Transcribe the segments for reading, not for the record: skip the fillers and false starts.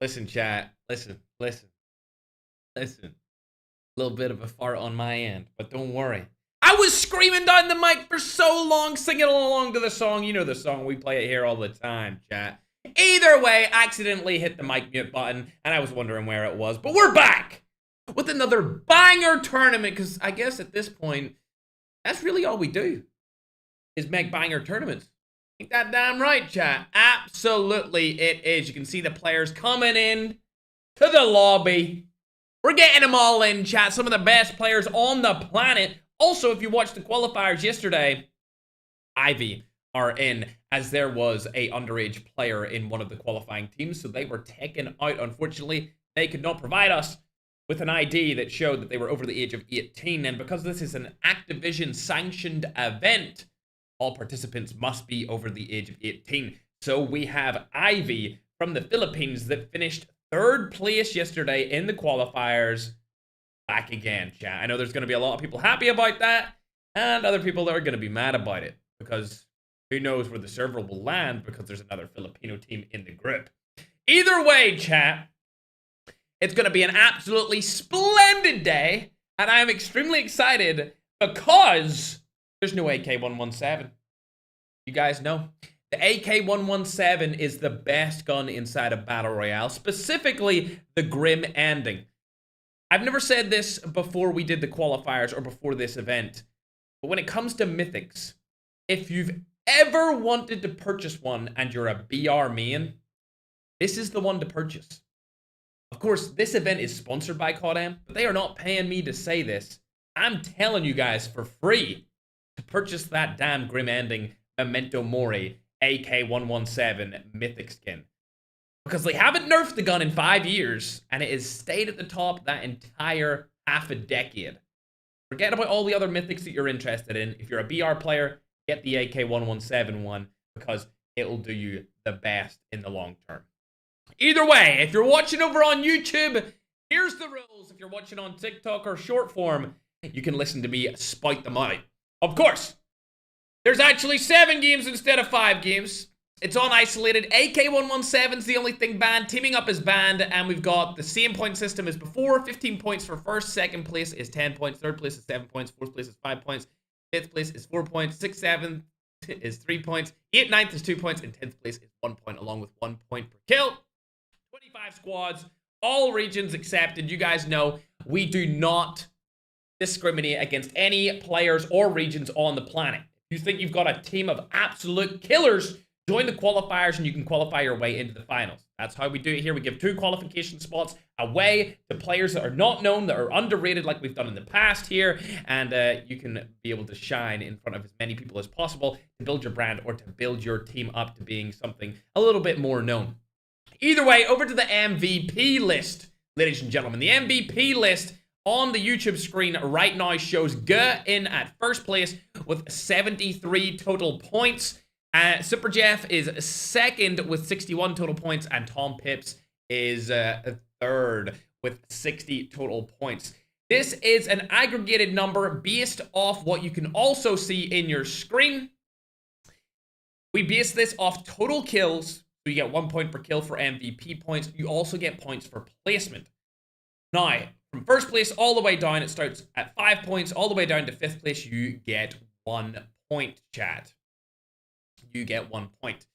Listen, chat. Listen. A little bit of a fart on my end, but don't worry. I was screaming down the mic for so long, singing along to the song. You know the song. We play it here all the time, chat. Either way, accidentally hit the mic mute button, and I was wondering where it was. But we're back with another banger tournament, because I guess at this point, that's really all we do, is make banger tournaments. Ain't that damn right, chat? Absolutely it is. You can see the players coming in to the lobby. We're getting them all in, chat. Some of the best players on the planet. Also, if you watched the qualifiers yesterday, Ivy are in, as there was a underage player in one of the qualifying teams, so they were taken out. Unfortunately, they could not provide us with an ID that showed that they were over the age of 18, and because this is an Activision-sanctioned event, all participants must be over the age of 18. So we have Ivy from the Philippines that finished third place yesterday in the qualifiers. Back again, chat. I know there's going to be a lot of people happy about that, and other people that are going to be mad about it, because who knows where the server will land, because there's another Filipino team in the group. Either way, chat, it's going to be an absolutely splendid day, and I am extremely excited because there's no AK-117. You guys know. The AK-117 is the best gun inside of Battle Royale, specifically the Grim Ending. I've never said this before we did the qualifiers or before this event, but when it comes to mythics, if you've ever wanted to purchase one and you're a BR main, this is the one to purchase. Of course, this event is sponsored by COD, but they are not paying me to say this. I'm telling you guys for free to purchase that damn Grim Ending Memento Mori AK-117 mythic skin. Because they haven't nerfed the gun in 5 years, and it has stayed at the top that entire half a decade. Forget about all the other mythics that you're interested in. If you're a BR player, get the AK-117 one, because it'll do you the best in the long term. Either way, if you're watching over on YouTube, here's the rules. If you're watching on TikTok or short form, you can listen to me spout them out. Of course, there's actually 7 games instead of 5 games. It's on isolated. AK-117 is the only thing banned. Teaming up is banned. And we've got the same point system as before. 15 points for first. Second place is 10 points. Third place is 7 points. Fourth place is 5 points. Fifth place is 4 points. Sixth, seventh is 3 points. Eighth, ninth is 2 points. And 10th place is 1 point, along with 1 point per kill. 25 squads. All regions accepted. You guys know we do not discriminate against any players or regions on the planet. If you think you've got a team of absolute killers, join the qualifiers and you can qualify your way into the finals. That's how we do it here. We give 2 qualification spots away to players that are not known, that are underrated, like we've done in the past here. And you can be able to shine in front of as many people as possible to build your brand or to build your team up to being something a little bit more known. Either way, over to the MVP list, ladies and gentlemen. The MVP list on the YouTube screen right now shows Ge in at first place with 73 total points. Super Jeff is second with 61 total points, and Tom Pips is third with 60 total points. This is an aggregated number based off what you can also see in your screen. We base this off total kills, so you get 1 point per kill for MVP points. You also get points for placement. Now, from first place all the way down, it starts at 5 points. All the way down to 5th place, you get 1 point, chat. You get 1 point.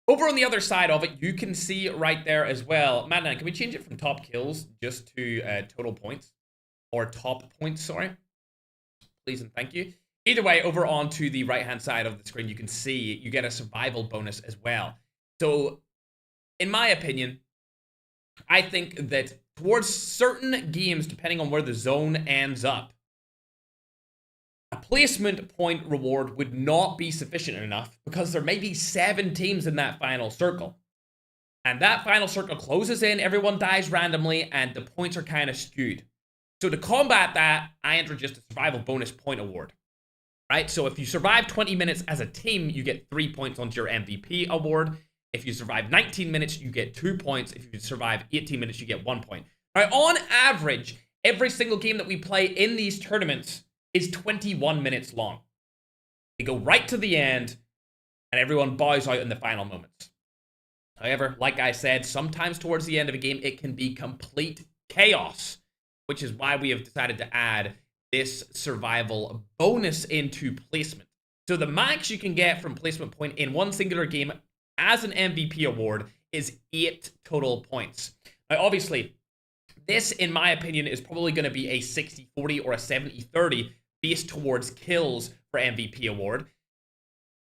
Over on the other side of it, you can see right there as well. Madman, can we change it from top kills just to total points? Or top points, sorry. Please and thank you. Either way, over onto the right-hand side of the screen, you can see you get a survival bonus as well. So, in my opinion, I think that towards certain games, depending on where the zone ends up, a placement point reward would not be sufficient enough, because there may be 7 teams in that final circle. And that final circle closes in, everyone dies randomly, and the points are kind of skewed. So to combat that, I introduced a survival bonus point award. Right? So if you survive 20 minutes as a team, you get 3 points onto your MVP award. If you survive 19 minutes, you get 2 points. If you survive 18 minutes, you get 1 point. Now, on average, every single game that we play in these tournaments is 21 minutes long. They go right to the end, and everyone bows out in the final moments. However, like I said, sometimes towards the end of a game, it can be complete chaos, which is why we have decided to add this survival bonus into placement. So the max you can get from placement point in one singular game as an MVP award is 8 total points. Now, obviously, this, in my opinion, is probably going to be a 60-40 or a 70-30 based towards kills for MVP award.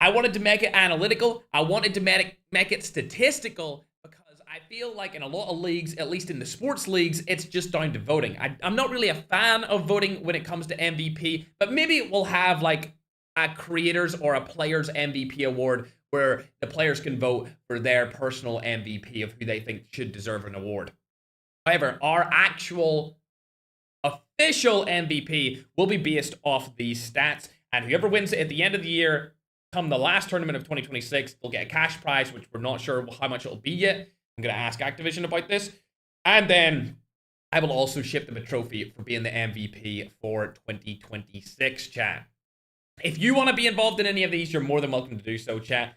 I wanted to make it analytical. I wanted to make it statistical because I feel like in a lot of leagues, at least in the sports leagues, it's just down to voting. I'm not really a fan of voting when it comes to MVP, but maybe we'll have like a creators or a players MVP award where the players can vote for their personal MVP of who they think should deserve an award. However, our actual official MVP will be based off these stats, and whoever wins it at the end of the year, come the last tournament of 2026, they'll get a cash prize, which we're not sure how much it'll be yet. I'm going to ask Activision about this. And then I will also ship them a trophy for being the MVP for 2026, chat. If you want to be involved in any of these, you're more than welcome to do so, chat.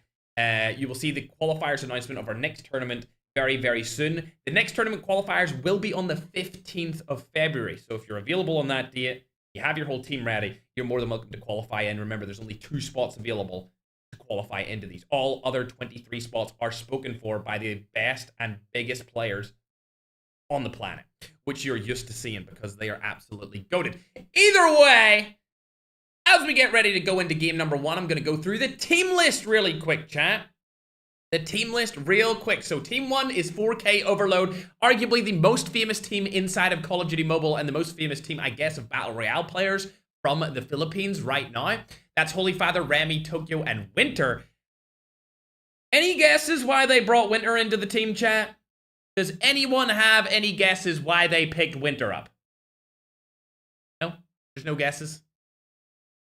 You will see the qualifiers announcement of our next tournament very, very soon. The next tournament qualifiers will be on the 15th of February. So if you're available on that date, you have your whole team ready, you're more than welcome to qualify. And remember, there's only 2 spots available to qualify into these. All other 23 spots are spoken for by the best and biggest players on the planet, which you're used to seeing because they are absolutely goated. Either way, as we get ready to go into game number 1, I'm going to go through the team list really quick, chat. The team list real quick. So team 1 is 4K Overload, arguably the most famous team inside of Call of Duty Mobile and the most famous team, I guess, of Battle Royale players from the Philippines right now. That's Holy Father, Remy, Tokyo, and Winter. Any guesses why they brought Winter into the team, chat? Does anyone have any guesses why they picked Winter up? No? There's no guesses?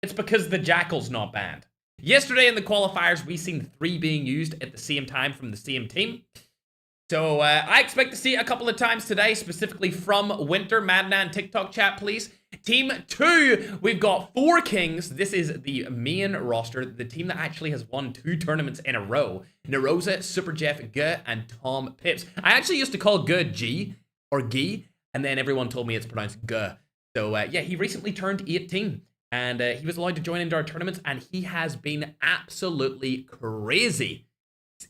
It's because the Jackal's not banned. Yesterday in the qualifiers, we seen 3 being used at the same time from the same team. So I expect to see it a couple of times today, specifically from Winter. Madman TikTok chat, please. Team 2, we've got 4 Kings. This is the main roster, the team that actually has won 2 tournaments in a row. Narosa, Super Jeff, G, and Tom Pips. I actually used to call G G, or G, and then everyone told me it's pronounced G. So yeah, he recently turned 18. And he was allowed to join into our tournaments, and he has been absolutely crazy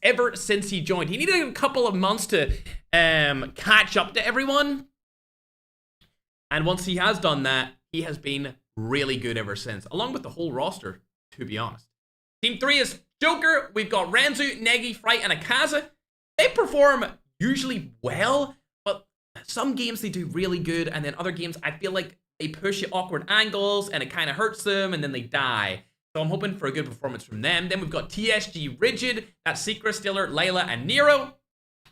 ever since he joined. He needed a couple of months to catch up to everyone. And once he has done that, he has been really good ever since, along with the whole roster, to be honest. Team 3 is Joker. We've got Renzu, Negi, Fright, and Akaza. They perform usually well, but some games they do really good, and then other games I feel like they push at awkward angles, and it kind of hurts them, and then they die. So I'm hoping for a good performance from them. Then we've got TSG Rigid, that's Secret Stiller, Layla, and Nero.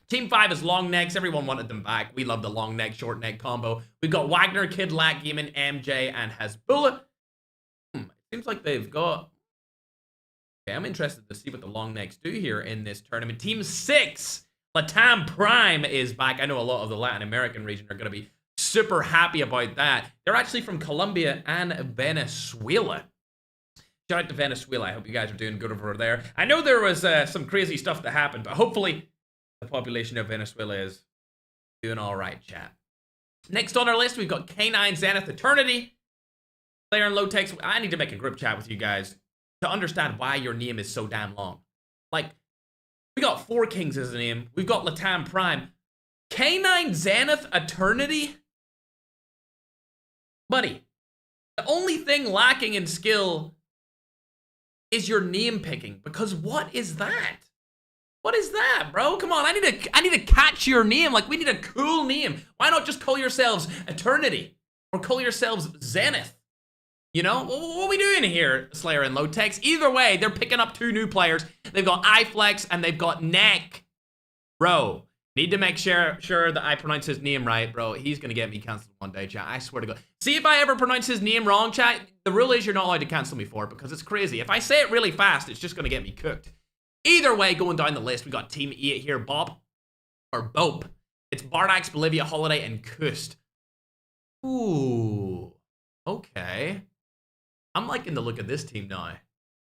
Team 5 is Long Necks. Everyone wanted them back. We love the long neck, short neck combo. We've got Wagner, Kid Lack, Gaming, MJ, and Hasbullah. It seems like they've got... Okay, I'm interested to see what the long necks do here in this tournament. Team 6, Latam Prime is back. I know a lot of the Latin American region are going to be super happy about that. They're actually from Colombia and Venezuela. Shout out to Venezuela. I hope you guys are doing good over there. I know there was some crazy stuff that happened, but hopefully the population of Venezuela is doing all right, chat. Next on our list, we've got K9 Zenith Eternity. Player and low text. I need to make a group chat with you guys to understand why your name is so damn long. Like, we got 4 Kings as a name. We've got Latam Prime. K9 Zenith Eternity? Buddy, the only thing lacking in skill is your name picking, because what is that? What is that, bro? Come on, I need to catch your name. Like, we need a cool name. Why not just call yourselves Eternity or call yourselves Zenith? You know, what are we doing here, Slayer and Low-Tex? Either way, they're picking up 2 new players. They've got iFlex and they've got Neck. Bro, need to make sure that I pronounce his name right, bro. He's going to get me canceled one day, chat. I swear to God. See, if I ever pronounce his name wrong, chat, the rule is you're not allowed to cancel me for it because it's crazy. If I say it really fast, it's just going to get me cooked. Either way, going down the list, we got Team 8 here, Bob. Or Bope. It's Bardax, Bolivia, Holiday, and Kust. Ooh. Okay. I'm liking the look of this team now.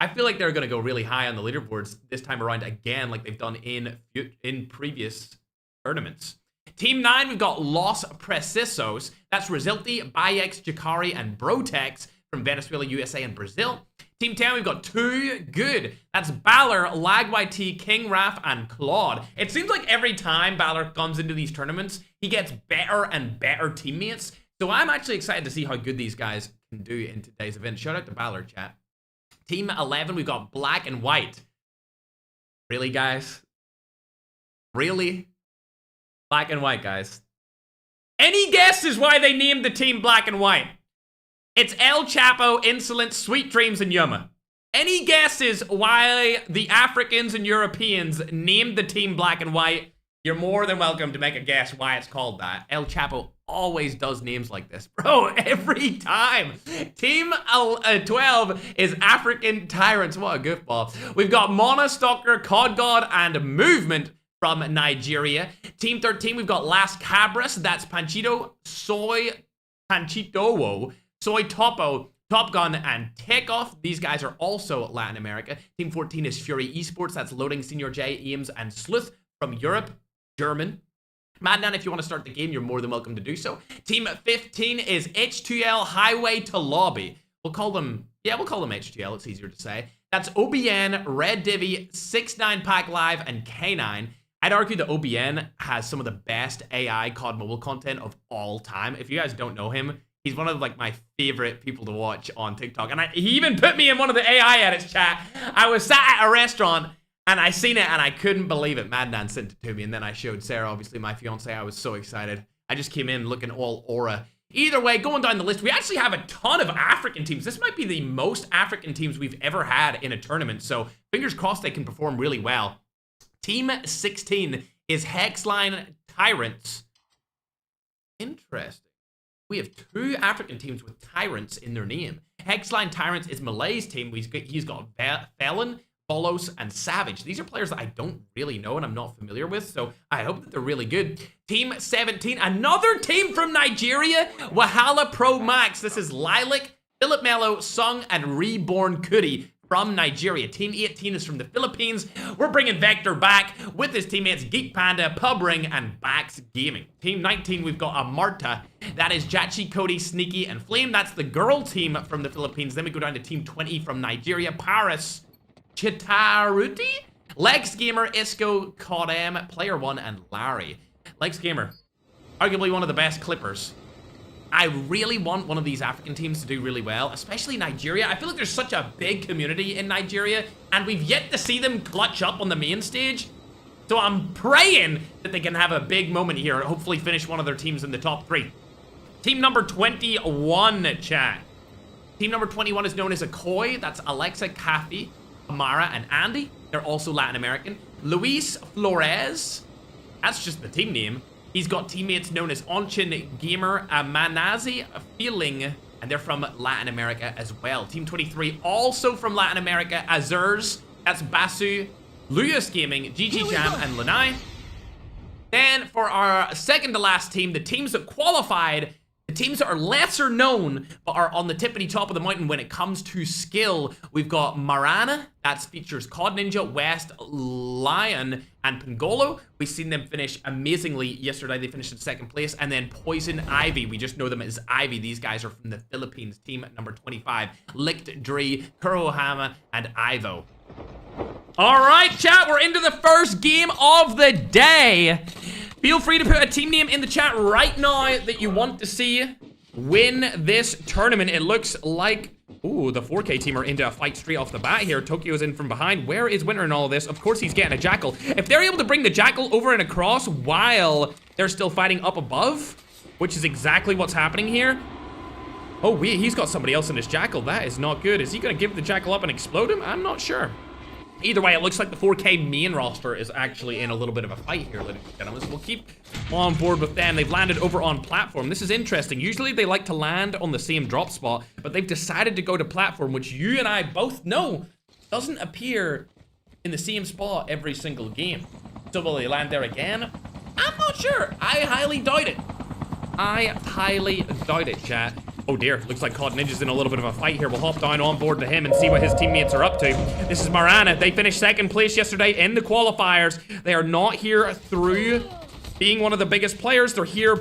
I feel like they're going to go really high on the leaderboards this time around again, like they've done in previous tournaments. Team 9, we've got Los Precisos. That's Rizilti, Bayex, Jakari, and Brotex from Venezuela, USA, and Brazil. Team 10, we've got 2 good. That's Balor, LagYT, King Raf, and Claude. It seems like every time Balor comes into these tournaments, he gets better and better teammates. So I'm actually excited to see how good these guys can do in today's event. Shout out to Balor, chat. Team 11, we've got Black and White. Really, guys? Really? Black and White, guys. Any guesses why they named the team Black and White? It's El Chapo, Insolent, Sweet Dreams, and Yuma. Any guesses why the Africans and Europeans named the team Black and White? You're more than welcome to make a guess why it's called that. El Chapo always does names like this, bro, every time. Team 12 is African Tyrants. What a goofball. We've got Mona, Stalker, COD God, and Movement from Nigeria. Team 13, we've got Las Cabras. That's Panchito, Soy Panchito, Soy Topo, Top Gun, and Takeoff. These guys are also Latin America. Team 14 is Fury Esports. That's Loading, Senior J, Ames, and Sleuth from Europe, German. Madnan, if you want to start the game, you're more than welcome to do so. Team 15 is H2L Highway to Lobby. We'll call them H2L. It's easier to say. That's OBN, Red Divvy, 6ix9ine Pack Live, and K9. I'd argue that OBN has some of the best AI COD Mobile content of all time. If you guys don't know him, he's one of like my favorite people to watch on TikTok. And he even put me in one of the AI edits, chat. I was sat at a restaurant and I seen it and I couldn't believe it. Madnan sent it to me and then I showed Sarah, obviously my fiance. I was so excited. I just came in looking all aura. Either way, going down the list, we actually have a ton of African teams. This might be the most African teams we've ever had in a tournament. So fingers crossed they can perform really well. Team 16 is Hexline Tyrants. Interesting. We have 2 African teams with Tyrants in their name. Hexline Tyrants is Malay's team. He's got Felon, Bolos, and Savage. These are players that I don't really know and I'm not familiar with, so I hope that they're really good. Team 17, another team from Nigeria, Wahala Pro Max. This is Lilac, Philip Mello, Sung, and Reborn Kudi from Nigeria. Team 18 is from the Philippines. We're bringing Vector back with his teammates Geek Panda, Pub Ring, and Bax Gaming. Team 19, we've got Amarta. That is Jachi, Cody, Sneaky, and Flame. That's the girl team from the Philippines. Then we go down to Team 20 from Nigeria, Paris, Chitaruti, Lex Gamer, Isco, Kodem, Player One, and Larry. Lex Gamer, arguably one of the best clippers. I really want one of these African teams to do really well, especially Nigeria. I feel like there's such a big community in Nigeria, and we've yet to see them clutch up on the main stage. So I'm praying that they can have a big moment here and hopefully finish one of their teams in the top 3. Team number 21, chat. Team number 21 is known as Akoi. That's Alexa, Kathy, Amara, and Andy. They're also Latin American. Luis Flores. That's just the team name. He's got teammates known as Onchin Gamer, Manazi, Feeling, and they're from Latin America as well. Team 23, also from Latin America, Azurs. That's Basu, Luyas Gaming, GG Jam, and Lanai. Then for our second to last team, the teams that qualified, the teams that are lesser known, but are on the tippity top of the mountain when it comes to skill, we've got Marana, that features COD Ninja, West, Lion, and Pangolo. We've seen them finish amazingly yesterday. They finished in 2nd place. And then Poison Ivy, we just know them as Ivy. These guys are from the Philippines. Team number 25, Licked Dree, Kurohama, and Ivo. All right, chat, we're into the first game of the day. Feel free to put a team name in the chat right now that you want to see win this tournament. It looks like, ooh, the 4K team are into a fight straight off the bat here. Tokyo's in from behind. Where is Winter in all of this? Of course he's getting a Jackal. If they're able to bring the Jackal over and across while they're still fighting up above, which is exactly what's happening here. Oh, he's got somebody else in his Jackal. That is not good. Is he gonna give the Jackal up and explode him? I'm not sure. Either way, it looks like the 4K main roster is actually in a little bit of a fight here, ladies and gentlemen. So we'll keep on board with them. They've landed over on platform. This is interesting. Usually they like to land on the same drop spot, but they've decided to go to platform, which you and I both know doesn't appear in the same spot every single game. So will they land there again? I'm not sure. I highly doubt it. I highly doubt it, chat. Oh dear, looks like COD Ninja's in a little bit of a fight here. We'll hop down on board to him and see what his teammates are up to. This is Marana. They finished second place yesterday in the qualifiers. They are not here through being one of the biggest players. They're here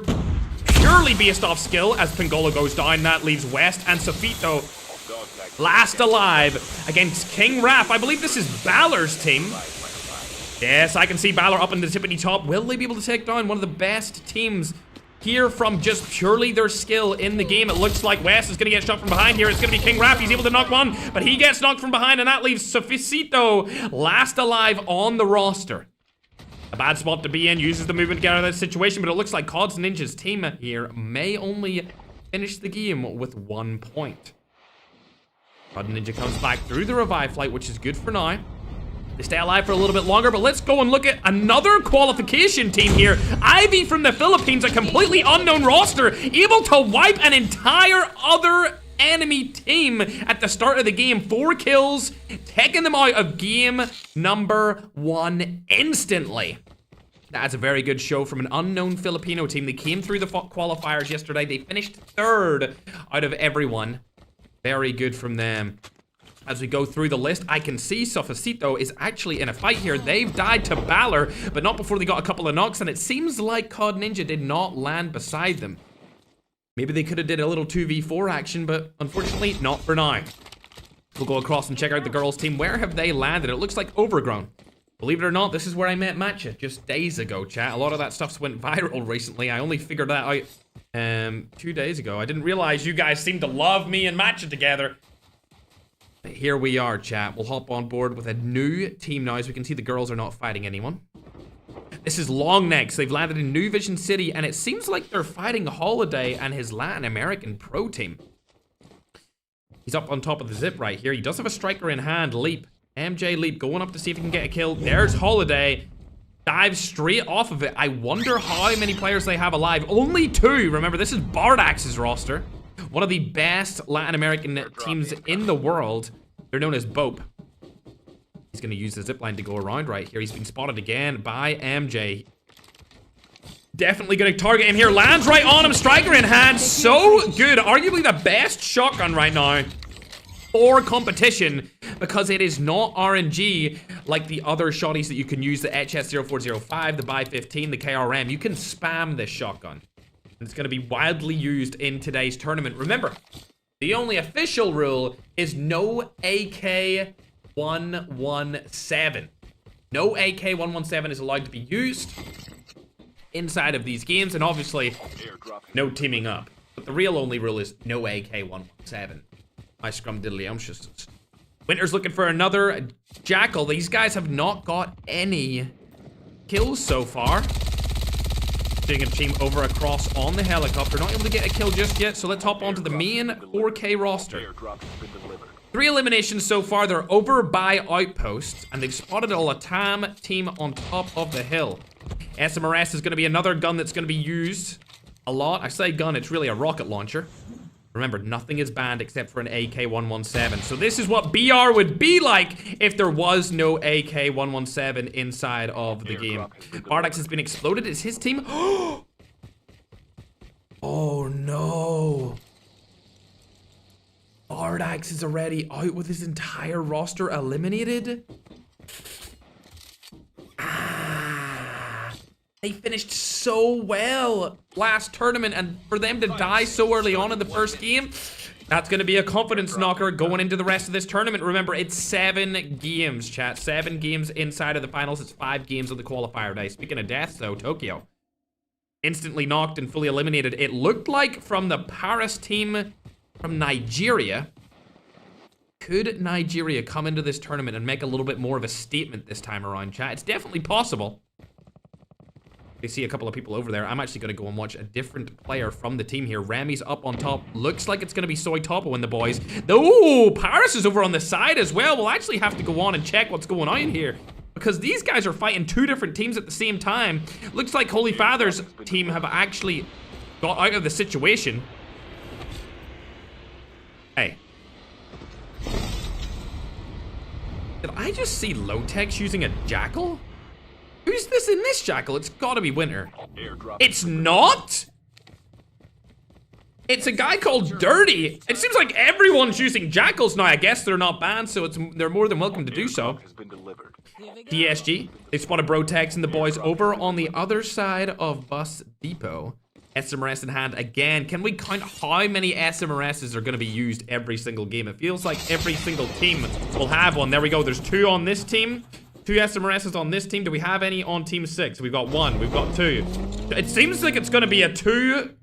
purely based off skill. As Pingolo goes down, that leaves West and Sofito last alive against King Raph. I believe this is Balor's team. Yes, I can see Balor up in the tippity top. Will they be able to take down one of the best teams here from just purely their skill in the game? It looks like West is going to get shot from behind here. It's going to be King Raph. He's able to knock one, but he gets knocked from behind, and that leaves Sofisito last alive on the roster. A bad spot to be in. Uses the movement to get out of that situation, but it looks like COD Ninja's team here may only finish the game with 1 point. COD Ninja comes back through the revive flight, which is good for now. They stay alive for a little bit longer, but let's go and look at another qualification team here. Ivy from the Philippines, a completely unknown roster, able to wipe an entire other enemy team at the start of the game. 4 kills, taking them out of game number 1 instantly. That's a very good show from an unknown Filipino team. They came through the qualifiers yesterday. They finished 3rd out of everyone. Very good from them. As we go through the list, I can see Sofisito is actually in a fight here. They've died to Balor, but not before they got a couple of knocks, and it seems like COD Ninja did not land beside them. Maybe they could have did a little 2v4 action, but unfortunately, not for now. We'll go across and check out the girls' team. Where have they landed? It looks like Overgrown. Believe it or not, this is where I met Matcha just days ago, chat. A lot of that stuff's went viral recently. I only figured that out 2 days ago. I didn't realize you guys seem to love me and Matcha together. But here we are, chat. We'll hop on board with a new team now. As we can see, the girls are not fighting anyone. This is Longnecks. They've landed in New Vision City, and it seems like they're fighting Holiday and his Latin American pro team. He's up on top of the zip right here. He does have a striker in hand. Leap. MJ Leap going up to see if he can get a kill. There's Holiday. Dives straight off of it. I wonder how many players they have alive. Only 2. Remember, this is Bardax's roster. One of the best Latin American teams in the world. They're known as BOPE. He's going to use the zipline to go around right here. He's been spotted again by MJ. Definitely going to target him here. Lands right on him. Striker in hand. So good. Arguably the best shotgun right now for competition, because it is not RNG like the other shotties that you can use, the HS0405, the Buy 15, the KRM. You can spam this shotgun. It's going to be widely used in today's tournament. Remember, the only official rule is no AK-117. No AK-117 is allowed to be used inside of these games, and obviously, no teaming up. But the real only rule is no AK-117. My scrumdiddlyumptious. Winter's looking for another Jackal. These guys have not got any kills so far. Seeing a team over across on the helicopter. Not able to get a kill just yet, so let's hop onto the main 4K roster. 3 eliminations so far. They're over by outposts, and they've spotted a Latam team on top of the hill. SMRS is going to be another gun that's going to be used a lot. I say gun, it's really a rocket launcher. Remember, nothing is banned except for an AK-117. So this is what BR would be like if there was no AK-117 inside of the game. Bardax has been exploded. Is his team? Oh no. Bardax is already out with his entire roster eliminated. They finished so well last tournament, and for them to die so early on in the first game, that's going to be a confidence knocker going into the rest of this tournament. Remember, it's 7 games, chat. 7 games inside of the finals. It's 5 games on the qualifier day. Speaking of deaths, though, Tokyo instantly knocked and fully eliminated. It looked like from the Paris team from Nigeria. Could Nigeria come into this tournament and make a little bit more of a statement this time around, chat? It's definitely possible. We see a couple of people over there. I'm actually going to go and watch a different player from the team here. Remy's up on top. Looks like it's going to be Soy Topo and the boys. Oh, Paris is over on the side as well. We'll actually have to go on and check what's going on here, because these guys are fighting 2 different teams at the same time. Looks like Holy Father's team have actually got out of the situation. Hey. Did I just see Low-Tech's using a Jackal? Who's this in this Jackal? It's gotta be Winter. It's not? It's a guy called Dirty. It seems like everyone's using jackals now. I guess they're not banned, so they're more than welcome to do so. DSG. They spotted Brotex and the boys over on the other side of Bus Depot. SMRS in hand again. Can we count how many SMRSs are going to be used every single game? It feels like every single team will have one. There we go. There's 2 on this team. 2 SMRSs on this team. Do we have any on team 6? We've got 1. We've got 2. It seems like it's going to be a 2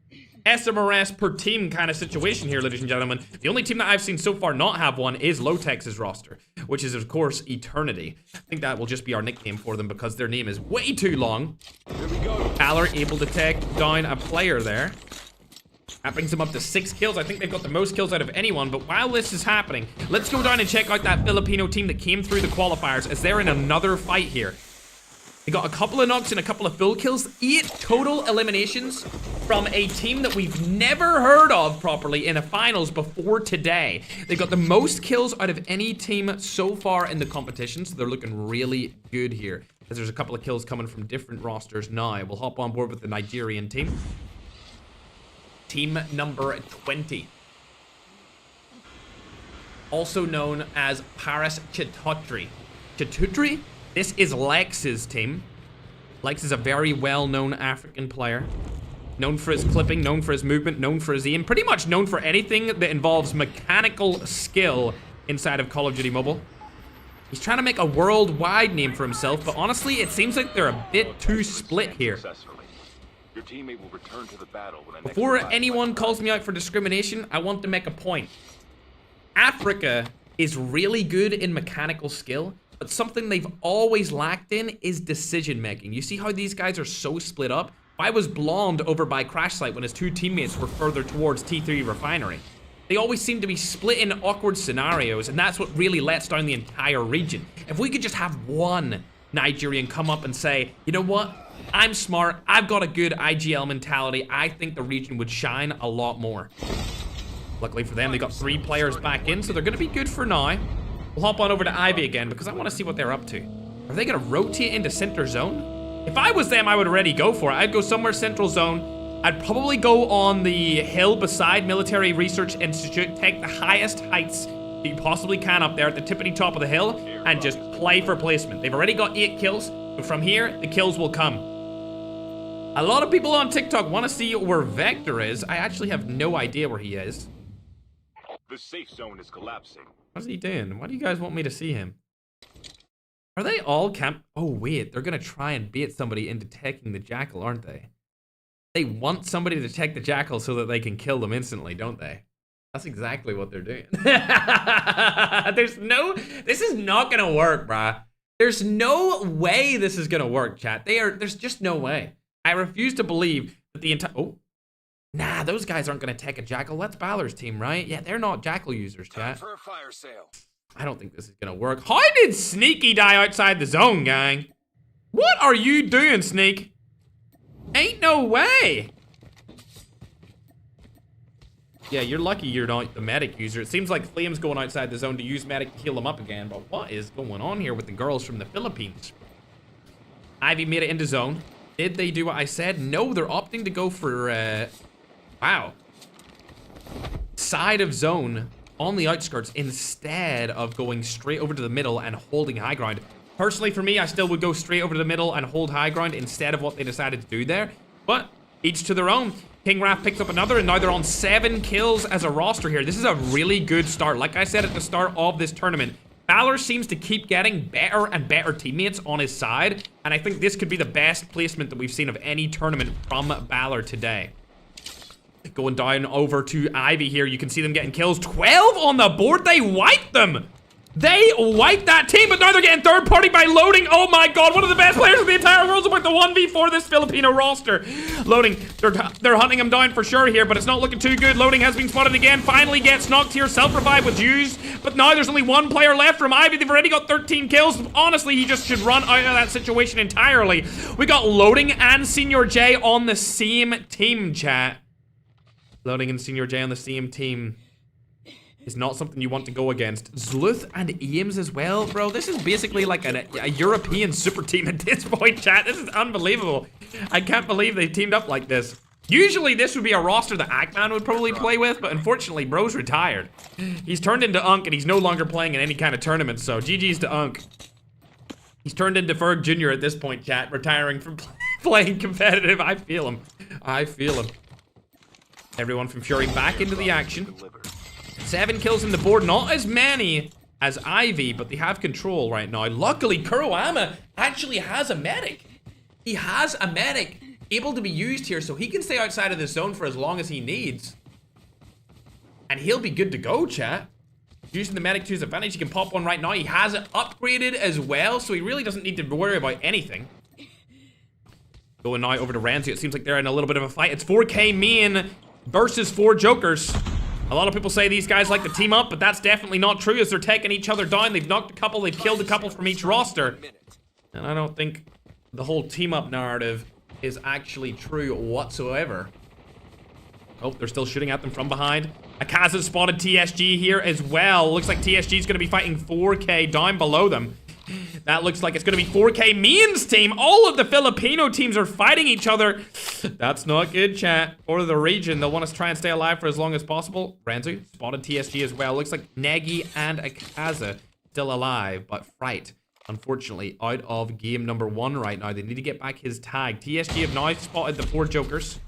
SMRS per team kind of situation here, ladies and gentlemen. The only team that I've seen so far not have one is Lotex's roster, which is, of course, Eternity. I think that will just be our nickname for them because their name is way too long. Here we go. Valor able to take down a player there. That brings them up to 6 kills. I think they've got the most kills out of anyone. But while this is happening, let's go down and check out that Filipino team that came through the qualifiers, as they're in another fight here. They got a couple of knocks and a couple of full kills. 8 total eliminations from a team that we've never heard of properly in a finals before today. They got the most kills out of any team so far in the competition, so they're looking really good here. As there's a couple of kills coming from different rosters now. We'll hop on board with the Nigerian team. Team number 20. Also known as Paris Chitotri. Chitotri? This is Lex's team. Lex is a very well-known African player. Known for his clipping, known for his movement, known for his aim. Pretty much known for anything that involves mechanical skill inside of Call of Duty Mobile. He's trying to make a worldwide name for himself, but honestly, it seems like they're a bit too split here. Before anyone calls me out for discrimination, I want to make a point. Africa is really good in mechanical skill, but something they've always lacked in is decision making. You see how these guys are so split up? Why was Blonde over by Crash Site when his 2 teammates were further towards T3 Refinery? They always seem to be split in awkward scenarios, and that's what really lets down the entire region. If we could just have one Nigerian come up and say, you know what? I'm smart. I've got a good IGL mentality. I think the region would shine a lot more. Luckily for them, they got 3 players back in, so they're going to be good for now. We'll hop on over to Ivy again because I want to see what they're up to. Are they going to rotate into center zone? If I was them, I would already go for it. I'd go somewhere central zone. I'd probably go on the hill beside Military Research Institute, take the highest heights you possibly can up there at the tippity top of the hill, and just play for placement. They've already got 8 kills, but from here, the kills will come. A lot of people on TikTok want to see where Vector is. I actually have no idea where he is. The safe zone is collapsing. What's he doing? Why do you guys want me to see him? Are they all camp? Oh, wait. They're going to try and bait somebody into taking the Jackal, aren't they? They want somebody to take the Jackal so that they can kill them instantly, don't they? That's exactly what they're doing. This is not going to work, bruh. There's no way this is going to work, chat. There's just no way. I refuse to believe that the entire... Oh. Nah, those guys aren't going to take a Jackal. That's Balor's team, right? Yeah, they're not Jackal users, chat. For a fire sale. I don't think this is going to work. How did Sneaky die outside the zone, gang? What are you doing, Sneak? Ain't no way. Yeah, you're lucky you're not the medic user. It seems like Flame's going outside the zone to use medic to heal him up again. But what is going on here with the girls from the Philippines? Ivy made it into zone. Did they do what I said? No, they're opting to go for... Wow. Side of zone on the outskirts instead of going straight over to the middle and holding high ground. Personally, for me, I still would go straight over to the middle and hold high ground instead of what they decided to do there. But each to their own. King Raph picked up another, and now they're on 7 kills as a roster here. This is a really good start. Like I said at the start of this tournament, Valor seems to keep getting better and better teammates on his side, and I think this could be the best placement that we've seen of any tournament from Valor today. Going down over to Ivy here. You can see them getting kills. 12 on the board. They wiped them. They wiped that team, but now they're getting third party by Loading. Oh my god, one of the best players in the entire world is about the 1v4 this Filipino roster. Loading, they're hunting him down for sure here, but it's not looking too good. Loading has been spotted again. Finally gets knocked here. Self-revive was used, but now there's only 1 player left from Ivy. They've already got 13 kills. Honestly, he just should run out of that situation entirely. We got Loading and Senior J on the same team, chat. Loading and Senior J on the same team is not something you want to go against. Zluth and Ames as well, bro. This is basically like a European super team at this point, chat. This is unbelievable. I can't believe they teamed up like this. Usually this would be a roster that Ackman would probably play with, but unfortunately, bro's retired. He's turned into Unk, and he's no longer playing in any kind of tournament, so GG's to Unk. He's turned into Ferg Jr. at this point, chat, retiring from playing competitive. I feel him. I feel him. Everyone from Fury back into the action. 7 kills in the board, not as many as Ivy, but they have control right now. Luckily, Kuroama actually has a medic. He has a medic able to be used here, so he can stay outside of the zone for as long as he needs. And he'll be good to go, chat. Using the medic to his advantage, he can pop one right now. He has it upgraded as well, so he really doesn't need to worry about anything. Going now over to Renzi. It seems like they're in a little bit of a fight. It's 4K main versus 4 Jokers. A lot of people say these guys like to team up, but that's definitely not true as they're taking each other down. They've knocked a couple, they've killed a couple from each roster. And I don't think the whole team-up narrative is actually true whatsoever. Oh, they're still shooting at them from behind. Akaza spotted TSG here as well. Looks like TSG is going to be fighting 4K down below them. That looks like it's going to be 4K Means team. All of the Filipino teams are fighting each other. That's not good, chat. For the region, they'll want us to try and stay alive for as long as possible. Renzu spotted TSG as well. Looks like Negi and Akaza still alive, but Fright, unfortunately, out of game number 1 right now. They need to get back his tag. TSG have now spotted the 4 Jokers.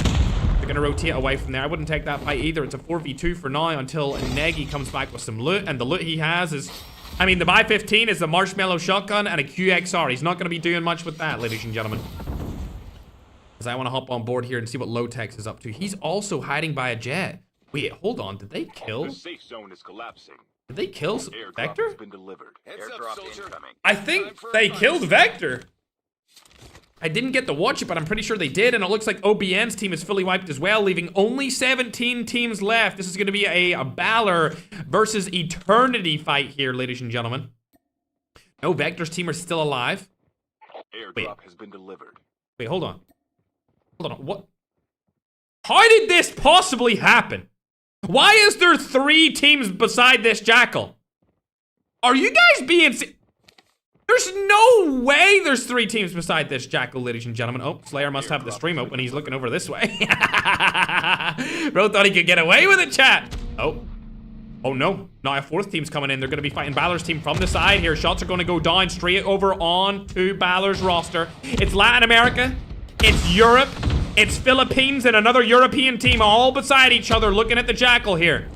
They're going to rotate away from there. I wouldn't take that fight either. It's a 4v2 for now until Negi comes back with some loot. And the loot he has is... I mean, the Buy 15 is the Marshmallow Shotgun and a QXR. He's not going to be doing much with that, ladies and gentlemen. As I want to hop on board here and see what Low-Tex is up to. He's also hiding by a jet. Wait, hold on. Did they kill? The safe zone is collapsing. Did they kill Vector? Has been delivered. Airdrop incoming. I think they killed Vector. I didn't get to watch it, but I'm pretty sure they did. And it looks like OBN's team is fully wiped as well, leaving only 17 teams left. This is going to be a Balor versus Eternity fight here, ladies and gentlemen. No, Vector's team are still alive. Airdrop has been delivered. Wait, hold on. Hold on. What? How did this possibly happen? Why is there 3 teams beside this Jackal? Are you guys being... There's no way there's 3 teams beside this Jackal, ladies and gentlemen. Oh, Slayer must have the stream open. He's looking over this way. Bro thought he could get away with it, chat. Oh. Oh, no. Now a 4th team's coming in. They're going to be fighting Balor's team from the side here. Shots are going to go down straight over onto Balor's roster. It's Latin America. It's Europe. It's Philippines and another European team all beside each other looking at the Jackal here.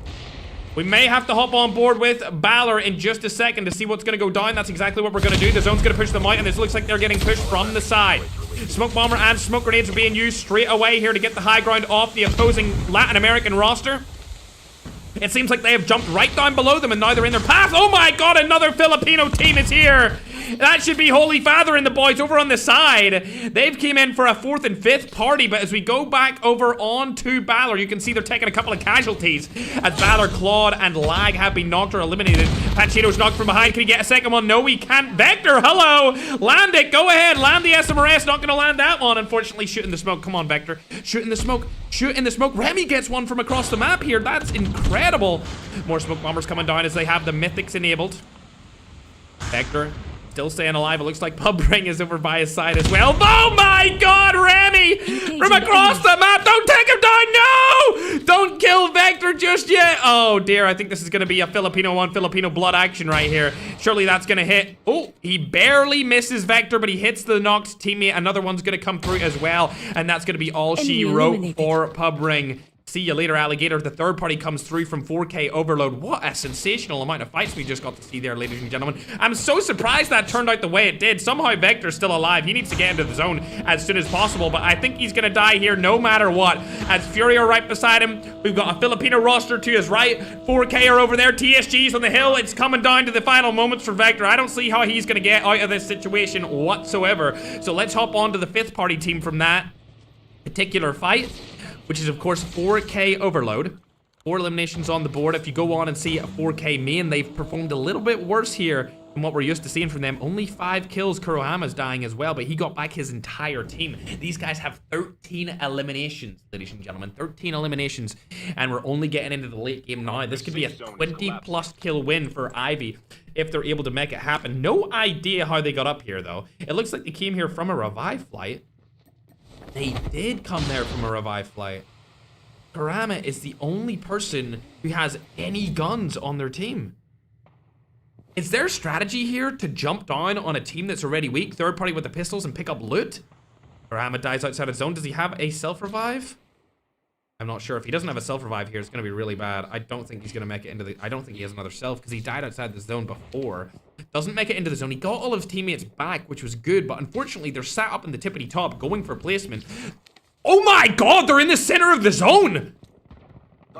We may have to hop on board with Balor in just a second to see what's going to go down. That's exactly what we're going to do. The zone's going to push them out, and this looks like they're getting pushed from the side. Smoke bomber and smoke grenades are being used straight away here to get the high ground off the opposing Latin American roster. It seems like they have jumped right down below them, and now they're in their path. Oh my god, another Filipino team is here. That should be Holy Father and the boys over on the side. They've came in for a 4th and 5th party, but as we go back over onto Balor, you can see they're taking a couple of casualties as Balor, Claude, and Lag have been knocked or eliminated. Panchito's knocked from behind. Can he get a second one? No, he can't. Vector, hello. Land it. Go ahead. Land the SMRS. Not going to land that one. Unfortunately, shoot in the smoke. Come on, Vector. Shoot in the smoke. Shoot in the smoke. Remy gets one from across the map here. That's incredible. More smoke bombers coming down as they have the mythics enabled. Vector still staying alive. It looks like Pubring is over by his side as well. Oh my god, Remy! From across the map! Don't take him down! No! Don't kill Vector just yet! Oh dear, I think this is gonna be a Filipino on Filipino blood action right here. Surely that's gonna hit. Oh, he barely misses Vector, but he hits the knocked teammate. Another one's gonna come through as well, and that's gonna be all she wrote for Pubring. See you later, Alligator. The 3rd party comes through from 4K Overload. What a sensational amount of fights we just got to see there, ladies and gentlemen. I'm so surprised that turned out the way it did. Somehow Vector's still alive. He needs to get into the zone as soon as possible, but I think he's gonna die here no matter what. As Fury are right beside him, we've got a Filipino roster to his right. 4K are over there. TSG's on the hill. It's coming down to the final moments for Vector. I don't see how he's gonna get out of this situation whatsoever. So let's hop on to the 5th party team from that particular fight, which is, of course, 4K Overload. 4 eliminations on the board. If you go on and see a 4K main, they've performed a little bit worse here than what we're used to seeing from them. Only 5 kills. Kurohama's dying as well, but he got back his entire team. These guys have 13 eliminations, ladies and gentlemen. 13 eliminations, and we're only getting into the late game now. This could be a 20-plus kill win for Ivy if they're able to make it happen. No idea how they got up here, though. It looks like they came here from a revive flight. They did come there from a revive flight. Karama is the only person who has any guns on their team. Is their strategy here to jump down on a team that's already weak, third party with the pistols, and pick up loot? Karama dies outside of zone. Does he have a self-revive? I'm not sure. If he doesn't have a self-revive here, it's going to be really bad. I don't think he's going to make it into the... I don't think he has another self because he died outside the zone before. Doesn't make it into the zone. He got all of his teammates back, which was good, but unfortunately, they're sat up in the tippity top going for placement. Oh my god, they're in the center of the zone!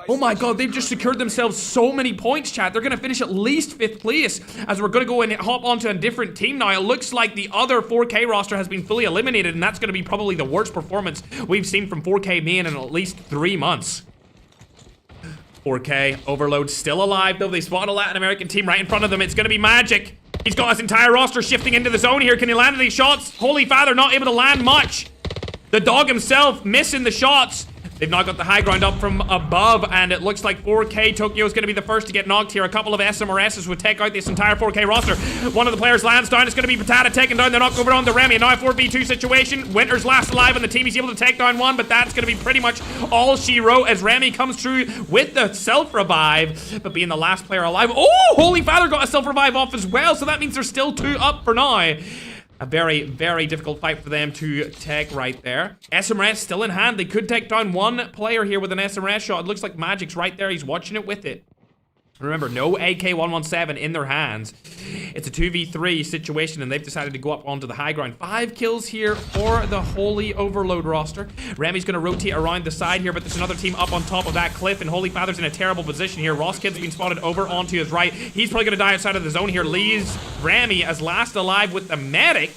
Oh my god, they've just secured themselves so many points, chat. They're going to finish at least 5th place as we're going to go and hop onto a different team now. It looks like the other 4K roster has been fully eliminated, and that's going to be probably the worst performance we've seen from 4K main in at least 3 months. 4K, Overload still alive, though. They spot a Latin American team right in front of them. It's going to be Magic. He's got his entire roster shifting into the zone here. Can he land any shots? Holy Father, not able to land much. The dog himself missing the shots. They've now got the high ground up from above, and it looks like 4K Tokyo is going to be the first to get knocked here. A couple of SMRSs would take out this entire 4K roster. One of the players lands down. It's going to be Patata taken down. They're knocked over on the Remy. Now a 4v2 situation. Winter's last alive on the team. He's able to take down one, but that's going to be pretty much all she wrote as Remy comes through with the self-revive, but being the last player alive. Oh, Holy Father got a self-revive off as well, so that means there's still 2 up for now. A very, very difficult fight for them to take right there. SMRS still in hand. They could take down one player here with an SMRS shot. It looks like Magic's right there. He's watching it with it. Remember, no AK-117 in their hands. It's a 2v3 situation, and they've decided to go up onto the high ground. 5 kills here for the Holy Overload roster. Remy's going to rotate around the side here, but there's another team up on top of that cliff, and Holy Father's in a terrible position here. Ross Kid's been spotted over onto his right. He's probably going to die outside of the zone here. Leaves Remy as last alive with the medic.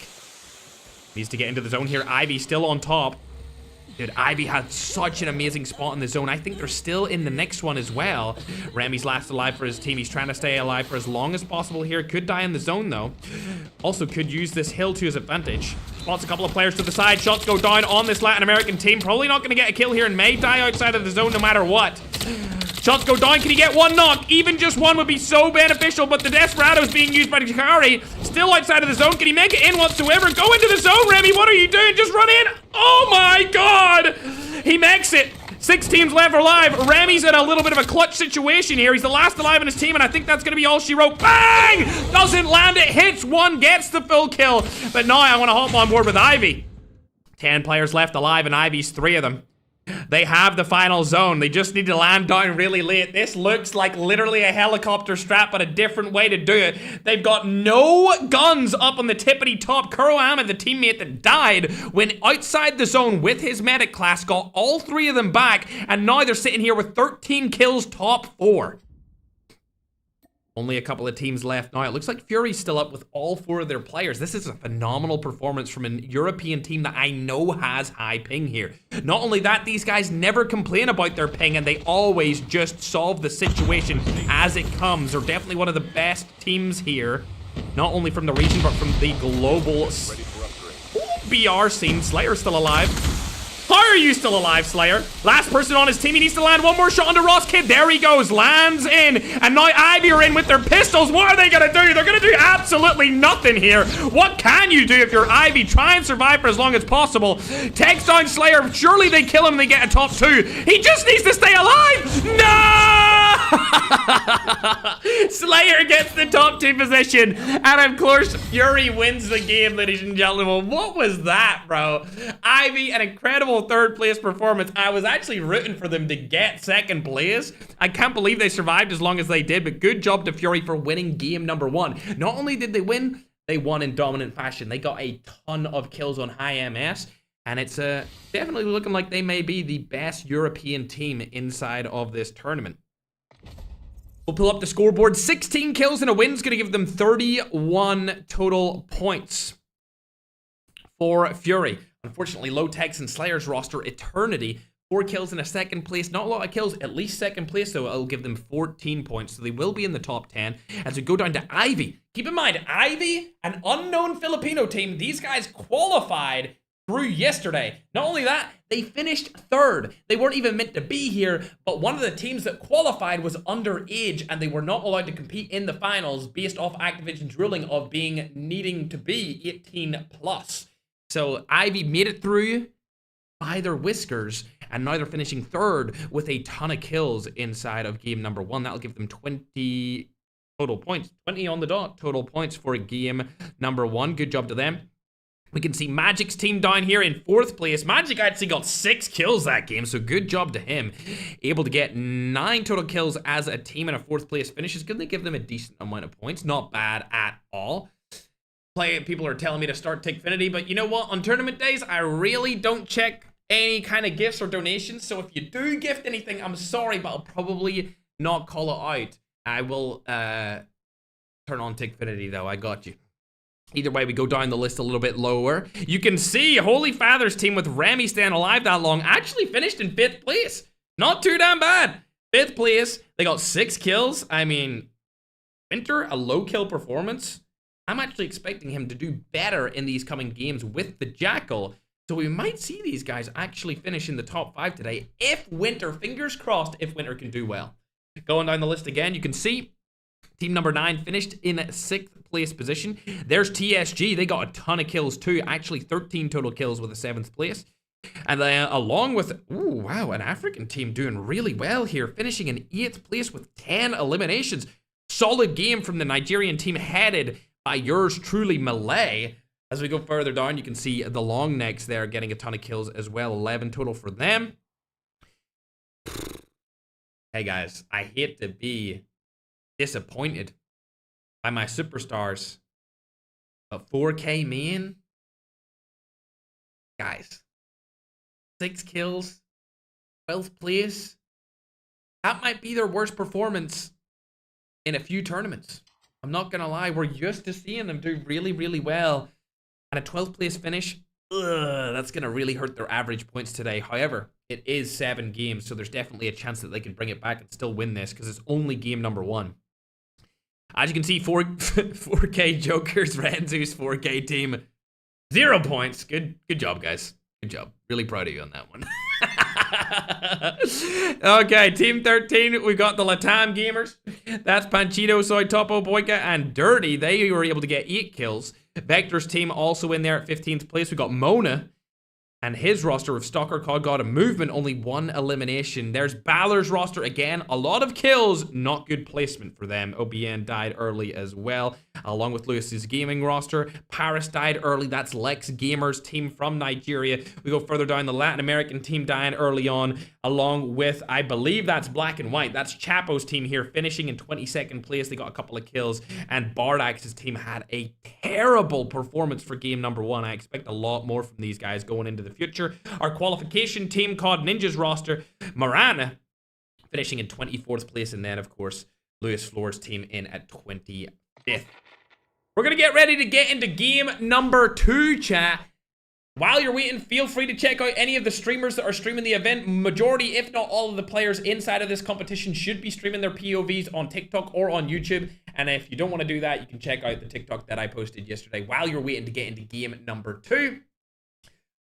Needs to get into the zone here. Ivy still on top. Dude, Ivy had such an amazing spot in the zone. I think they're still in the next one as well. Remy's last alive for his team. He's trying to stay alive for as long as possible here. Could die in the zone, though. Also could use this hill to his advantage. Spots a couple of players to the side. Shots go down on this Latin American team. Probably not going to get a kill here and may die outside of the zone no matter what. Shots go down. Can he get one knock? Even just one would be so beneficial, but the Desperado is being used by Jakari. Still outside of the zone. Can he make it in whatsoever? Go into the zone, Remy. What are you doing? Just run in. Oh my god. He makes it. 6 teams left alive. Remy's in a little bit of a clutch situation here. He's the last alive in his team, and I think that's going to be all she wrote. Bang! Doesn't land it. Hits one. Gets the full kill. But now I want to hop on board with Ivy. 10 players left alive, and Ivy's 3 of them. They have the final zone. They just need to land down really late. This looks like literally a helicopter strap, but a different way to do it. They've got no guns up on the tippity top. Kuroama, the teammate that died, went outside the zone with his medic class, got all 3 of them back, and now they're sitting here with 13 kills, top 4. Only a couple of teams left now. It looks like Fury's still up with all 4 of their players. This is a phenomenal performance from a European team that I know has high ping here. Not only that, these guys never complain about their ping, and they always just solve the situation as it comes. They're definitely one of the best teams here, not only from the region, but from the global BR scene. Slayer's still alive. How are you still alive, Slayer? Last person on his team. He needs to land one more shot onto Ross Kid. There he goes. Lands in. And now Ivy are in with their pistols. What are they going to do? They're going to do absolutely nothing here. What can you do if you're Ivy? Try and survive for as long as possible. Takes down Slayer. Surely they kill him and they get a top 2. He just needs to stay alive. No! Slayer gets the top 2 position. And of course, Fury wins the game, ladies and gentlemen. What was that, bro? Ivy, an incredible 3rd place performance. I was actually rooting for them to get 2nd place. I can't believe they survived as long as they did, but good job to Fury for winning game number 1. Not only did they win, they won in dominant fashion. They got a ton of kills on high MS, and it's definitely looking like they may be the best European team inside of this tournament. We'll pull up the scoreboard. 16 kills and a win is going to give them 31 total points for Fury. Unfortunately, Low Tech's and Slayer's roster, Eternity, 4 kills in a 2nd place. Not a lot of kills, at least 2nd place, so it'll give them 14 points. So they will be in the top 10 as we go down to Ivy. Keep in mind, Ivy, an unknown Filipino team, these guys qualified through yesterday. Not only that, they finished 3rd. They weren't even meant to be here, but one of the teams that qualified was underage, and they were not allowed to compete in the finals based off Activision's ruling of needing to be 18 plus. So Ivy made it through by their whiskers, and now they're finishing third with a ton of kills inside of game number 1. That'll give them 20 total points, 20 on the dot total points for game number 1. Good job to them. We can see Magic's team down here in 4th place. Magic actually got 6 kills that game, so good job to him. Able to get 9 total kills as a team, and a 4th place finish is going to give them a decent amount of points. Not bad at all. People are telling me to start Tickfinity, but you know what? On tournament days, I really don't check any kind of gifts or donations, so if you do gift anything, I'm sorry, but I'll probably not call it out. I will turn on Tickfinity, though. I got you. Either way, we go down the list a little bit lower. You can see Holy Father's team with Remy staying alive that long actually finished in 5th place. Not too damn bad. 5th place. They got 6 kills. I mean, Winter, a low kill performance. I'm actually expecting him to do better in these coming games with the Jackal. So we might see these guys actually finish in the top 5 today. If Winter, fingers crossed, if Winter can do well. Going down the list again, you can see team number 9 finished in 6th place position. There's TSG. They got a ton of kills too. Actually 13 total kills with a 7th place. And then along with, ooh, wow, an African team doing really well here. Finishing in 8th place with 10 eliminations. Solid game from the Nigerian team headed by yours truly, Malay. As we go further down, you can see the long necks there getting a ton of kills as well. 11 total for them. Hey guys, I hate to be disappointed by my superstars, but 4K main, guys, 6 kills, 12th place. That might be their worst performance in a few tournaments. I'm not gonna lie, we're used to seeing them do really, really well. And a 12th place finish, that's gonna really hurt their average points today. However, it is 7 games, so there's definitely a chance that they can bring it back and still win this, because it's only game number 1. As you can see, 4K Jokers, Renzu's 4K team, 0 points. Good job, guys. Good job. Really proud of you on that one. Okay, team 13, we got the Latam gamers. That's Panchito, Soy Topo, Boyka, and Dirty. They were able to get 8 kills. Vector's team also in there at 15th place. We got Mona and his roster of Stalker COD got a movement, only 1 elimination. There's Balor's roster again, a lot of kills, not good placement for them. OBN died early as well, along with Lewis's gaming roster. Paris died early, that's Lex Gamer's team from Nigeria. We go further down, the Latin American team dying early on, along with, I believe that's Black and White. That's Chapo's team here, finishing in 22nd place. They got a couple of kills, and Bardax's team had a terrible performance for game number 1. I expect a lot more from these guys going into the future. Our qualification team, COD Ninjas roster, Marana finishing in 24th place, and then of course Lewis Floor's team in at 25th. We're gonna get ready to get into game number 2, chat. While you're waiting, feel free to check out any of the streamers that are streaming the event. Majority, if not all of the players inside of this competition should be streaming their POVs on TikTok or on YouTube. And if you don't want to do that, you can check out the TikTok that I posted yesterday while you're waiting to get into game number 2.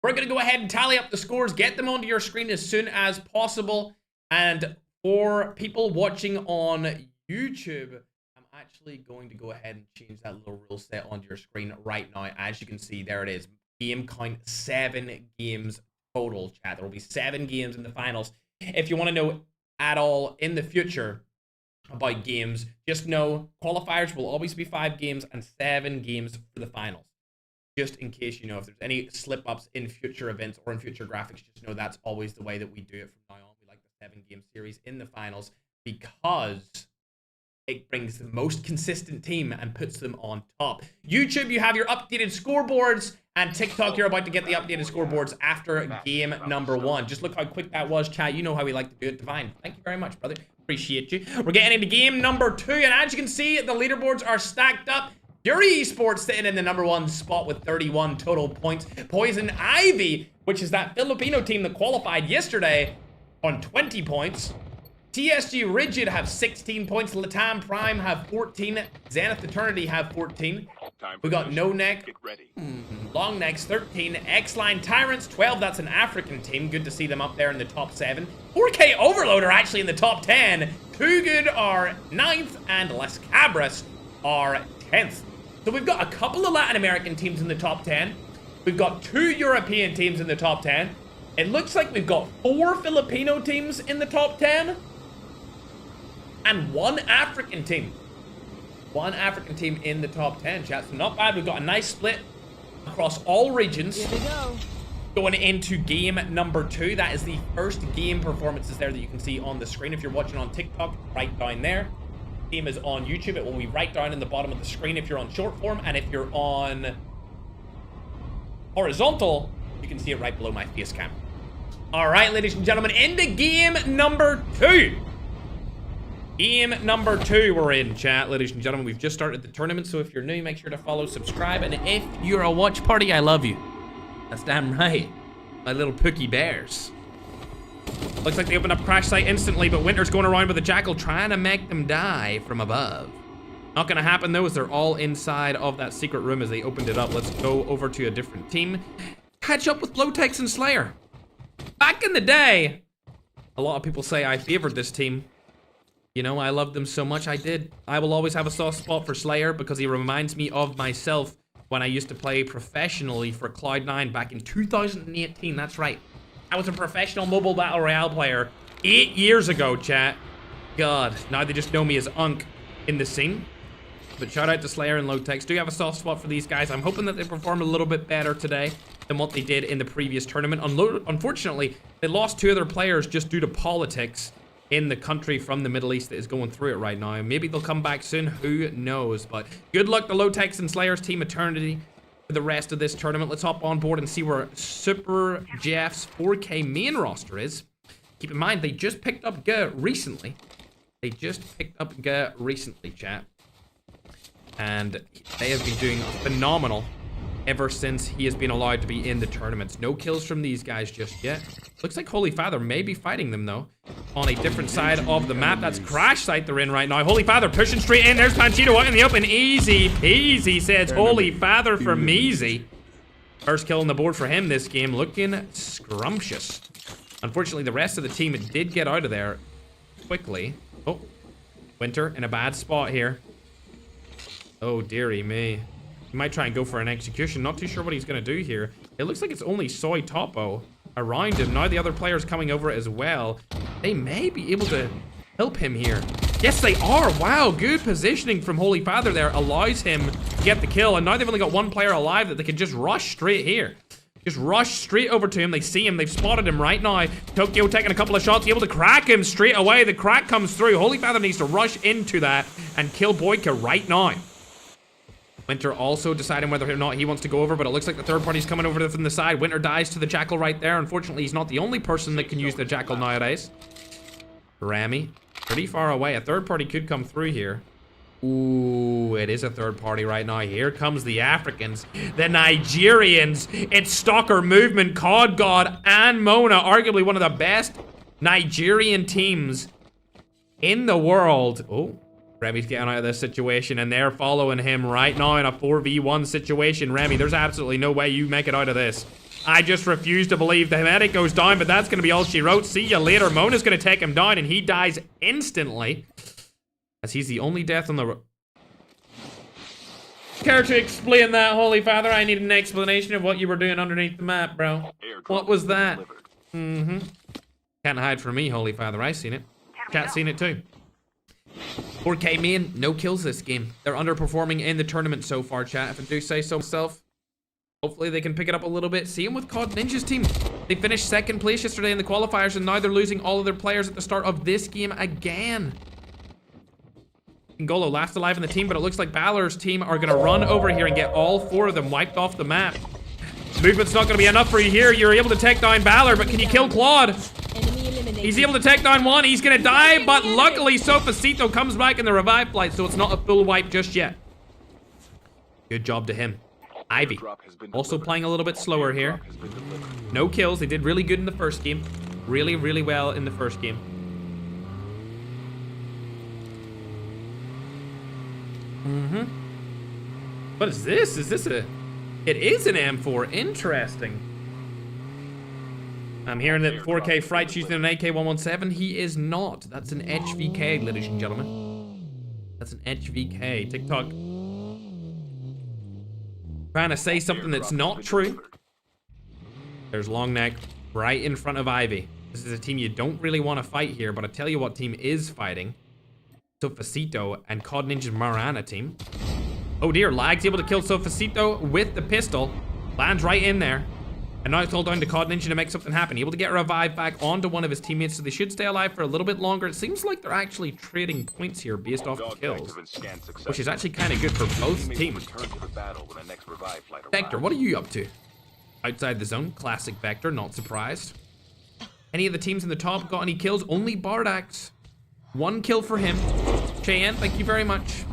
We're going to go ahead and tally up the scores, get them onto your screen as soon as possible. And for people watching on YouTube, I'm actually going to go ahead and change that little rule set onto your screen right now. As you can see, there it is. Game count, 7 games total, chat. There will be 7 games in the finals. If you want to know at all in the future about games, just know qualifiers will always be 5 games and 7 games for the finals. Just in case, you know, if there's any slip-ups in future events or in future graphics, just know that's always the way that we do it from now on. We like the 7-game series in the finals because it brings the most consistent team and puts them on top. YouTube, you have your updated scoreboards, and TikTok, you're about to get the updated scoreboards after game number 1. Just look how quick that was, chat. You know how we like to do it. Divine, thank you very much, brother. Appreciate you. We're getting into game number 2, and as you can see, the leaderboards are stacked up. Fury Esports sitting in the number 1 spot with 31 total points. Poison Ivy, which is that Filipino team that qualified yesterday, on 20 points. TSG Rigid have 16 points. Latam Prime have 14. Zenith Eternity have 14. We got No Neck, Long Necks 13. X-Line Tyrants 12. That's an African team. Good to see them up there in the top 7. 4K Overload are actually in the top 10. Too Good are 9th, and Les Cabras are 10th. So we've got a couple of Latin American teams in the top 10. We've got 2 European teams in the top 10. It looks like we've got 4 Filipino teams in the top 10 and 1 African team. 1 African team in the top 10, chat. So not bad. We've got a nice split across all regions. Here we go. Going into game number 2. That is the first game performances there that you can see on the screen. If you're watching on TikTok, right down there. Game is on YouTube. It will be right down in the bottom of the screen if you're on short form. And if you're on horizontal, you can see it right below my face cam. All right, ladies and gentlemen, into game number 2. Game number 2 we're in, chat. Ladies and gentlemen, we've just started the tournament, so if you're new, make sure to follow, subscribe, and if you're a watch party, I love you. That's damn right. My little pookie bears. Looks like they opened up crash site instantly, but Winter's going around with a jackal trying to make them die from above. Not gonna happen though, as they're all inside of that secret room as they opened it up. Let's go over to a different team. Catch up with Blowtex and Slayer. Back in the day, a lot of people say I favored this team. You know, I love them so much. I did. I will always have a soft spot for Slayer because he reminds me of myself when I used to play professionally for Cloud9 back in 2018. That's right. I was a professional mobile battle royale player 8 years ago, chat. God, now they just know me as Unk in the scene. But shout out to Slayer and Lowtex. Do you have a soft spot for these guys? I'm hoping that they perform a little bit better today than what they did in the previous tournament. Unfortunately, they lost 2 other players just due to politics in the country from the Middle East that is going through it right now. Maybe they'll come back soon, who knows. But good luck to Lowtex and Slayer's team Eternity for the rest of this tournament. Let's hop on board and see where Super Jeff's 4K main roster is. Keep in mind, they just picked up Ge recently. They just picked up Ge recently, chat. And they have been doing phenomenal ever since he has been allowed to be in the tournaments. No kills from these guys just yet. Looks like Holy Father may be fighting them, though, on a different side of the map. That's crash site they're in right now. Holy Father pushing straight in. There's Panchito out in the open. Easy peasy, says Holy Father for Measy. First kill on the board for him this game. Looking scrumptious. Unfortunately, the rest of the team did get out of there quickly. Oh, Winter in a bad spot here. Oh, dearie me. He might try and go for an execution. Not too sure what he's going to do here. It looks like it's only Soy Topo around him. Now the other players coming over as well. They may be able to help him here. Yes, they are. Wow, good positioning from Holy Father there. Allows him to get the kill. And now they've only got 1 player alive that they can just rush straight here. Just rush straight over to him. They see him. They've spotted him right now. Tokyo taking a couple of shots, able to crack him straight away. The crack comes through. Holy Father needs to rush into that and kill Boyka right now. Winter also deciding whether or not he wants to go over, but it looks like the third party's coming over from the side. Winter dies to the Jackal right there. Unfortunately, he's not the only person that can use the Jackal nowadays. Rami, pretty far away. A third party could come through here. Ooh, it is a third party right now. Here comes the Africans, the Nigerians. It's Stalker Movement, COD God, and Mona. Arguably one of the best Nigerian teams in the world. Oh. Remy's getting out of this situation, and they're following him right now in a 4v1 situation. Remy, there's absolutely no way you make it out of this. I just refuse to believe the medic goes down, but that's going to be all she wrote. See you later. Mona's going to take him down, and he dies instantly, as he's the only death on the... Care to explain that, Holy Father? I need an explanation of what you were doing underneath the map, bro. What was that? Can't hide from me, Holy Father. I seen it. Chat's seen it too. 4K main, no kills this game. They're underperforming in the tournament so far, chat, if I do say so myself. Hopefully they can pick it up a little bit. See him with COD Ninja's team. They finished 2nd place yesterday in the qualifiers, and now they're losing all of their players at the start of this game again. Ngolo last alive in the team, but it looks like Balor's team are going to run over here and get all 4 of them wiped off the map. Movement's not going to be enough for you here. You're able to take down Balor, but can you kill Claude? He's able to take down 1. He's going to die, but luckily Sofacito comes back in the revive flight, so it's not a full wipe just yet. Good job to him. Ivy, also playing a little bit slower here. No kills. They did really good in the first game. Really, really well in the first game. What is this? Is this a... It is an M4. Interesting. I'm hearing that 4K Fright's using an AK-117. He is not. That's an HVK, ladies and gentlemen. That's an HVK. TikTok trying to say something that's not true. There's Long Neck right in front of Ivy. This is a team you don't really want to fight here, but I tell you what team is fighting. Sofacito and COD Ninja's Marana team. Oh dear, Lag's able to kill Sofacito with the pistol. Lands right in there. And now it's all down to COD Ninja to make something happen. Able to get a revive back onto one of his teammates, so they should stay alive for a little bit longer. It seems like they're actually trading points here based off the kills, which is actually kind of good for both teams. Vector, what are you up to? Outside the zone, classic Vector, not surprised. Any of the teams in the top got any kills? Only Bardax. 1 kill for him. Cheyenne, thank you very much.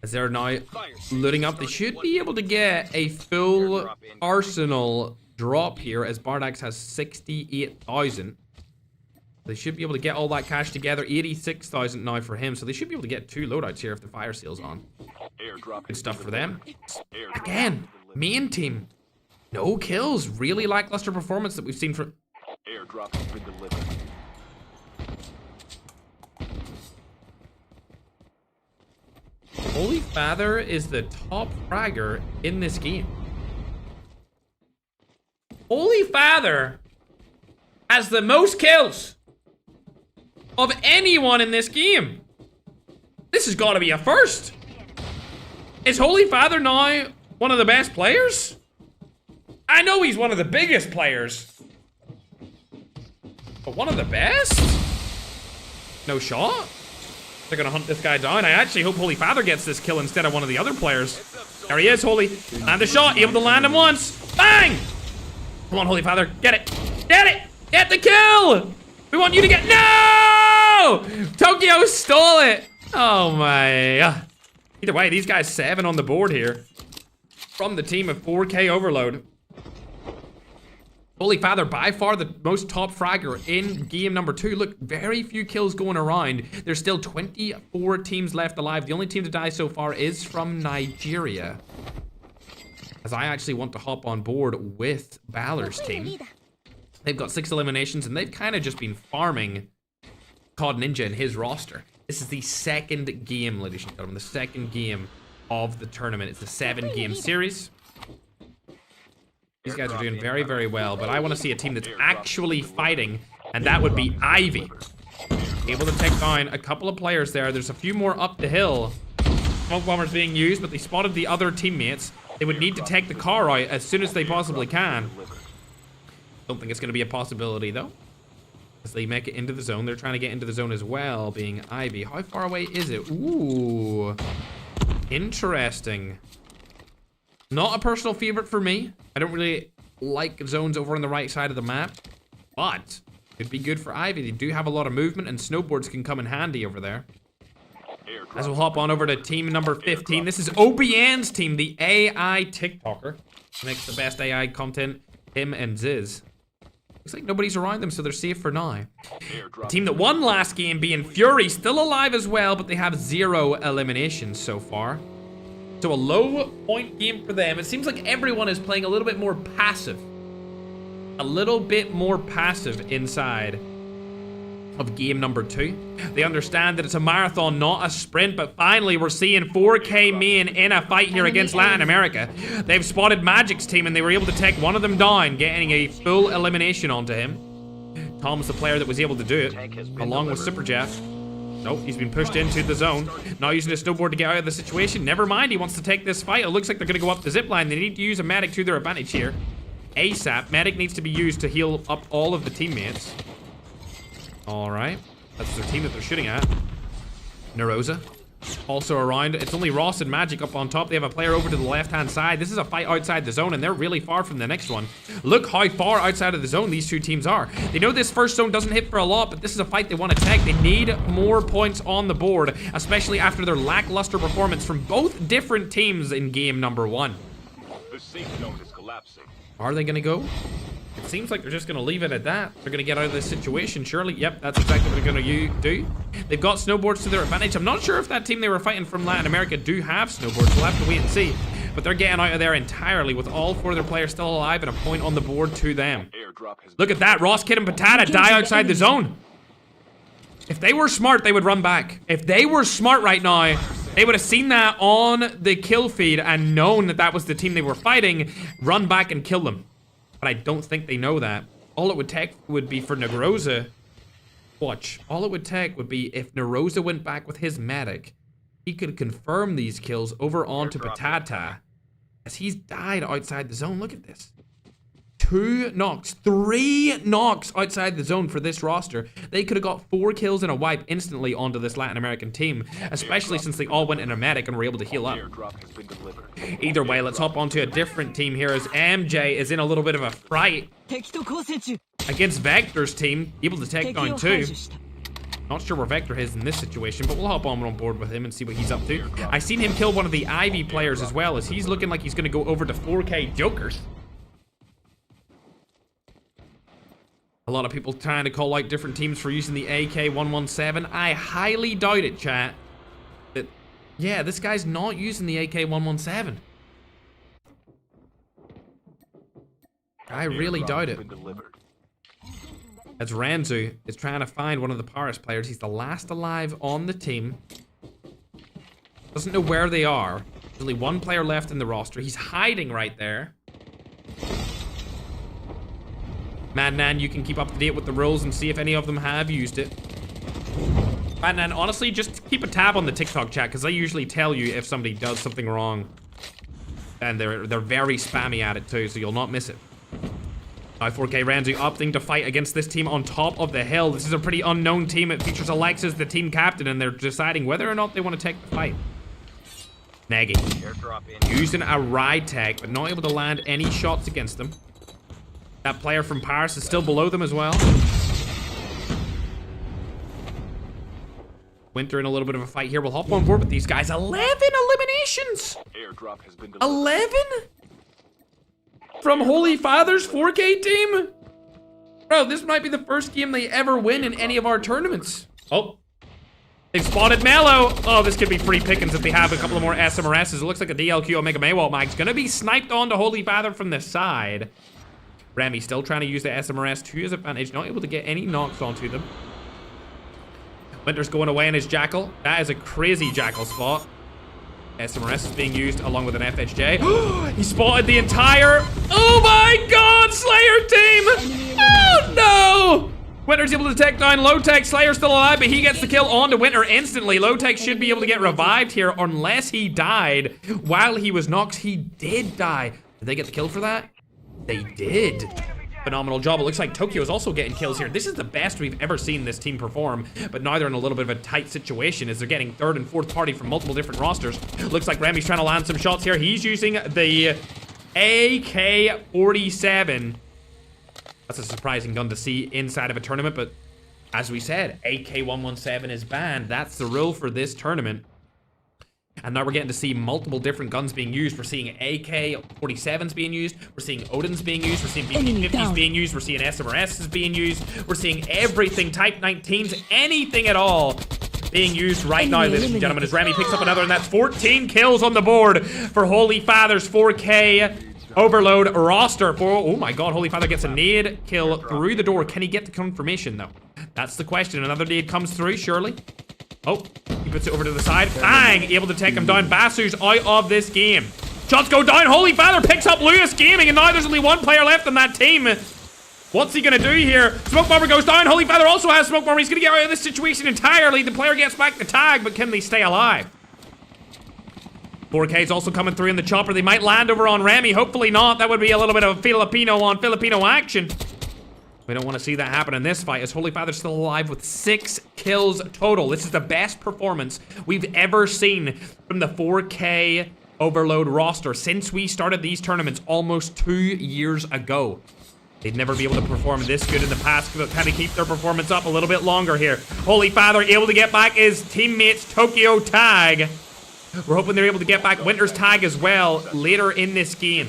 As they're now looting up, they should be able to get a full arsenal drop here, as Bardax has 68,000. They should be able to get all that cash together. 86,000 now for him, so they should be able to get 2 loadouts here if the fire seal's on. Good stuff for them. Again, main team. No kills. Really lackluster performance that we've seen from... Airdrop has been delivered. Holy Father is the top fragger in this game. Holy Father has the most kills of anyone in this game. This has got to be a first. Is Holy Father now one of the best players? I know he's one of the biggest players, but one of the best? No shot? They're gonna hunt this guy down. I actually hope Holy Father gets this kill instead of one of the other players. There he is, Holy. Land the shot, able to land him once. Bang! Come on, Holy Father, get it. Get it! Get the kill! We want you to get, no! Tokyo stole it. Oh my. Either way, these guys 7 on the board here. From the team of 4K Overload. Holy Father, by far the most top fragger in game number 2. Look, very few kills going around. There's still 24 teams left alive. The only team to die so far is from Nigeria. As I actually want to hop on board with Balor's team. They've got 6 eliminations, and they've kind of just been farming COD Ninja in his roster. This is the second game, ladies and gentlemen. The second game of the tournament. It's a 7-game series. These guys are doing very, very well, but I want to see a team that's actually fighting, and that would be Ivy. Able to take down a couple of players there. There's a few more up the hill. Smoke bombers being used, but they spotted the other teammates. They would need to take the car out as soon as they possibly can. Don't think it's going to be a possibility, though. As they make it into the zone. They're trying to get into the zone as well, being Ivy. How far away is it? Ooh. Interesting. Not a personal favorite for me. I don't really like zones over on the right side of the map, but could be good for Ivy. They do have a lot of movement, and snowboards can come in handy over there. As we'll hop on over to team number 15. This is OBN's team, the AI TikToker. Makes the best AI content, him and Ziz. Looks like nobody's around them, so they're safe for now. The team that won last game being Fury, still alive as well, but they have 0 eliminations so far. So a low point game for them. It seems like everyone is playing a little bit more passive. A little bit more passive inside of game number 2. They understand that it's a marathon, not a sprint, but finally we're seeing 4K main in a fight here against Latin America. They've spotted Magic's team, and they were able to take one of them down, getting a full elimination onto him. Tom's the player that was able to do it, along with Super Jeff. Nope, he's been pushed into the zone. Now using his snowboard to get out of the situation. Never mind, he wants to take this fight. It looks like they're going to go up the zip line. They need to use a medic to their advantage here. ASAP. Medic needs to be used to heal up all of the teammates. Alright. That's their team that they're shooting at. Neroza. Also around. It's only Ross and Magic up on top. They have a player over to the left-hand side. This is a fight outside the zone, and they're really far from the next one. Look how far outside of the zone these 2 teams are. They know this first zone doesn't hit for a lot, but this is a fight they want to take. They need more points on the board, especially after their lackluster performance from both different teams in game number 1. The safe zone is collapsing. Are they going to go? It seems like they're just going to leave it at that. They're going to get out of this situation, surely. Yep, that's exactly what they're going to do. They've got snowboards to their advantage. I'm not sure if that team they were fighting from Latin America do have snowboards. We'll have to wait and see. But they're getting out of there entirely with all 4 of their players still alive and a point on the board to them. Look at that. Ross, Kid, and Patata die outside the zone. If they were smart, they would run back. If they were smart right now, They would have seen that on the kill feed and known that that was the team they were fighting, run back and kill them. But I don't think they know that. All it would take would be for Negroza. Watch. All it would take would be if Neroza went back with his medic, he could confirm these kills over onto Patata. As he's died outside the zone. Look at this. 2 knocks. 3 knocks outside the zone for this roster. They could have got 4 kills and a wipe instantly onto this Latin American team, especially since they all went in a medic and were able to heal up. Either way, let's hop onto a different team here as MJ is in a little bit of a fright against Vector's team, able to take down 2. Not sure where Vector is in this situation, but we'll hop on board with him and see what he's up to. I seen him kill one of the Ivy players as well, as he's looking like he's going to go over to 4K Jokers. A lot of people trying to call out different teams for using the AK-117. I highly doubt it, chat. That, yeah, this guy's not using the AK-117. I really doubt it. As Ranzu is trying to find one of the Paris players. He's the last alive on the team. Doesn't know where they are. There's only 1 player left in the roster. He's hiding right there. Madnan, you can keep up to date with the rules and see if any of them have used it. Madnan, honestly, just keep a tab on the TikTok chat, because they usually tell you if somebody does something wrong. And they're very spammy at it too, so you'll not miss it. 4K Ranzu opting to fight against this team on top of the hill. This is a pretty unknown team. It features Alexis, the team captain, and they're deciding whether or not they want to take the fight. Nagy using a ride tech, but not able to land any shots against them. That player from Paris is still below them as well. Winter in a little bit of a fight here. We'll hop on board with these guys. 11 eliminations! 11? From Holy Father's 4K team? Bro, this might be the first game they ever win in any of our tournaments. Oh. They've spotted Mello. Oh, this could be free pickings if they have a couple of more SMRSs. It looks like a DLQ Omega Maywalt mag's gonna be sniped onto Holy Father from the side. Remy still trying to use the SMRS to his advantage. Not able to get any knocks onto them. Winter's going away in his Jackal. That is a crazy Jackal spot. SMRS is being used along with an FHJ. He spotted the entire... Oh my god, Slayer team! Oh no! Winter's able to take down Low-Tech. Slayer's still alive, but he gets the kill onto Winter instantly. Low-Tech should be able to get revived here unless he died while he was knocked. He did die. Did they get the kill for that? They did. Phenomenal job. It looks like Tokyo is also getting kills here. This is the best we've ever seen this team perform, but now they're in a little bit of a tight situation as they're getting 3rd and 4th party from multiple different rosters. Looks like Remy's trying to land some shots here. He's using the AK-47. That's a surprising gun to see inside of a tournament, but as we said, AK-117 is banned. That's the rule for this tournament. And now we're getting to see multiple different guns being used. We're seeing AK-47s being used. We're seeing Odin's being used. We're seeing BP-50s being used. We're seeing SMRSs being used. We're seeing everything, Type 19s, anything at all being used right now, ladies and gentlemen, as Remy picks up another, and that's 14 kills on the board for Holy Father's 4K Overload roster. Oh my god, Holy Father gets a nade kill through the door. Can he get the confirmation, though? That's the question. Another nade comes through, surely. Oh, he puts it over to the side. Bang! Able to take him down. Basu's out of this game. Shots go down. Holy Father picks up Lewis Gaming, and now there's only 1 player left on that team. What's he gonna do here? Smoke Bomber goes down. Holy Father also has Smoke Bomber. He's gonna get out of this situation entirely. The player gets back the tag, but can they stay alive? 4K's also coming through in the chopper. They might land over on Remy. Hopefully not. That would be a little bit of Filipino on Filipino action. We don't want to see that happen in this fight, as Holy Father's still alive with 6 kills total. This is the best performance we've ever seen from the 4K Overload roster since we started these tournaments almost 2 years ago. They'd never be able to perform this good in the past, but kind of keep their performance up a little bit longer here. Holy Father able to get back his teammate's Tokyo tag. We're hoping they're able to get back Winter's tag as well later in this game.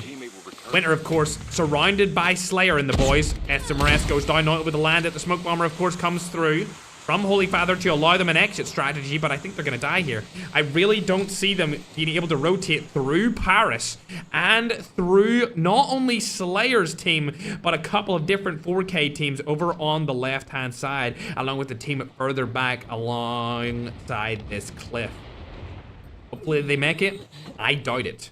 Winter, of course, surrounded by Slayer and the boys. SMRS goes down, not with the land at the Smoke Bomber, of course, comes through from Holy Father to allow them an exit strategy, but I think they're going to die here. I really don't see them being able to rotate through Paris and through not only Slayer's team, but a couple of different 4K teams over on the left-hand side, along with the team further back alongside this cliff. Hopefully they make it. I doubt it.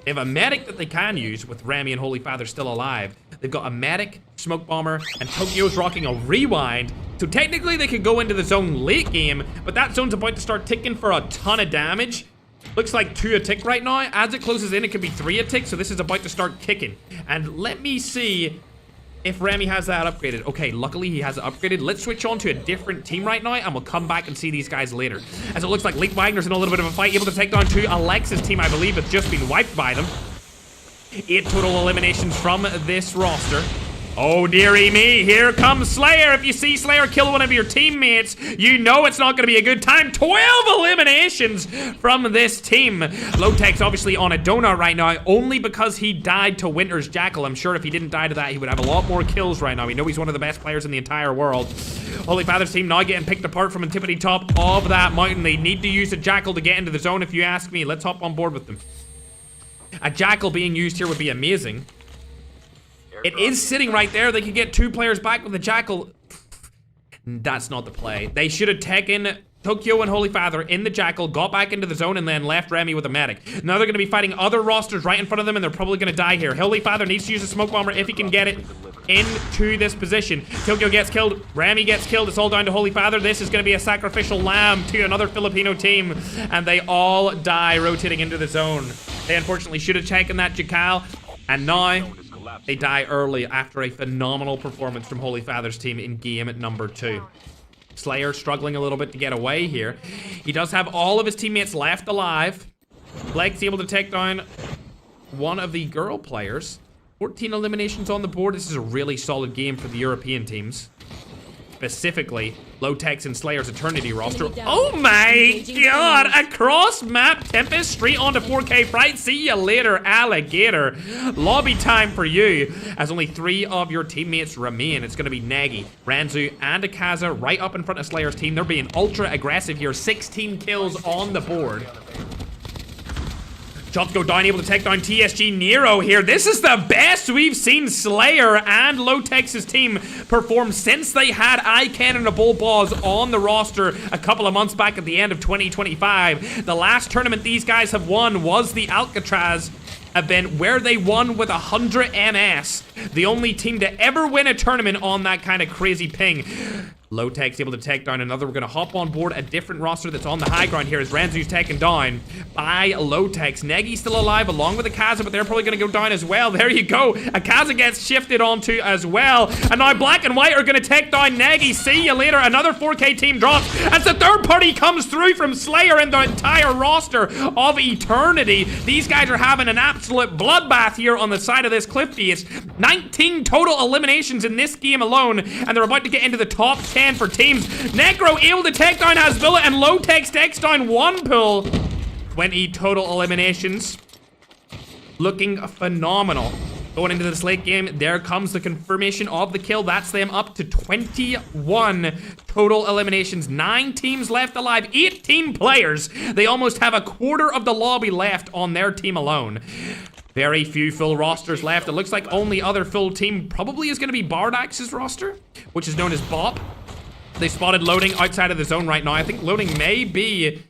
They have a medic that they can use with Remy and Holy Father still alive. They've got a medic, smoke bomber, and Tokyo's rocking a rewind. So technically they could go into the zone late game, but that zone's about to start ticking for a ton of damage. Looks like 2 a tick right now. As it closes in, it could be 3 a tick, so this is about to start kicking. And let me see if Remy has that upgraded. Okay, luckily he has it upgraded. Let's switch on to a different team right now, and we'll come back and see these guys later. As it looks like Leek Wagner's in a little bit of a fight, able to take down 2. Alexa's team, I believe, has just been wiped by them. 8 total eliminations from this roster. Oh, dearie me, here comes Slayer. If you see Slayer kill one of your teammates, you know it's not going to be a good time. 12 eliminations from this team. Lowtech's obviously on a donut right now, only because he died to Winter's Jackal. I'm sure if he didn't die to that, he would have a lot more kills right now. We know he's one of the best players in the entire world. Holy Father's team now getting picked apart from the tippity top of that mountain. They need to use a Jackal to get into the zone, if you ask me. Let's hop on board with them. A Jackal being used here would be amazing. It is sitting right there. They could get 2 players back with the Jackal. That's not the play. They should have taken Tokyo and Holy Father in the Jackal, got back into the zone, and then left Remy with a medic. Now they're going to be fighting other rosters right in front of them, and they're probably going to die here. Holy Father needs to use a smoke bomber if he can get it into this position. Tokyo gets killed. Remy gets killed. It's all down to Holy Father. This is going to be a sacrificial lamb to another Filipino team, and they all die rotating into the zone. They unfortunately should have taken that Jackal, and now they die early after a phenomenal performance from Holy Father's team in game number 2. Slayer struggling a little bit to get away here. He does have all of his teammates left alive. Blake's able to take down one of the girl players. 14 eliminations on the board. This is a really solid game for the European teams. Specifically, Lowtech's and Slayer's Eternity roster. Oh my god! A cross-map Tempest straight onto 4K Fright. See you later, alligator. Lobby time for you, as only 3 of your teammates remain. It's going to be Nagi, Ranzu, and Akaza right up in front of Slayer's team. They're being ultra aggressive here. 16 kills on the board. Shots go down, able to take down TSG Nero here. This is the best we've seen Slayer and Lowtech's team perform since they had iCannon and Bull Balls on the roster a couple of months back at the end of 2025. The last tournament these guys have won was the Alcatraz event, where they won with 100 MS. The only team to ever win a tournament on that kind of crazy ping. Lowtech's able to take down another. We're going to hop on board a different roster that's on the high ground here as Ranzu's taken down by Lowtech's. Negi's still alive along with Akaza, but they're probably going to go down as well. There you go. Akaza gets shifted onto as well. And now Black and White are going to take down Negi. See you later. Another 4K team drops as the third party comes through from Slayer and the entire roster of Eternity. These guys are having an absolute bloodbath here on the side of this cliff face. 19 total eliminations in this game alone, and they're about to get into the top 10 for teams. Necro able to take down Hasbilla, and Lowtech takes down one pull. 20 total eliminations. Looking phenomenal. Going into this late game, there comes the confirmation of the kill. That's them up to 21 total eliminations. 9 teams left alive, 18 players. They almost have a quarter of the lobby left on their team alone. Very few full rosters left. It looks like only other full team probably is going to be Bardax's roster, which is known as Bop. They spotted Loading outside of the zone right now. I think Loading may be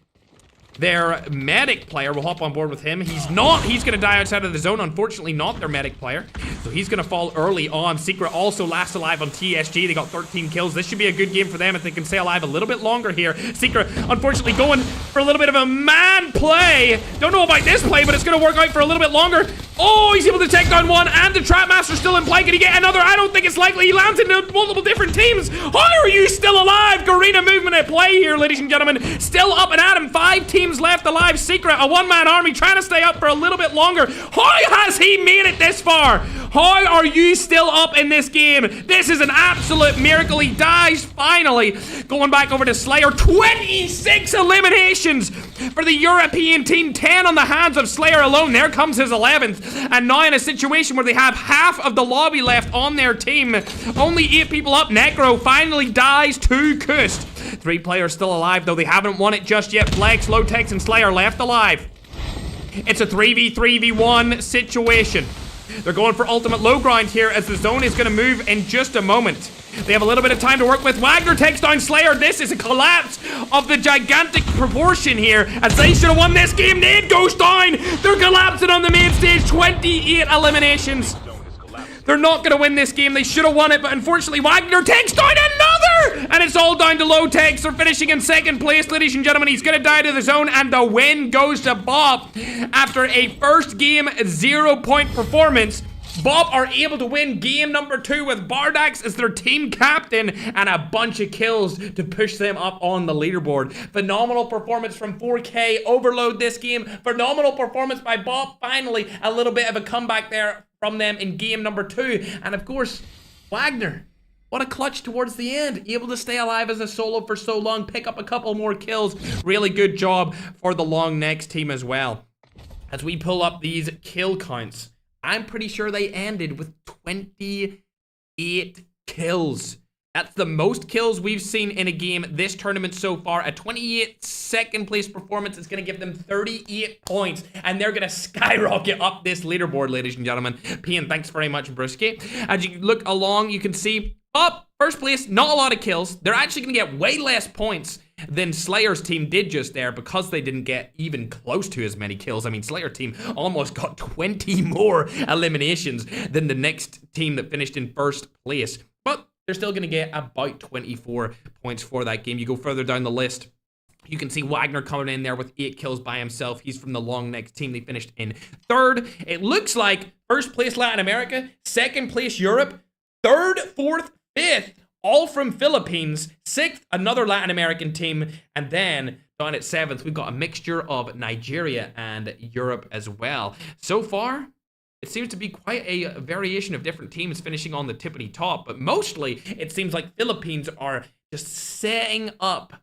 their medic player. We'll hop on board with him. He's not. He's going to die outside of the zone. Unfortunately, not their medic player. So he's going to fall early on. Secret also last alive on TSG. They got 13 kills. This should be a good game for them if they can stay alive a little bit longer here. Secret, unfortunately, going for a little bit of a man play. Don't know about this play, but it's going to work out for a little bit longer. Oh, he's able to take down one, and the Trapmaster's still in play. Can he get another? I don't think it's likely. He lands into multiple different teams. How are you still alive? Garena movement at play here, ladies and gentlemen. Still up and at him. 5 teams left alive. Secret, a one-man army, trying to stay up for a little bit longer. How has he made it this far? How are you still up in this game? This is an absolute miracle. He dies finally. Going back over to Slayer. 26 eliminations for the European team. 10 on the hands of Slayer alone. There comes his 11th. And now in a situation where they have half of the lobby left on their team. Only 8 people up. Necro finally dies to Kust. 3 players still alive, though they haven't won it just yet. Flex, Lowtech, and Slayer left alive. It's a 3v3v1 situation. They're going for ultimate low ground here as the zone is going to move in just a moment. They have a little bit of time to work with. Wagner takes down Slayer. This is a collapse of the gigantic proportion here, as they should have won this game. Nade goes down. They're collapsing on the main stage. 28 eliminations. They're not going to win this game. They should have won it, but unfortunately, Wagner takes down another! And it's all down to low takes. They're finishing in second place, ladies and gentlemen. He's going to die to the zone, and the win goes to Bob. After a first game 0-point performance, Bob are able to win game number 2 with Bardax as their team captain and a bunch of kills to push them up on the leaderboard. Phenomenal performance from 4K Overload this game. Phenomenal performance by Bob. Finally, a little bit of a comeback there from them in game number 2. And of course, Wagner. What a clutch towards the end. Able to stay alive as a solo for so long. Pick up a couple more kills. Really good job for the Long Necks team as well. As we pull up these kill counts, I'm pretty sure they ended with 28 kills. That's the most kills we've seen in a game this tournament so far. A 28 second place performance is going to give them 38 points, and they're going to skyrocket up this leaderboard, ladies and gentlemen. Pian, thanks very much, Brusky. As you look along, you can see up first place, not a lot of kills. They're actually going to get way less points than Slayer's team did just there because they didn't get even close to as many kills. I mean, Slayer team almost got 20 more eliminations than the next team that finished in first place. But they're still going to get about 24 points for that game. You go further down the list, you can see Wagner coming in there with 8 kills by himself. He's from the Long Necks team. They finished in 3rd. It looks like first place Latin America, 2nd place Europe, 3rd, 4th, 5th, all from Philippines, 6th, another Latin American team, and then down at 7th, we've got a mixture of Nigeria and Europe as well. So far, it seems to be quite a variation of different teams finishing on the tippity top, but mostly it seems like Philippines are just setting up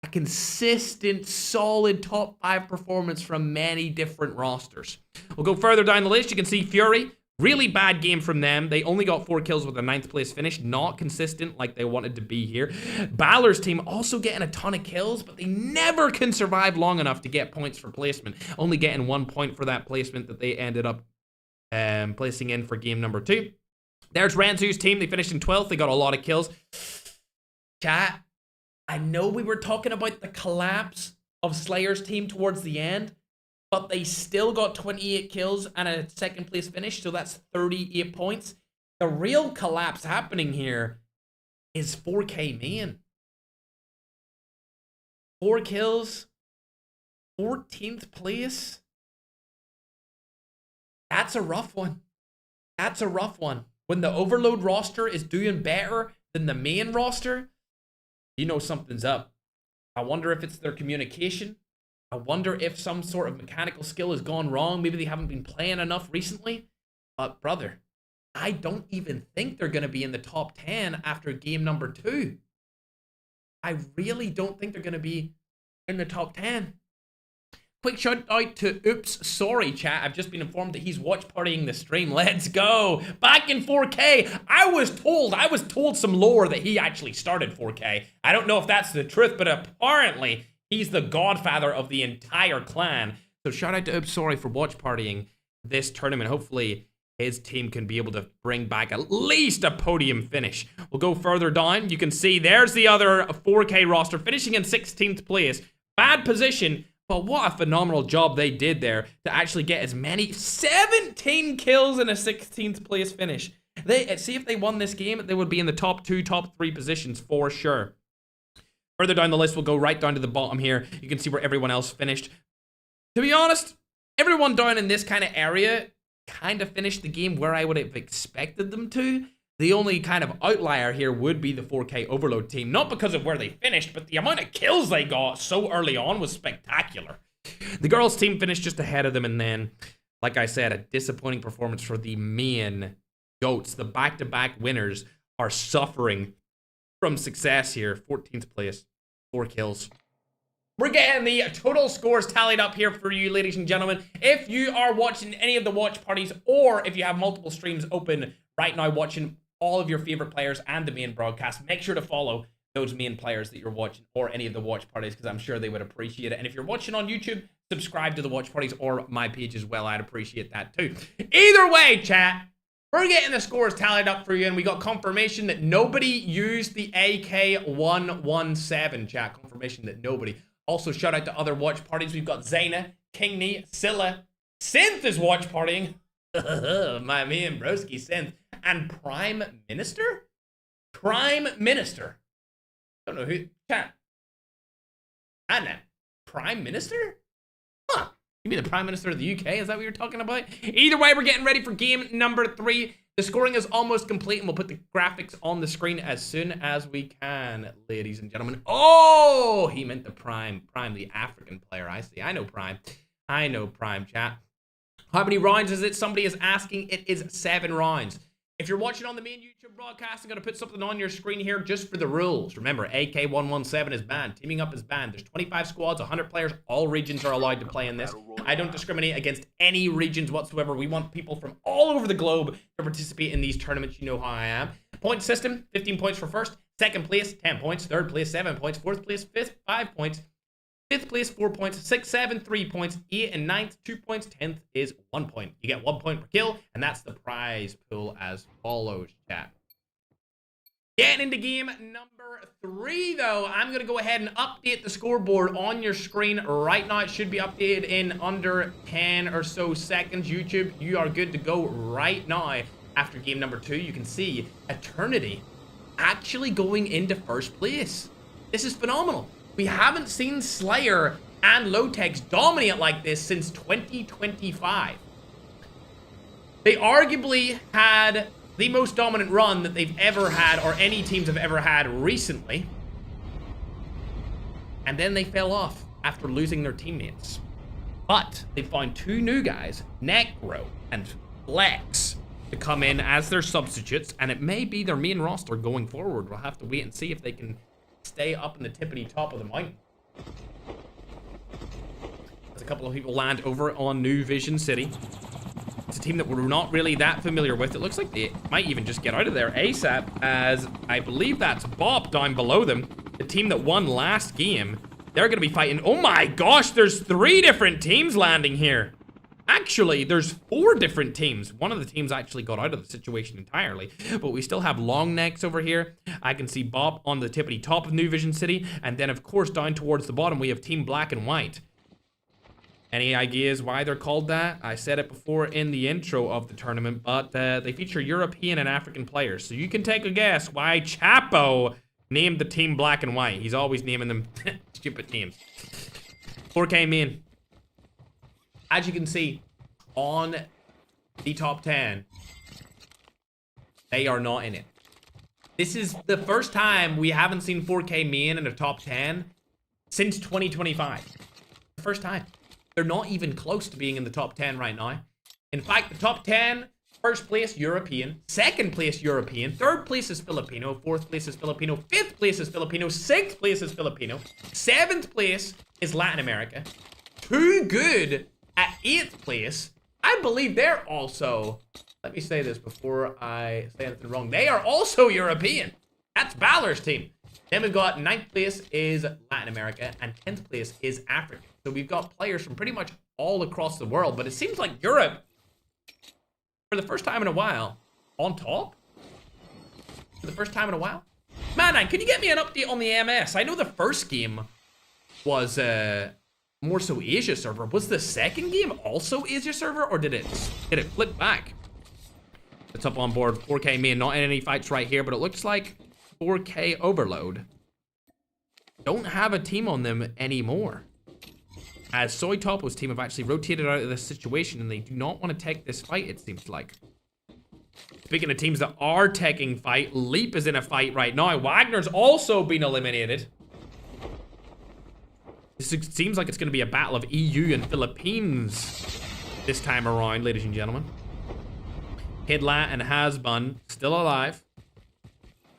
a consistent, solid top 5 performance from many different rosters. We'll go further down the list. You can see Fury. Really bad game from them. They only got 4 kills with a 9th place finish. Not consistent like they wanted to be here. Balor's team also getting a ton of kills, but they never can survive long enough to get points for placement. Only getting 1 point for that placement that they ended up placing in for game number 2. There's Ranzu's team. They finished in 12th. They got a lot of kills. Chat, I know we were talking about the collapse of Slayer's team towards the end, but they still got 28 kills and a 2nd place finish, so that's 38 points. The real collapse happening here is 4K main. 4 kills, 14th place. That's a rough one. That's a rough one. When the Overload roster is doing better than the main roster, you know something's up. I wonder if it's their communication. I wonder if some sort of mechanical skill has gone wrong. Maybe they haven't been playing enough recently. But brother, I don't even think they're going to be in the top 10 after game number 2. I really don't think they're going to be in the top 10. Quick shout out to Oops Sorry chat. I've just been informed that he's watch partying the stream. Let's go. Back in 4K. I was told some lore that he actually started 4K. I don't know if that's the truth, but apparently he's the godfather of the entire clan. So shout out to Oops Sorry for watch partying this tournament. Hopefully his team can be able to bring back at least a podium finish. We'll go further down. You can see there's the other 4K roster finishing in 16th place. Bad position, but what a phenomenal job they did there to actually get as many 17 kills in a 16th place finish. See if they won this game, they would be in the top 2, top 3 positions for sure. Further down the list, we'll go right down to the bottom here. You can see where everyone else finished. To be honest, everyone down in this kind of area kind of finished the game where I would have expected them to. The only kind of outlier here would be the 4K Overload team. Not because of where they finished, but the amount of kills they got so early on was spectacular. The girls team finished just ahead of them, and then, like I said, a disappointing performance for the main GOATs. The back-to-back winners are suffering from success here. 14th place, 4 kills. We're getting the total scores tallied up here for you, ladies and gentlemen. If you are watching any of the watch parties, or if you have multiple streams open right now watching all of your favorite players and the main broadcast, make sure to follow those main players that you're watching or any of the watch parties, because I'm sure they would appreciate it. And if you're watching on YouTube, subscribe to the watch parties or my page as well. I'd appreciate that too. Either way, chat, we're getting the scores tallied up for you, and we got confirmation that nobody used the AK-117, chat. Confirmation that nobody. Also, shout out to other watch parties. We've got Zaina, Kingney, Scylla, Synth is watch partying. My man, Broski, Synth, and Prime Minister? Prime Minister. Don't know who. Chat. Anna. Prime Minister? Huh. You mean the Prime Minister of the UK? Is that what you're talking about? Either way, we're getting ready for game number 3. The scoring is almost complete, and we'll put the graphics on the screen as soon as we can, ladies and gentlemen. Oh, he meant the Prime. Prime, the African player. I see. I know Prime. I know Prime, chat. How many rounds is it? Somebody is asking. It is 7 rounds. If you're watching on the main YouTube broadcast, I'm going to put something on your screen here just for the rules. Remember, AK-117 is banned. Teaming up is banned. There's 25 squads, 100 players. All regions are allowed to play in this. I don't discriminate against any regions whatsoever. We want people from all over the globe to participate in these tournaments. You know how I am. Point system, 15 points for first. Second place, 10 points. Third place, 7 points. Fourth place, 5 points. Fifth place, 4 points. 6th, 7, 3 points. 8th and 9th, 2 points. 10th is 1 point. You get 1 point per kill, and that's the prize pool as follows, chat. Getting into game number 3, though, I'm going to go ahead and update the scoreboard on your screen right now. It should be updated in under 10 or so seconds. YouTube, you are good to go right now. After game number 2, you can see Eternity actually going into first place. This is phenomenal. We haven't seen Slayer and Lotex dominate like this since 2025. They arguably had the most dominant run that they've ever had, or any teams have ever had recently. And then they fell off after losing their teammates. But they found 2 new guys, Necro and Flex, to come in as their substitutes, and it may be their main roster going forward. We'll have to wait and see if they can stay up in the tippity top of the mountain. As a couple of people land over on New Vision City. It's a team that we're not really that familiar with. It looks like they might even just get out of there ASAP, as I believe that's Bop down below them. The team that won last game. They're going to be fighting. Oh my gosh, there's 3 different teams landing here. Actually, there's 4 different teams. One of the teams actually got out of the situation entirely, but we still have long necks over here. I can see Bob on the tippity top of New Vision City, and then of course down towards the bottom we have Team Black and White. Any ideas why they're called that? I said it before in the intro of the tournament, but they feature European and African players, so you can take a guess why Chapo named the team Black and White. He's always naming them stupid names. 4K main. As you can see, on the top 10, they are not in it. This is the first time we haven't seen 4K main in a top 10 since 2025. The first time. They're not even close to being in the top 10 right now. In fact, the top 10, first place, European. Second place, European. Third place is Filipino. Fourth place is Filipino. Fifth place is Filipino. Sixth place is Filipino. Seventh place is Latin America. Too good at 8th place. I believe they're also, let me say this before I say anything wrong, they are also European. That's Balor's team. Then we've got 9th place is Latin America, and 10th place is Africa. So we've got players from pretty much all across the world, but it seems like Europe, for the first time in a while, on top? For the first time in a while? Man, can you get me an update on the MS? I know the first game was, more so Asia server. Was the second game also Asia server, or did it flip back? It's up on board 4K main, not in any fights right here, but it looks like 4K Overload don't have a team on them anymore, as Soy Topo's team have actually rotated out of this situation, and they do not want to take this fight, it seems like. Speaking of teams that are taking fight, Leap is in a fight right now. Wagner's also been eliminated. This seems like it's going to be a battle of EU and Philippines this time around, ladies and gentlemen. Hidlat and Hasbun still alive.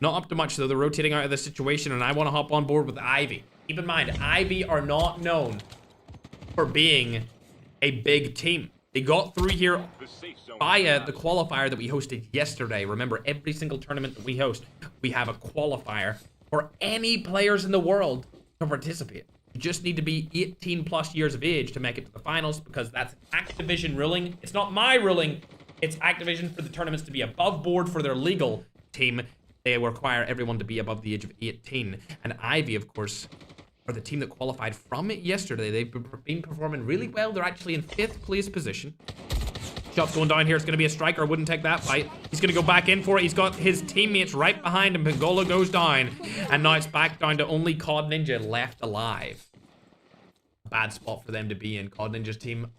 Not up to much, though. They're rotating out of this situation, and I want to hop on board with Ivy. Keep in mind, Ivy are not known for being a big team. They got through here via the qualifier that we hosted yesterday. Remember, every single tournament that we host, we have a qualifier for any players in the world to participate. You just need to be 18 plus years of age to make it to the finals, because that's Activision ruling. It's not my ruling. It's Activision for the tournaments to be above board for their legal team. They require everyone to be above the age of 18. And Ivy, of course, are the team that qualified from it yesterday. They've been performing really well. They're actually in 5th place position. Shots going down here. It's going to be a striker. Wouldn't take that fight. He's going to go back in for it. He's got his teammates right behind him. Pangolo goes down. And now it's back down to only COD Ninja left alive. Bad spot for them to be in. COD Ninja's team,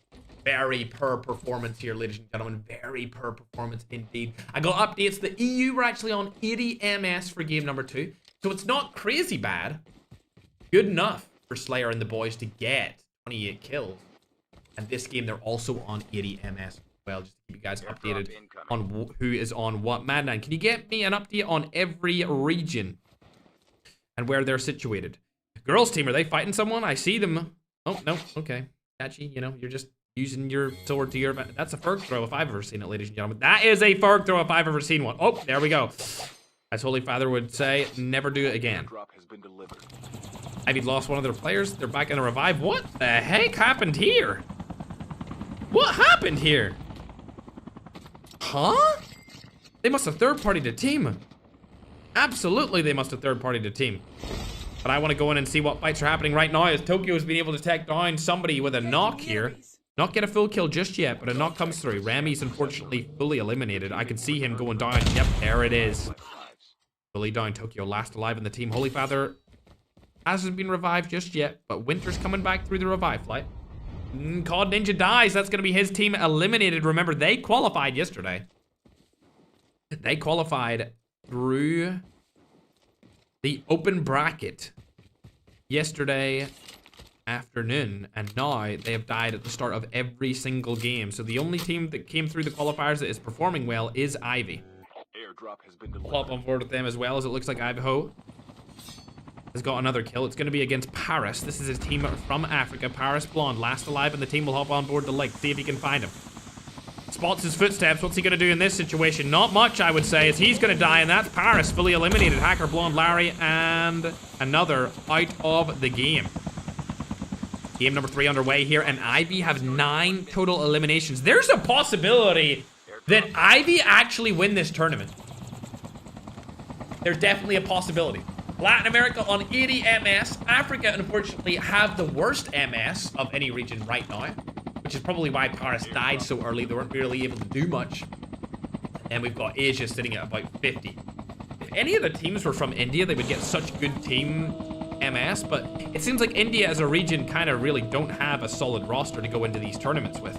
very per performance here, ladies and gentlemen. Very per performance indeed. I got updates. The EU were actually on 80 MS for game number 2. So it's not crazy bad. Good enough for Slayer and the boys to get 28 kills. And this game, they're also on 80 MS. Well, just to keep you guys updated on who is on what. Madman, can you get me an update on every region and where they're situated? Girls team, are they fighting someone? I see them. Oh, no. Okay. Catchy, you know, you're just using your sword to your... That's a Ferg throw if I've ever seen it, ladies and gentlemen. That is a Ferg throw if I've ever seen one. Oh, there we go. As Holy Father would say, never do it again. Ivy lost one of their players. They're back in a revive. What the heck happened here? What happened here? Huh? They must have third-partied a team. Absolutely, they must have third-partied a team. But I want to go in and see what fights are happening right now, as Tokyo has been able to take down somebody with a knock here. Not get a full kill just yet, but a knock comes through. Rami's unfortunately fully eliminated. I can see him going down. Yep, there it is. Fully down. Tokyo last alive in the team. Holy Father hasn't been revived just yet, but Winter's coming back through the revive flight. COD Ninja dies. That's going to be his team eliminated. Remember, they qualified yesterday. They qualified through the open bracket yesterday afternoon, and now they have died at the start of every single game. So the only team that came through the qualifiers that is performing well is Ivy. Airdrop has been delivered. I'll hop on board with them as well, as it looks like Ivanhoe has got another kill. It's going to be against Paris. This is his team from Africa. Paris Blonde, last alive, and the team will hop on board the lake, see if he can find him. Spots his footsteps. What's he going to do in this situation? Not much, I would say, as he's going to die, and that's Paris fully eliminated. Hacker Blonde, Larry, and another out of the game. Game number 3 underway here, and Ivy have 9 total eliminations. There's a possibility that Ivy actually win this tournament. There's definitely a possibility. Latin America on 80 MS. Africa, unfortunately, have the worst MS of any region right now, which is probably why Paris died so early. They weren't really able to do much. And we've got Asia sitting at about 50. If any of the teams were from India, they would get such good team MS, but it seems like India as a region kind of really don't have a solid roster to go into these tournaments with.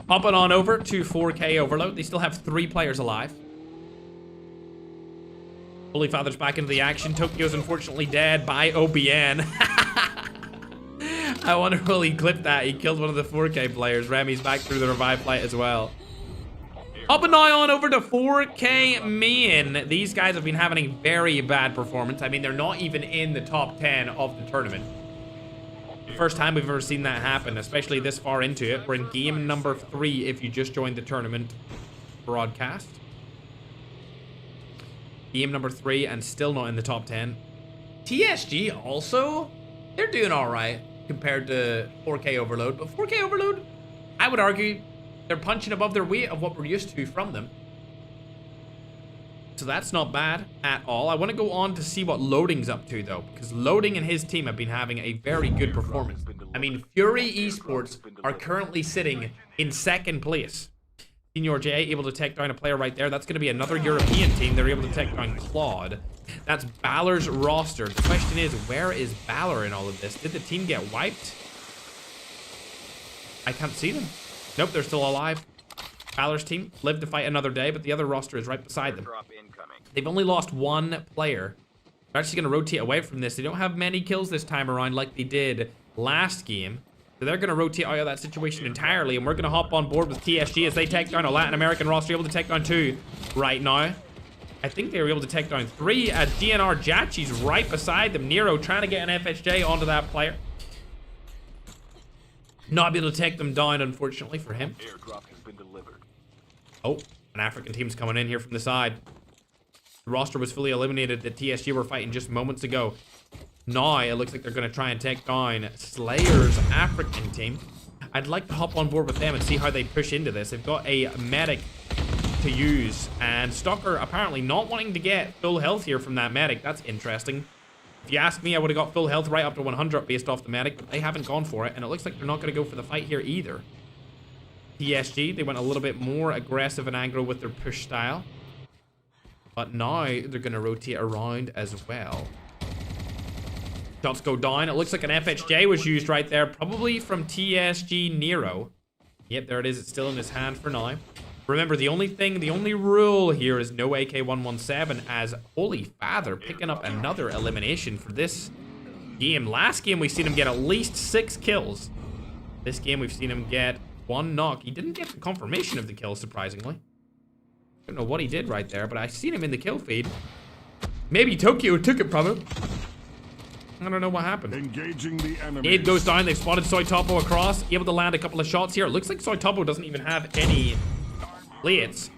Hopping on over to 4K Overload. They still have 3 players alive. Holy Father's back into the action. Tokyo's unfortunately dead by OBN. I wonder will he clip that. He killed one of the 4K players. Remy's back through the revive flight as well. Up and now on over to 4K main. These guys have been having a very bad performance. I mean, they're not even in the top 10 of the tournament. The first time we've ever seen that happen, especially this far into it. We're in game number 3 if you just joined the tournament broadcast. Game number 3 and still not in the top 10. TSG also, they're doing all right compared to 4K Overload. But 4K Overload, I would argue, they're punching above their weight of what we're used to from them. So that's not bad at all. I want to go on to see what Loading's up to, though, because Loading and his team have been having a very good performance. I mean, Fury Esports are currently sitting in 2nd place. Senior J able to take down a player right there. That's going to be another European team. They're able to take down Claude. That's Balor's roster. The question is, where is Balor in all of this? Did the team get wiped? I can't see them. Nope, they're still alive. Balor's team lived to fight another day, but the other roster is right beside them. They've only lost 1 player. They're actually going to rotate away from this. They don't have many kills this time around like they did last game. So they're going to rotate out of that situation entirely, and we're going to hop on board with TSG as they take down a Latin American roster, able to take down 2 right now. I think they were able to take down 3 at DNR. Jachi's right beside them. Nero trying to get an FHJ onto that player. Not able to take them down, unfortunately, for him. Airdrop has been delivered. Oh, an African team's coming in here from the side. The roster was fully eliminated that TSG were fighting just moments ago. Now, it looks like they're going to try and take down Slayer's African team. I'd like to hop on board with them and see how they push into this. They've got a medic to use, and Stalker apparently not wanting to get full health here from that medic. That's interesting. If you ask me, I would have got full health right up to 100 based off the medic, but they haven't gone for it, and it looks like they're not going to go for the fight here either. TSG, they went a little bit more aggressive and aggro with their push style. But now they're going to rotate around as well. Shots go down. It looks like an FHJ was used right there, probably from TSG Nero. Yep, there it is. It's still in his hand for now. Remember, the only rule here is no AK-117, as Holy Father picking up another elimination for this game. Last game, we've seen him get at least 6 kills. This game, we've seen him get 1 knock. He didn't get the confirmation of the kill, surprisingly. I don't know what he did right there, but I seen him in the kill feed. Maybe Tokyo took it from him. I don't know what happened. Engaging the enemy. It goes down. They've spotted Soitopo across. Able to land a couple of shots here. It looks like Soitopo doesn't even have any plates,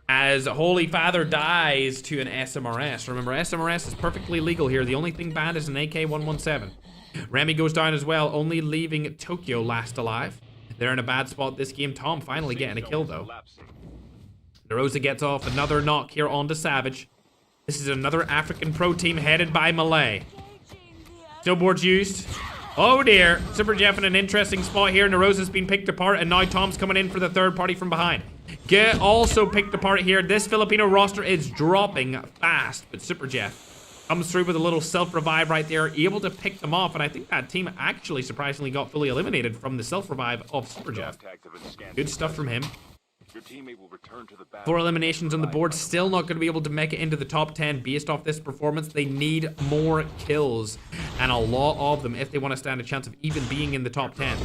as Holy Father dies to an SMRS. Remember, SMRS is perfectly legal here. The only thing banned is an AK-117. Remy goes down as well, only leaving Tokyo last alive. They're in a bad spot this game. Tom finally getting a kill, though. Narosa gets off another knock here onto Savage. This is another African pro team headed by Malay. Snowboards used. Oh dear. Super Jeff in an interesting spot here. Narosa's been picked apart, and now Tom's coming in for the third party from behind. Get also picked apart here. This Filipino roster is dropping fast, but Super Jeff comes through with a little self-revive right there, able to pick them off, and I think that team actually surprisingly got fully eliminated from the self-revive of Super Jeff. Good stuff from him. Your teammate will return to the battle. 4 eliminations on the board, still not going to be able to make it into the top 10 based off this performance. They need more kills, and a lot of them if they want to stand a chance of even being in the top 10.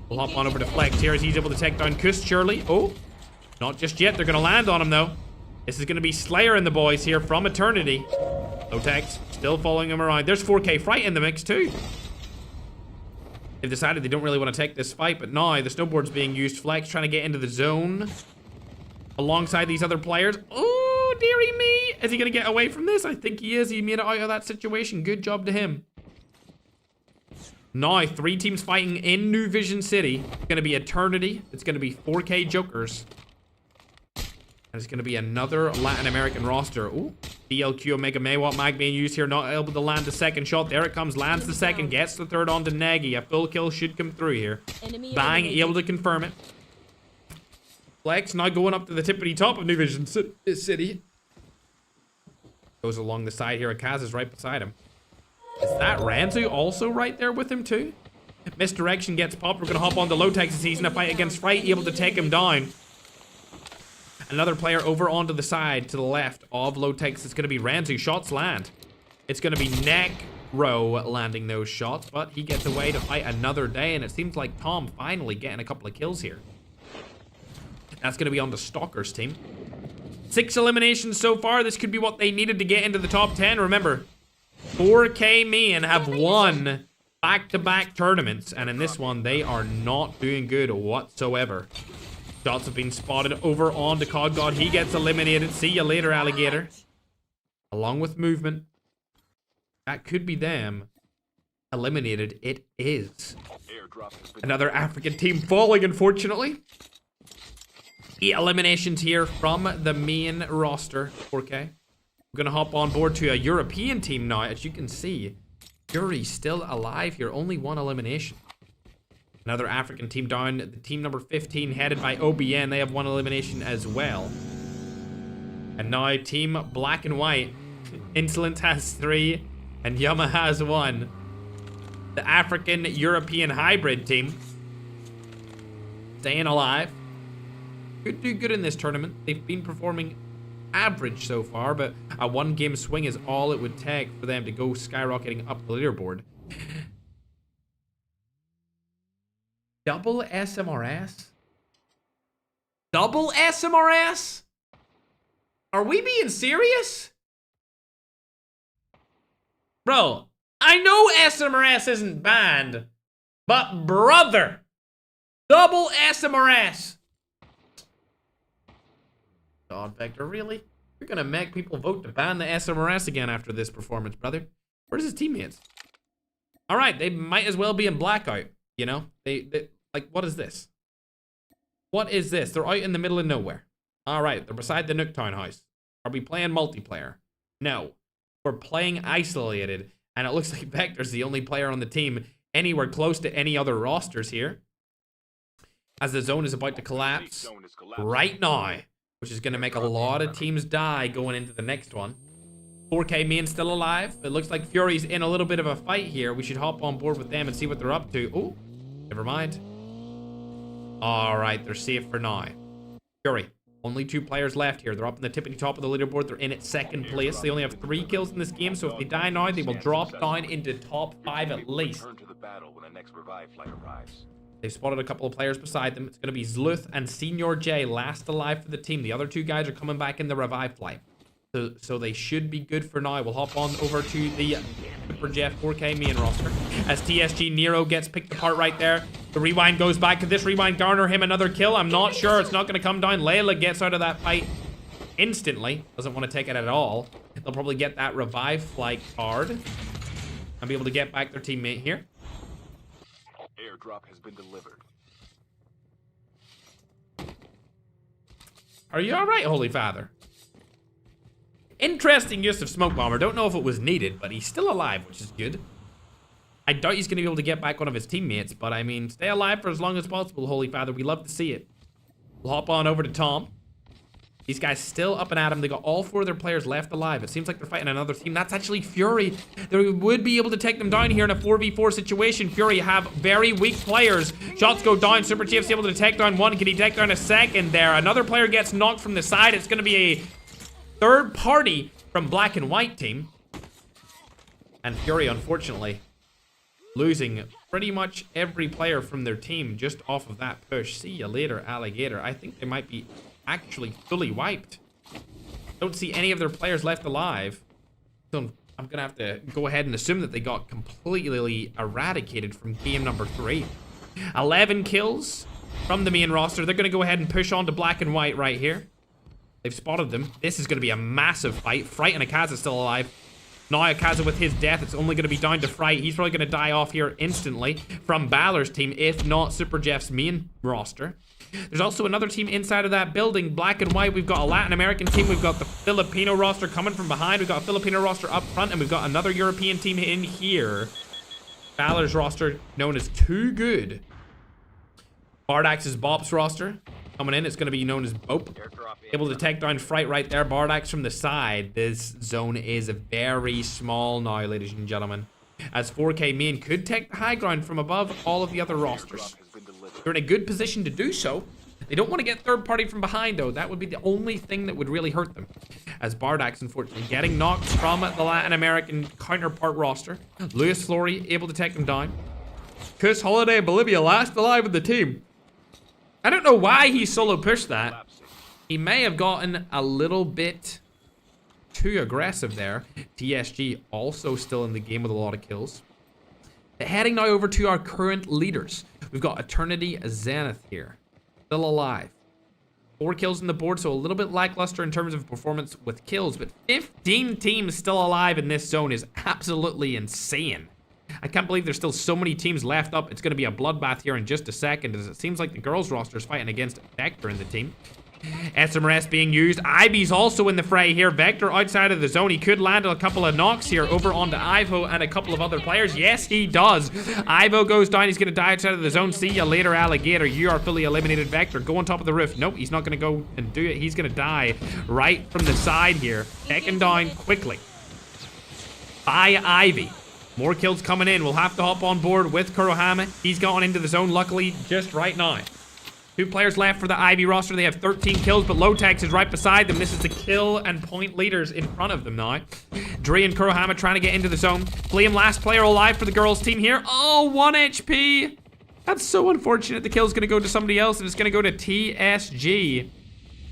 We'll hop on over to Flex here as he's able to take down Kuss, surely. Oh, not just yet. They're going to land on him, though. This is going to be Slayer and the boys here from Eternity. Lotex still following him around. There's 4K Fright in the mix, too. They've decided they don't really want to take this fight, but now the snowboard's being used. Flex trying to get into the zone alongside these other players. Oh, dearie me. Is he going to get away from this? I think he is. He made it out of that situation. Good job to him. Now, 3 teams fighting in New Vision City. It's going to be Eternity. It's going to be 4K Jokers. And it's going to be another Latin American roster. Ooh, DLQ Omega Maywat mag being used here. Not able to land the second shot. There it comes. Lands the second. Gets the third onto Nagy. A full kill should come through here. Bang, able to confirm it. Flex now going up to the tippity top of New Vision City. Goes along the side here. Akaz is right beside him. Is that Ranzu also right there with him too? Misdirection gets popped. We're going to hop on the Lotex as he's in a fight against Fright. Able to take him down. Another player over onto the side to the left of Lotex. It's going to be Ranzu. Shots land. It's going to be Necro landing those shots, but he gets away to fight another day, and it seems like Tom finally getting a couple of kills here. That's going to be on the Stalkers team. 6 eliminations so far. This could be what they needed to get into the top 10. Remember, 4K men have won back-to-back tournaments, and in this one, they are not doing good whatsoever. Shots have been spotted over onto COD God. He gets eliminated. See you later, alligator. Along with movement. That could be them. Eliminated. It is. Another African team falling, unfortunately. 8 eliminations here from the main roster. 4K. We're going to hop on board to a European team now. As you can see, Yuri's still alive here. Only 1 elimination. Another African team down. The team number 15 headed by OBN. They have 1 elimination as well. And now team black and white. Insolent has 3 and Yama has 1. The African European hybrid team staying alive. Could do good in this tournament. They've been performing average so far, but a 1-game swing is all it would take for them to go skyrocketing up the leaderboard. Double SMRS? Double SMRS? Are we being serious? Bro, I know SMRS isn't banned, but brother, double SMRS. God, Vector, really? You're gonna make people vote to ban the SMRS again after this performance, brother. Where's his teammates? All right, they might as well be in Blackout, you know? They like, what is this? What is this? They're out in the middle of nowhere. All right, they're beside the Nooktown house. Are we playing multiplayer? No. We're playing isolated, and it looks like Vector's the only player on the team anywhere close to any other rosters here. As the zone is about to collapse right now, which is going to make a lot of teams die going into the next one. 4K main still alive. It looks like Fury's in a little bit of a fight here. We should hop on board with them and see what they're up to. Oh, never mind. All right, they're safe for now. Fury, only 2 players left here. They're up in the tippity top of the leaderboard. They're in at 2nd place. They only have 3 kills in this game, so if they die now, they will drop down into top 5 at least. They've spotted a couple of players beside them. It's going to be Zluth and Senior J last alive for the team. The other 2 guys are coming back in the revive flight. So they should be good for now. We'll hop on over to the Super Jeff 4K main roster. As TSG Nero gets picked apart right there. The rewind goes back to this rewind. Garner him another kill. I'm not sure. It's not going to come down. Layla gets out of that fight instantly. Doesn't want to take it at all. They'll probably get that revive flight card and be able to get back their teammate here. Airdrop has been delivered. Are you all right, Holy Father? Interesting use of Smoke Bomber. Don't know if it was needed, but he's still alive, which is good. I doubt he's going to be able to get back one of his teammates, but I mean, stay alive for as long as possible, Holy Father. We love to see it. We'll hop on over to Tom. These guys still up and at him. They got all 4 of their players left alive. It seems like they're fighting another team. That's actually Fury. They would be able to take them down here in a 4v4 situation. Fury have very weak players. Shots go down. Super Chief's able to take down one. Can he take down a second there? Another player gets knocked from the side. It's going to be a 3rd party from Black and White team. And Fury, unfortunately, losing pretty much every player from their team just off of that push. See you later, alligator. I think they might be actually fully wiped. Don't see any of their players left alive. So I'm gonna have to go ahead and assume that they got completely eradicated from game number 3. 11 kills from the main roster. They're gonna go ahead and push on to Black and White right here. They've spotted them. This is gonna be a massive fight. Fright and Akaza still alive. Now Akaza with his death, it's only going to be down to Fright. He's probably going to die off here instantly from Balor's team, if not Super Jeff's main roster. There's also another team inside of that building, Black and White. We've got a Latin American team. We've got the Filipino roster coming from behind. We've got a Filipino roster up front, and we've got another European team in here. Balor's roster, known as Too Good. Bardax's Bop's roster coming in. It's going to be known as Bope. Able to take down Fright right there. Bardax from the side. This zone is very small now, ladies and gentlemen. As 4K main could take the high ground from above all of the other rosters. They're in a good position to do so. They don't want to get 3rd party from behind, though. That would be the only thing that would really hurt them. As Bardax, unfortunately, getting knocked from the Latin American counterpart roster. Luis Flory able to take them down. Chris Holiday, Bolivia, last alive with the team. I don't know why he solo pushed that. He may have gotten a little bit too aggressive there. TSG also still in the game with a lot of kills. Heading now over to our current leaders. We've got Eternity Zenith here. Still alive. 4 kills on the board, so a little bit lackluster in terms of performance with kills, but 15 teams still alive in this zone is absolutely insane. I can't believe there's still so many teams left up. It's going to be a bloodbath here in just a second, as it seems like the girls roster is fighting against Vector in the team. SMRS being used. Ivy's also in the fray here. Vector outside of the zone. He could land a couple of knocks here over onto Ivo and a couple of other players. Yes, he does. Ivo goes down. He's going to die outside of the zone. See ya later, alligator. You are fully eliminated. Vector, go on top of the roof. Nope, he's not going to go and do it. He's going to die right from the side here. Taken down quickly by Ivy. More kills coming in. We'll have to hop on board with Kurohama. He's gone into the zone, luckily, just right now. 2 players left for the Ivy roster. They have 13 kills, but Lotex is right beside them. This is the kill and point leaders in front of them now. Dre and Kurohama trying to get into the zone. Liam, last player alive for the girls team here. Oh, 1 HP. That's so unfortunate. The kill's going to go to somebody else, and it's going to go to TSG.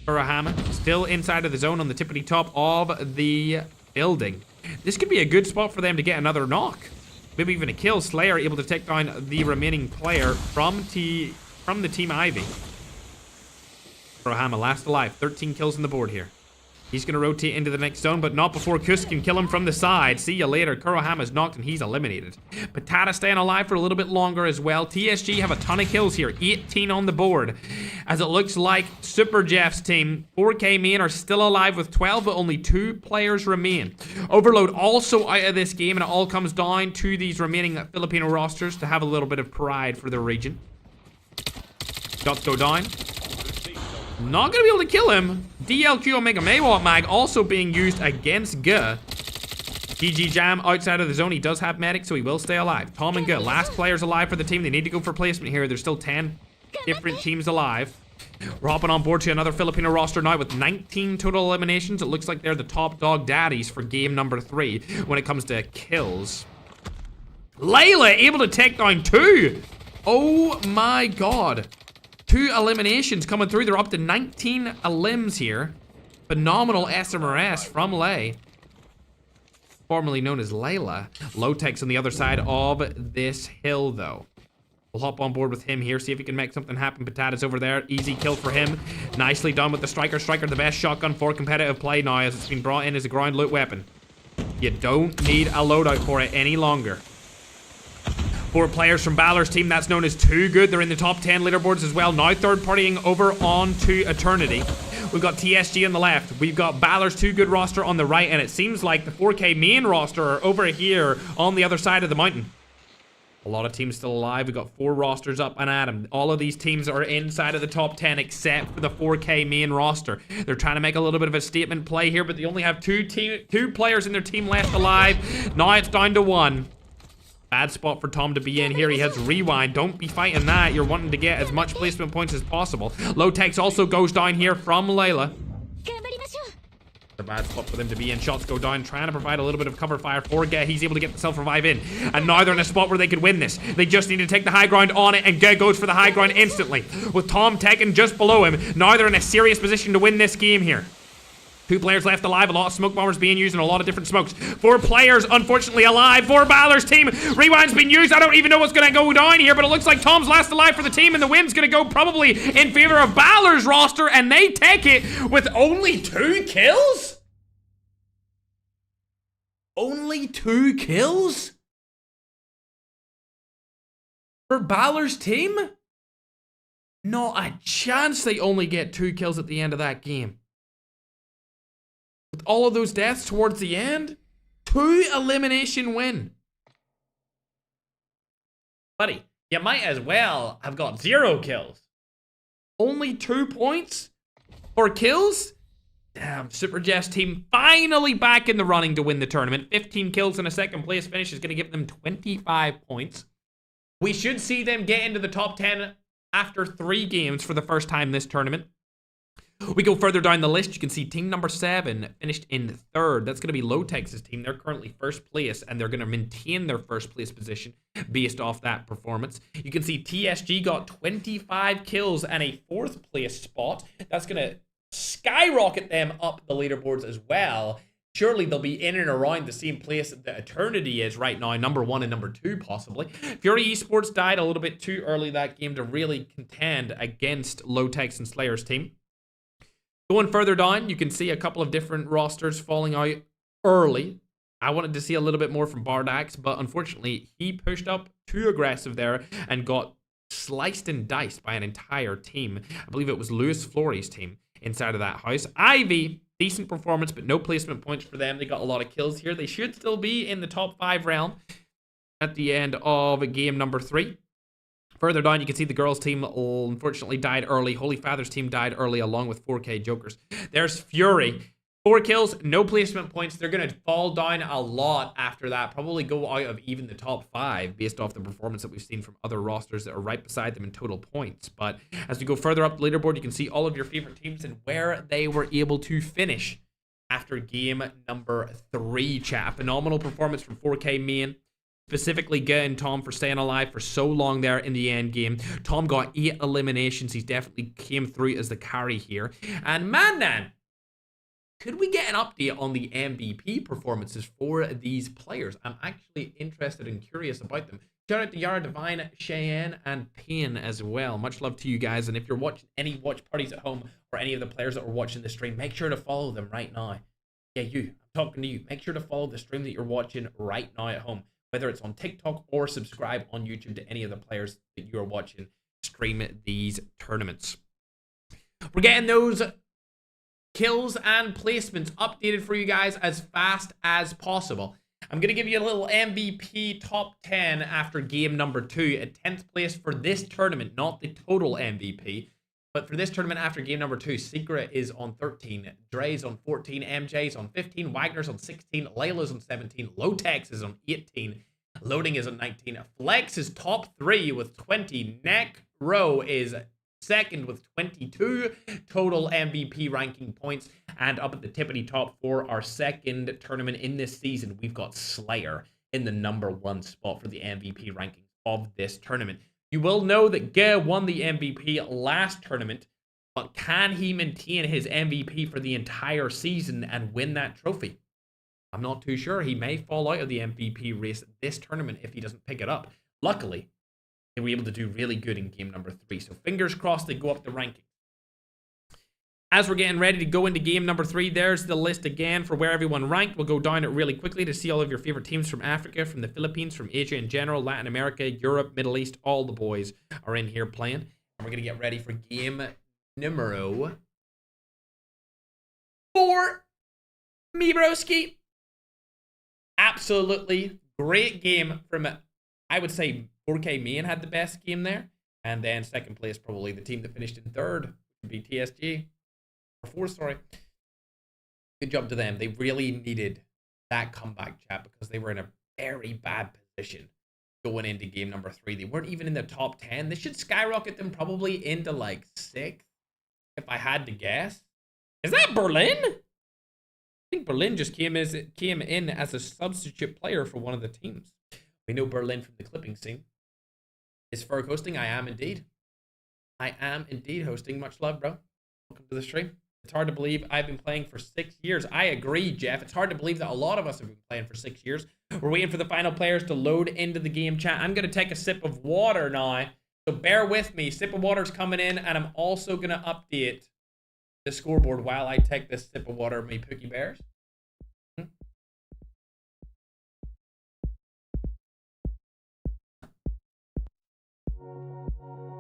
Kurohama still inside of the zone on the tippity top of the building. This could be a good spot for them to get another knock. Maybe even a kill. Slayer able to take down the remaining player from the team Ivy. Kurohama last alive. 13 kills on the board here. He's going to rotate into the next zone, but not before Kus can kill him from the side. See you later. Kurohama's knocked and he's eliminated. Patata staying alive for a little bit longer as well. TSG have a ton of kills here. 18 on the board. As it looks like Super Jeff's team, 4K main, are still alive with 12, but only 2 players remain. Overload also out of this game, and it all comes down to these remaining Filipino rosters to have a little bit of pride for their region. Shots go down. Not gonna be able to kill him. DLQ Omega Maywalk Mag also being used against Guh. GG Jam outside of the zone. He does have medic, so he will stay alive. Tom and Guh, last players alive for the team. They need to go for placement here. There's still 10 different teams alive. We're hopping on board to another Filipino roster now with 19 total eliminations. It looks like they're the top dog daddies for game number 3 when it comes to kills. Layla able to take down 2. Oh my god. 2 eliminations coming through. They're up to 19 elims here. Phenomenal SMRS from Lay, formerly known as Layla. Low-Tech's on the other side of this hill, though. We'll hop on board with him here, see if he can make something happen. Patata's over there. Easy kill for him. Nicely done with the Striker. Striker, the best shotgun for competitive play now, as it's been brought in as a ground loot weapon. You don't need a loadout for it any longer. 4 players from Balor's team, that's known as Too Good. They're in the top 10 leaderboards as well. Now third partying over on to Eternity. We've got TSG on the left. We've got Balor's Too Good roster on the right. And it seems like the 4K main roster are over here on the other side of the mountain. A lot of teams still alive. We've got 4 rosters up and at them. All of these teams are inside of the top 10 except for the 4K main roster. They're trying to make a little bit of a statement play here, but they only have 2 players in their team left alive. Now it's down to 1. Bad spot for Tom to be in here. He has rewind. Don't be fighting that. You're wanting to get as much placement points as possible. Low-Tech's also goes down here from Layla. A bad spot for them to be in. Shots go down, trying to provide a little bit of cover fire for Guh. He's able to get the self-revive in. And now they're in a spot where they could win this. They just need to take the high ground on it, and Guh goes for the high ground instantly. With Tom taking just below him, now they're in a serious position to win this game here. 2 players left alive. A lot of smoke bombers being used and a lot of different smokes. 4 players, unfortunately, alive for Balor's team. Rewind's been used. I don't even know what's going to go down here, but it looks like Tom's last alive for the team, and the win's going to go probably in favor of Balor's roster, and they take it with only 2 kills? Only 2 kills? For Balor's team? Not a chance they only get 2 kills at the end of that game. With all of those deaths towards the end, 2 elimination win. Buddy, you might as well have got 0 kills. Only 2 points for kills? Damn, Super Jeff's team finally back in the running to win the tournament. 15 kills and a second place finish is going to give them 25 points. We should see them get into the top 10 after 3 games for the first time this tournament. We go further down the list. You can see team number 7 finished in 3rd. That's going to be Low-Tech's team. They're currently 1st place, and they're going to maintain their 1st place position based off that performance. You can see TSG got 25 kills and a 4th place spot. That's going to skyrocket them up the leaderboards as well. Surely they'll be in and around the same place that Eternity is right now, number 1 and number 2 possibly. Fury Esports died a little bit too early that game to really contend against Low-Tech's and Slayer's team. Going further down, you can see a couple of different rosters falling out early. I wanted to see a little bit more from Bardax, but unfortunately, he pushed up too aggressive there and got sliced and diced by an entire team. I believe it was Luis Flory's team inside of that house. Ivy, decent performance, but no placement points for them. They got a lot of kills here. They should still be in the top 5 realm at the end of game number 3. Further down, you can see the girls' team unfortunately died early. Holy Father's team died early along with 4K Jokers. There's Fury. 4 kills, no placement points. They're going to fall down a lot after that. Probably go out of even the top 5 based off the performance that we've seen from other rosters that are right beside them in total points. But as we go further up the leaderboard, you can see all of your favorite teams and where they were able to finish after game number 3, chat. Phenomenal performance from 4K main. Specifically Guh and Tom for staying alive for so long there in the end game. Tom got 8 eliminations. He's definitely came through as the carry here. And man, could we get an update on the MVP performances for these players? I'm actually interested and curious about them. Shout out to Yara, Divine, Cheyenne, and Payne as well. Much love to you guys. And if you're watching any watch parties at home or any of the players that are watching the stream, make sure to follow them right now. Yeah, you. I'm talking to you. Make sure to follow the stream that you're watching right now at home, whether it's on TikTok or subscribe on YouTube to any of the players that you are watching stream these tournaments. We're getting those kills and placements updated for you guys as fast as possible. I'm going to give you a little MVP top 10 after game number 2 at 10th place for this tournament, not the total MVP. But for this tournament after game number 2, Secret is on 13, Dre's on 14, MJ's on 15, Wagner's on 16, Layla's on 17, Lotex is on 18, Loading is on 19, Flex is top 3 with 20, Neck Row is second with 22 total MVP ranking points. And up at the tippity top for our second tournament in this season, we've got Slayer in the #1 spot for the MVP rankings of this tournament. You will know that Ge won the MVP last tournament, but can he maintain his MVP for the entire season and win that trophy? I'm not too sure. He may fall out of the MVP race this tournament if he doesn't pick it up. Luckily, they were able to do really good in game number 3. So fingers crossed they go up the ranking. As we're getting ready to go into game number 3, there's the list again for where everyone ranked. We'll go down it really quickly to see all of your favorite teams from Africa, from the Philippines, from Asia in general, Latin America, Europe, Middle East. All the boys are in here playing. And we're going to get ready for game numero 4. Me broski. Absolutely great game from, I would say, 4K Main had the best game there. And then second place, probably the team that finished in third would be TSG. Or 4th, sorry. Good job to them. They really needed that comeback, chat, because they were in a very bad position going into game number 3. They weren't even in the top 10. This should skyrocket them probably into like 6th, if I had to guess. Is that Berlin? I think Berlin just came in as a substitute player for one of the teams. We know Berlin from the clipping scene. Is Ferg hosting? I am indeed. I am indeed hosting. Much love, bro. Welcome to the stream. It's hard to believe I've been playing for 6 years. I agree, Jeff. It's hard to believe that a lot of us have been playing for 6 years. We're waiting for the final players to load into the game, chat. I'm going to take a sip of water now. So bear with me. Sip of water's coming in, and I'm also going to update the scoreboard while I take this sip of water, me Pookie Bears.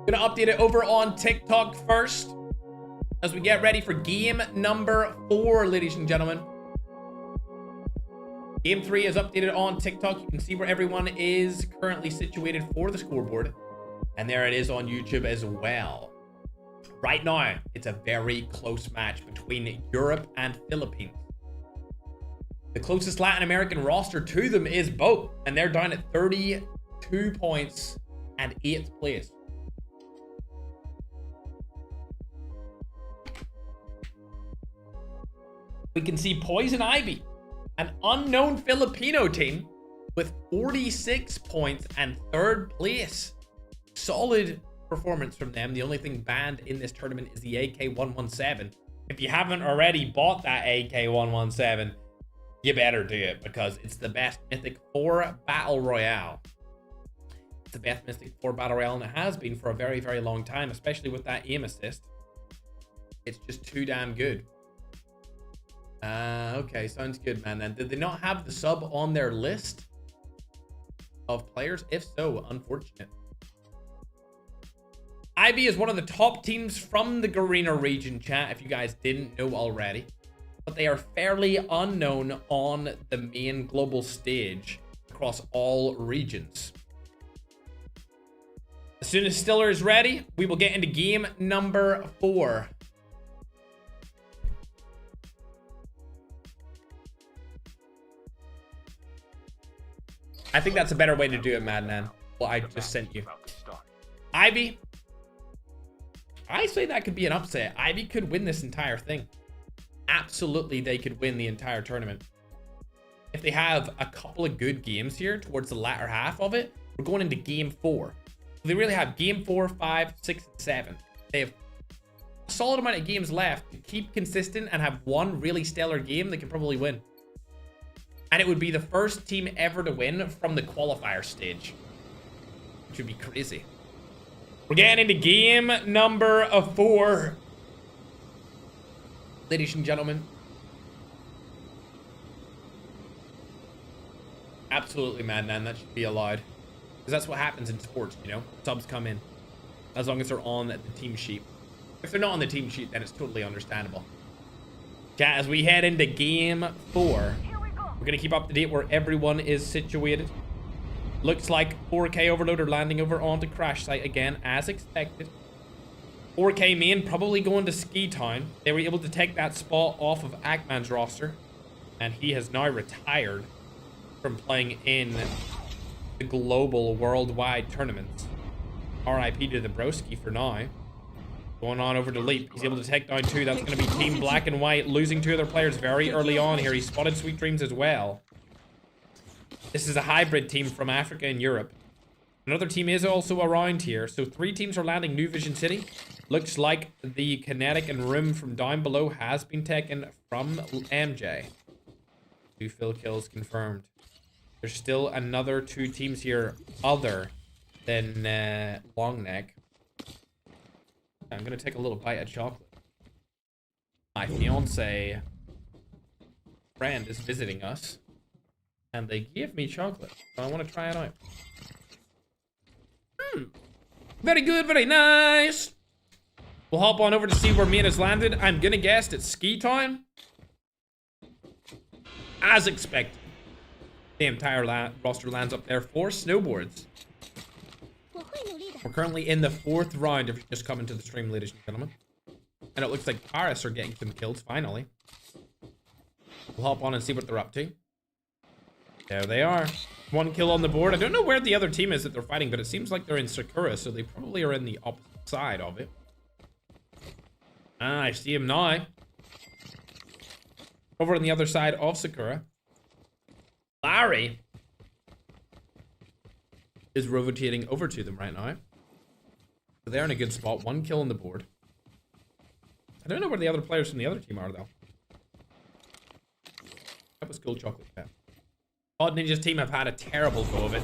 Gonna update it over on TikTok first as we get ready for game number 4, ladies and gentlemen. Game 3 is updated on TikTok. You can see where everyone is currently situated for the scoreboard. And there it is on YouTube as well. Right now, it's a very close match between Europe and Philippines. The closest Latin American roster to them is both, and they're down at 32 points and 8th place. We can see Poison Ivy, an unknown Filipino team with 46 points and 3rd place. Solid performance from them. The only thing banned in this tournament is the AK-117. If you haven't already bought that AK-117, you better do it, because it's the best Mythic 4 Battle Royale. It's the best Mythic 4 Battle Royale, and it has been for a very, very long time, especially with that aim assist. It's just too damn good. Okay, sounds good, man. Then did they not have the sub on their list of players? If so, unfortunate. IB is one of the top teams from the Garena region, chat, if you guys didn't know already. But they are fairly unknown on the main global stage across all regions. As soon as Stiller is ready, we will get into game number 4. I think that's a better way to do it, Madman. Well, I just sent you. Ivy. I say that could be an upset. Ivy could win this entire thing. Absolutely, they could win the entire tournament. If they have a couple of good games here towards the latter half of it, we're going into game 4. They really have game 4, 5, 6, and 7. They have a solid amount of games left to keep consistent and have one really stellar game they can probably win. And it would be the first team ever to win from the qualifier stage. Should be crazy. We're getting into game number 4. Ladies and gentlemen. Absolutely, madman. That should be allowed. Because that's what happens in sports, you know? Subs come in. As long as they're on the team sheet. If they're not on the team sheet, then it's totally understandable. Chat, as we head into game 4, we're going to keep up to date where everyone is situated. Looks like 4K Overload are landing over onto Crash Site again, as expected. 4K main probably going to Ski Town. They were able to take that spot off of Ackman's roster. And he has now retired from playing in the global worldwide tournaments. RIP to the broski for now. Going on over to Leap. He's able to take down 2. That's going to be Team Black and White, losing 2 of their players very early on here. He spotted Sweet Dreams as well. This is a hybrid team from Africa and Europe. Another team is also around here. So 3 teams are landing New Vision City. Looks like the Kinetic and Room from down below has been taken from MJ. 2 fill kills confirmed. There's still another 2 teams here other than Longneck. I'm going to take a little bite of chocolate. My fiance friend is visiting us. And they give me chocolate. So I want to try it out. Very good, very nice. We'll hop on over to see where Main has landed. I'm going to guess it's Ski Time. As expected. The entire roster lands up there for snowboards. We're currently in the 4th round if you're just coming to the stream, ladies and gentlemen. And it looks like Paris are getting some kills, finally. We'll hop on and see what they're up to. There they are. 1 kill on the board. I don't know where the other team is that they're fighting, but it seems like they're in Sakura, so they probably are in the opposite side of it. Ah, I see him now. Over on the other side of Sakura. Larry is rotating over to them right now. So they're in a good spot. 1 kill on the board. I don't know where the other players from the other team are, though. That was cool chocolate. Yeah. COD Ninja's team have had a terrible go of it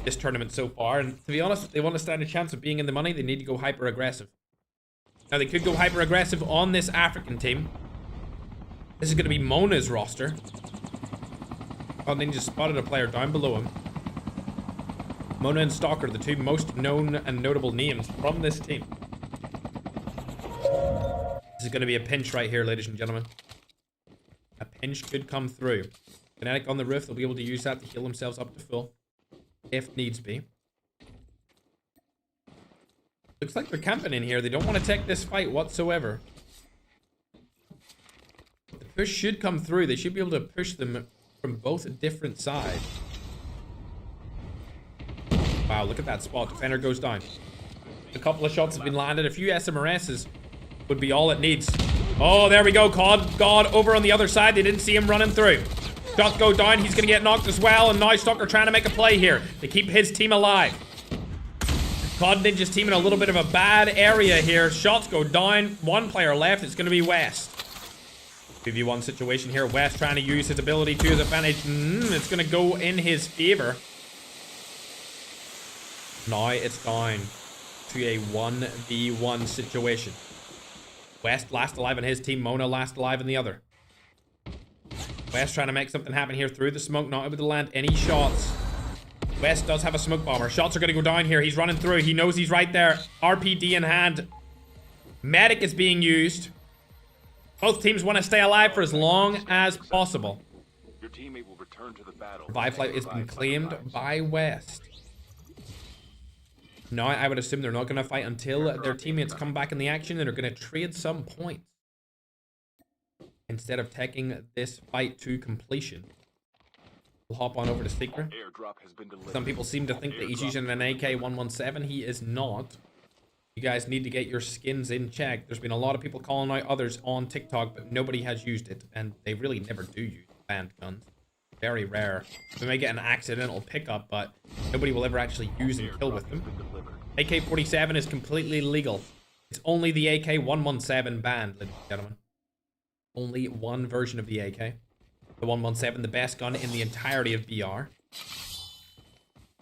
this tournament so far. And to be honest, if they want to stand a chance of being in the money, they need to go hyper-aggressive. Now, they could go hyper-aggressive on this African team. This is going to be Mona's roster. COD Ninja spotted a player down below him. Mona and Stalker, the 2 most known and notable names from this team. This is going to be a pinch right here, ladies and gentlemen. A pinch could come through. Kinetic on the roof, they'll be able to use that to heal themselves up to full. If needs be. Looks like they're camping in here. They don't want to take this fight whatsoever. The push should come through. They should be able to push them from both different sides. Wow, look at that spot. Defender goes down. A couple of shots have been landed. A few SMRSs would be all it needs. Oh, there we go. COD God over on the other side. They didn't see him running through. Shots go down. He's going to get knocked as well. And now Stalker trying to make a play here to keep his team alive. COD Ninja's team in a little bit of a bad area here. Shots go down. 1 player left. It's going to be West. 2v1 situation here. West trying to use his ability to his advantage. It's going to go in his favor. Now it's down to a 1v1 situation. West last alive in his team. Mona last alive in the other. West trying to make something happen here through the smoke. Not able to land any shots. West does have a smoke bomber. Shots are going to go down here. He's running through. He knows he's right there. RPD in hand. Medic is being used. Both teams want to stay alive for as long as possible. Your teammate will return to the battle. Revive flight has been claimed by West. Now, I would assume they're not going to fight until their teammates come back in the action and are going to trade some points. Instead of taking this fight to completion. We'll hop on over to Secret. Some people seem to think that he's using an AK-117. He is not. You guys need to get your skins in check. There's been a lot of people calling out others on TikTok, but nobody has used it. And they really never do use banned guns. Very rare. We may get an accidental pickup, but nobody will ever actually use and kill with them. AK-47 is completely legal. It's only the AK-117 banned, ladies and gentlemen. Only one version of the AK. The 117, the best gun in the entirety of BR.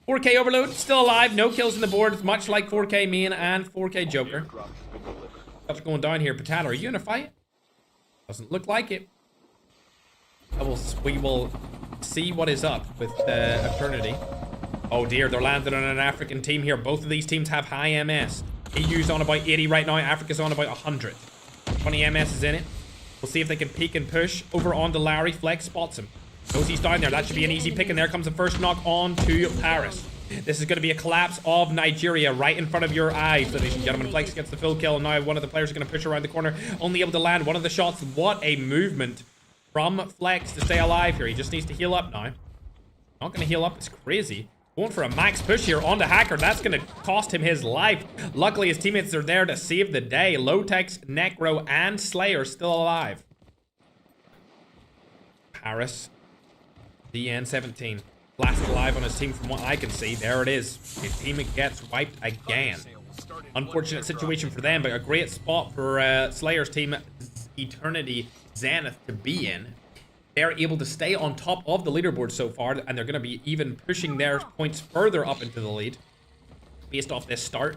4K Overload, still alive. No kills on the board, much like 4K Main and 4K Joker. What's going down here? Potato, are you in a fight? Doesn't look like it. We will see what is up with Eternity. Oh dear, they're landing on an African team here. Both of these teams have high MS. EU's on about 80 right now. Africa's on about 100. 20 MS is in it. We'll see if they can peek and push over onto Larry. Flex spots him. Knows he's down there. That should be an easy pick. And there comes the first knock on to Paris. This is going to be a collapse of Nigeria right in front of your eyes, ladies and gentlemen. Flex gets the full kill. And now one of the players is going to push around the corner. Only able to land one of the shots. What a movement from Flex to stay alive here. He just needs to heal up now. Not going to heal up. It's crazy. Going for a max push here onto Hacker. That's going to cost him his life. Luckily, his teammates are there to save the day. Low-Tex, Necro, and Slayer still alive. Paris. DN17. Blasted alive on his team from what I can see. There it is. His teammate gets wiped again. Unfortunate situation for them, but a great spot for Slayer's team, Eternity Zenith, to be in. They're able to stay on top of the leaderboard so far, and they're going to be even pushing their points further up into the lead based off this start.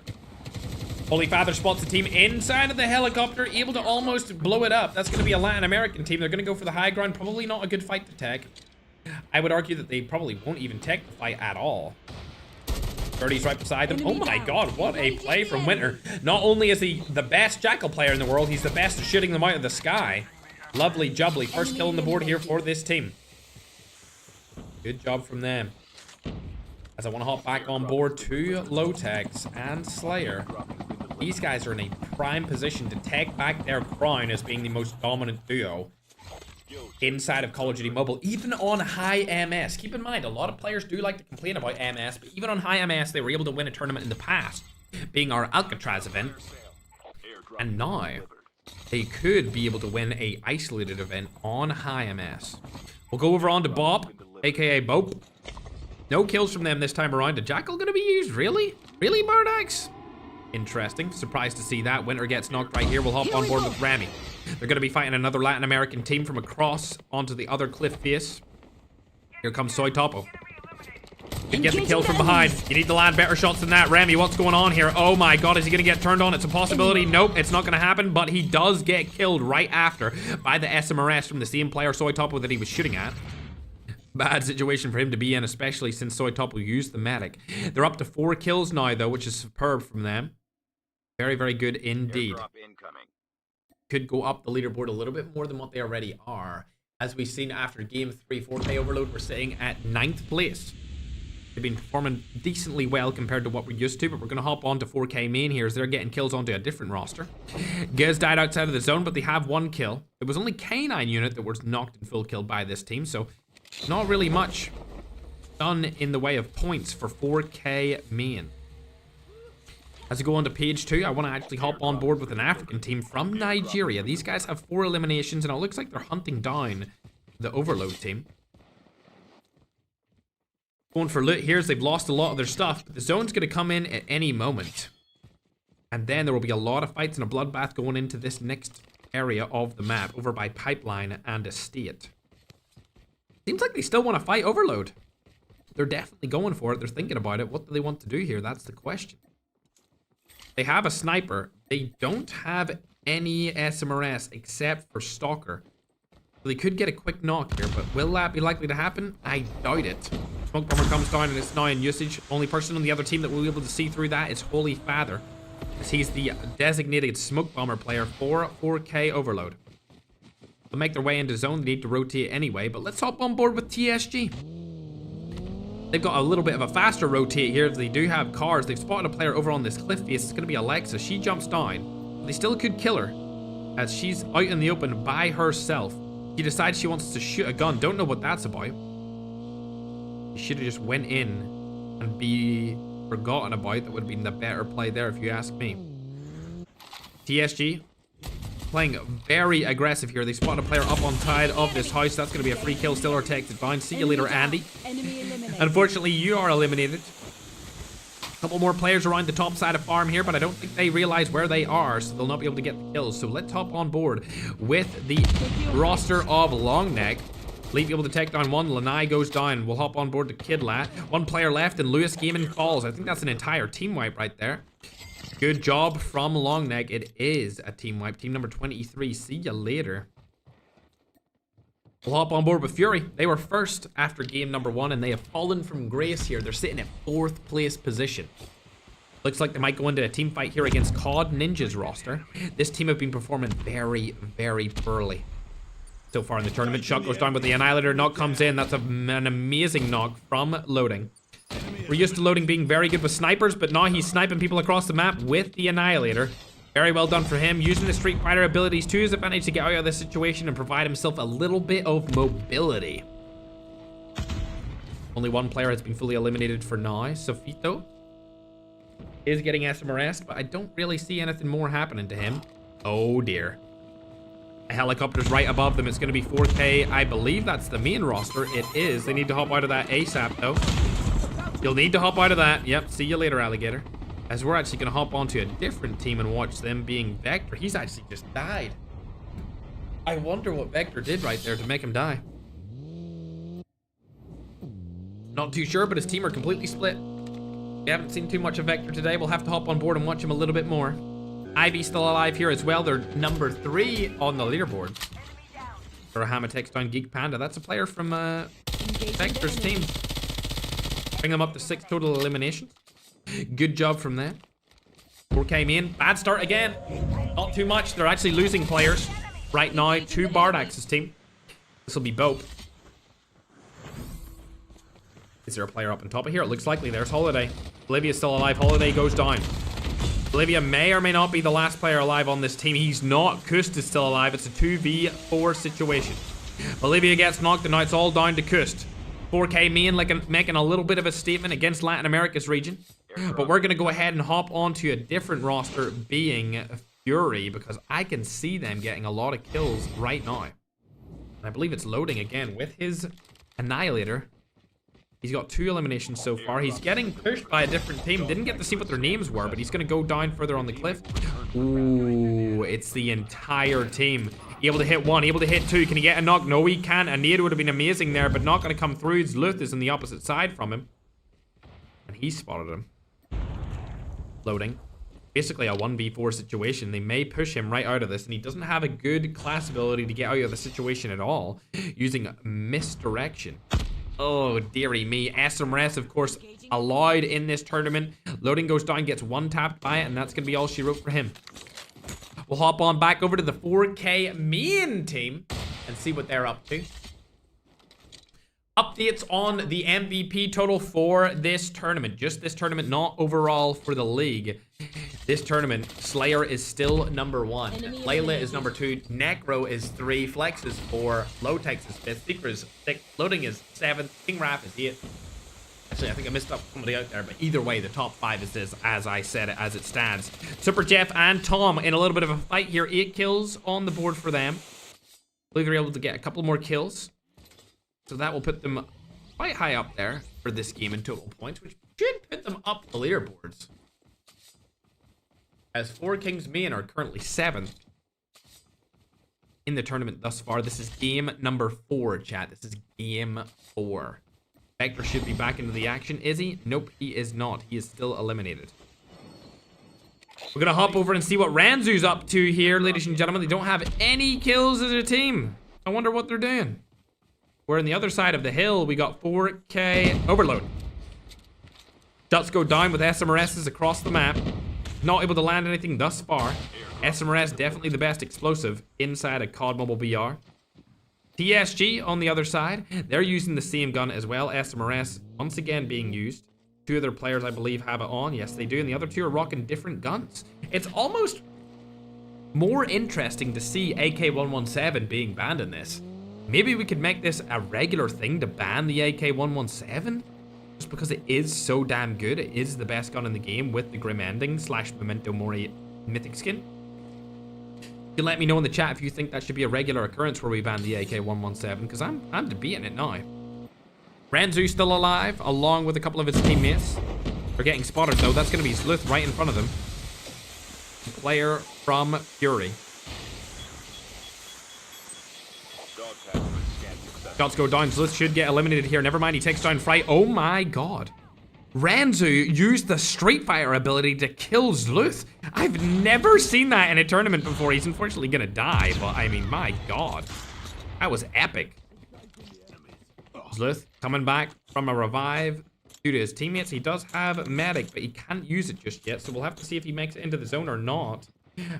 Holy Father spots the team inside of the helicopter, able to almost blow it up. That's going to be a Latin American team. They're going to go for the high ground. Probably not a good fight to tech. I would argue that they probably won't even tech the fight at all. Birdie's right beside them. Oh my god, what a play from Winter. Not only is he the best Jackal player in the world, he's the best at shooting them out of the sky. Lovely jubbly. First kill on the board here for this team. Good job from them. As I want to hop back on board to Low-Tex and Slayer. These guys are in a prime position to take back their crown as being the most dominant duo inside of Call of Duty Mobile, even on high MS. Keep in mind, a lot of players do like to complain about MS, but even on high MS, they were able to win a tournament in the past, being our Alcatraz event. And now, they could be able to win a isolated event on high MS. We'll go over on to Bob, aka Bope. No kills from them this time around. A Jackal gonna be used? Really? Really, Bardax? Interesting. Surprised to see that. Winter gets knocked right here. We'll hop on board with Rami. They're gonna be fighting another Latin American team from across onto the other cliff face. Here comes Soy Topo. Can get the kill from behind. You need to land better shots than that. Rami, what's going on here? Oh my god, is he gonna get turned on? It's a possibility. Nope, it's not gonna happen, but he does get killed right after by the SMRS from the same player, Soy Topo, that he was shooting at. Bad situation for him to be in, especially since Soy Topo used the medic. They're up to 4 kills now, though, which is superb from them. Very, very good indeed. Could go up the leaderboard a little bit more than what they already are. As we've seen after Game 3, 4K Overload, we're sitting at 9th place. They've been performing decently well compared to what we're used to, but we're going to hop on to 4K Main here as they're getting kills onto a different roster. Giz died outside of the zone, but they have 1 kill. It was only K9 unit that was knocked in full kill by this team, so not really much done in the way of points for 4K Main. As we go on to page 2, I want to actually hop on board with an African team from Nigeria. These guys have 4 eliminations, and it looks like they're hunting down the Overload team. Going for loot here as they've lost a lot of their stuff, but the zone's going to come in at any moment. And then there will be a lot of fights and a bloodbath going into this next area of the map, over by Pipeline and Estate. Seems like they still want to fight Overload. They're definitely going for it. They're thinking about it. What do they want to do here? That's the question. They have a sniper. They don't have any SMRS except for Stalker. So they could get a quick knock here, but will that be likely to happen? I doubt it. Smoke Bomber comes down and it's now in usage. Only person on the other team that will be able to see through that is Holy Father, as he's the designated Smoke Bomber player for 4K Overload. They'll make their way into zone. They need to rotate anyway, but let's hop on board with TSG. They've got a little bit of a faster rotate here. They do have cars. They've spotted a player over on this cliff face. It's going to be Alexa. She jumps down. But they still could kill her, as she's out in the open by herself. She decides she wants to shoot a gun. Don't know what that's about. She should have just went in and be forgotten about. That would have been the better play there, if you ask me. TSG playing very aggressive here. They spot a player up on side of this house. That's going to be a free kill. Still or takes it down. See you later, Andy. Unfortunately, you are eliminated. A couple more players around the top side of farm here, but I don't think they realize where they are, so they'll not be able to get the kills. So let's hop on board with the roster of Longneck. Leap able to take down one. Lanai goes down. We'll hop on board to Kidlat. One player left, and Lewis Gaming falls. I think that's an entire team wipe right there. Good job from Longneck. It is a team wipe. Team number 23. See you later. We'll hop on board with Fury. They were first after game number 1, and they have fallen from grace here. They're sitting at 4th place position. Looks like they might go into a team fight here against COD Ninja's roster. This team have been performing very, very poorly so far in the tournament. Shot goes down, but the Annihilator knock comes in. That's an amazing knock from Loading. We're used to Loading being very good with snipers, but now he's sniping people across the map with the Annihilator. Very well done for him, using the Street Fighter abilities to his advantage to get out of this situation and provide himself a little bit of mobility. Only one player has been fully eliminated for now. Sofito is getting SMRS, but I don't really see anything more happening to him. Oh dear. A helicopter's right above them. It's going to be 4K. I believe that's the main roster. It is. They need to hop out of that ASAP, though. You'll need to hop out of that. Yep, see you later, alligator. As we're actually going to hop onto a different team and watch them being Vector. He's actually just died. I wonder what Vector did right there to make him die. Not too sure, but his team are completely split. We haven't seen too much of Vector today. We'll have to hop on board and watch him a little bit more. Ivy's still alive here as well. They're number 3 on the leaderboard. For a Hammer takes down Geek Panda. That's a player from Vector's team. Bring them up to 6 total eliminations. Good job from them. 4K main. Bad start again. Not too much. They're actually losing players right now to Bardax's team. This will be Bope. Is there a player up on top of here? It looks likely. There's Holiday. Olivia's still alive. Holiday goes down. Olivia may or may not be the last player alive on this team. He's not. Kust is still alive. It's a 2v4 situation. Olivia gets knocked, and now it's all down to Kust. 4K main making a little bit of a statement against Latin America's region. But we're going to go ahead and hop onto a different roster, being Fury, because I can see them getting a lot of kills right now. And I believe it's Loading again with his Annihilator. He's got 2 eliminations so far. He's getting pushed by a different team. Didn't get to see what their names were, but he's going to go down further on the cliff. Ooh, it's the entire team. Able to hit 1, able to hit 2. Can he get a knock? No, he can't. A nade would have been amazing there, but not going to come through. Luth is on the opposite side from him. And he spotted him. Loading. Basically a 1v4 situation. They may push him right out of this, and he doesn't have a good class ability to get out of the situation at all, using misdirection. Oh, dearie me. SMRS, of course, allowed in this tournament. Loading goes down, gets 1 tapped by it, and that's going to be all she wrote for him. We'll hop on back over to the 4K main team and see what they're up to. Updates on the MVP total for this tournament. Just this tournament, not overall for the league. This tournament, Slayer is still number 1. Layla is number 2. Necro is 3. Flex is 4. Lowtex is 5th. Seeker is 6th. Loading is 7th. King Raph is 8th. Actually, I think I missed up somebody out there, but either way, the top 5 is this, as I said it, as it stands. Super Jeff and Tom in a little bit of a fight here. 8 kills on the board for them. I believe they're able to get a couple more kills. So that will put them quite high up there for this game in total points, which should put them up the leaderboards. As 4 Kings main are currently 7th in the tournament thus far. This is game number 4, chat. This is game 4. Vector should be back into the action. Is he? Nope, he is not. He is still eliminated. We're going to hop over and see what Ranzu's up to here, ladies and gentlemen. They don't have any kills as a team. I wonder what they're doing. We're on the other side of the hill. We got 4K overload. Shots go down with SMRSs across the map. Not able to land anything thus far. SMRS definitely the best explosive inside a COD Mobile VR. TSG on the other side. They're using the same gun as well. SMRS once again being used. 2 other players I believe have it on. Yes, they do. And the other 2 are rocking different guns. It's almost more interesting to see AK-117 being banned in this. Maybe we could make this a regular thing to ban the AK-117. Just because it is so damn good. It is the best gun in the game with the Grim Ending / Memento Mori mythic skin. You can let me know in the chat if you think that should be a regular occurrence where we ban the AK-117, because I'm debating it now. Ranzu still alive, along with a couple of his teammates. They're getting spotted though. That's going to be Sleuth right in front of them. A player from Fury. Dog tag scan Shots go down. Zluth should get eliminated here. Never mind, he takes down Fry. Oh my god. Ranzu used the Street Fighter ability to kill Zluth. I've never seen that in a tournament before. He's unfortunately gonna die, but I mean, my god. That was epic. Zluth coming back from a revive due to his teammates. He does have medic, but he can't use it just yet, so we'll have to see if he makes it into the zone or not.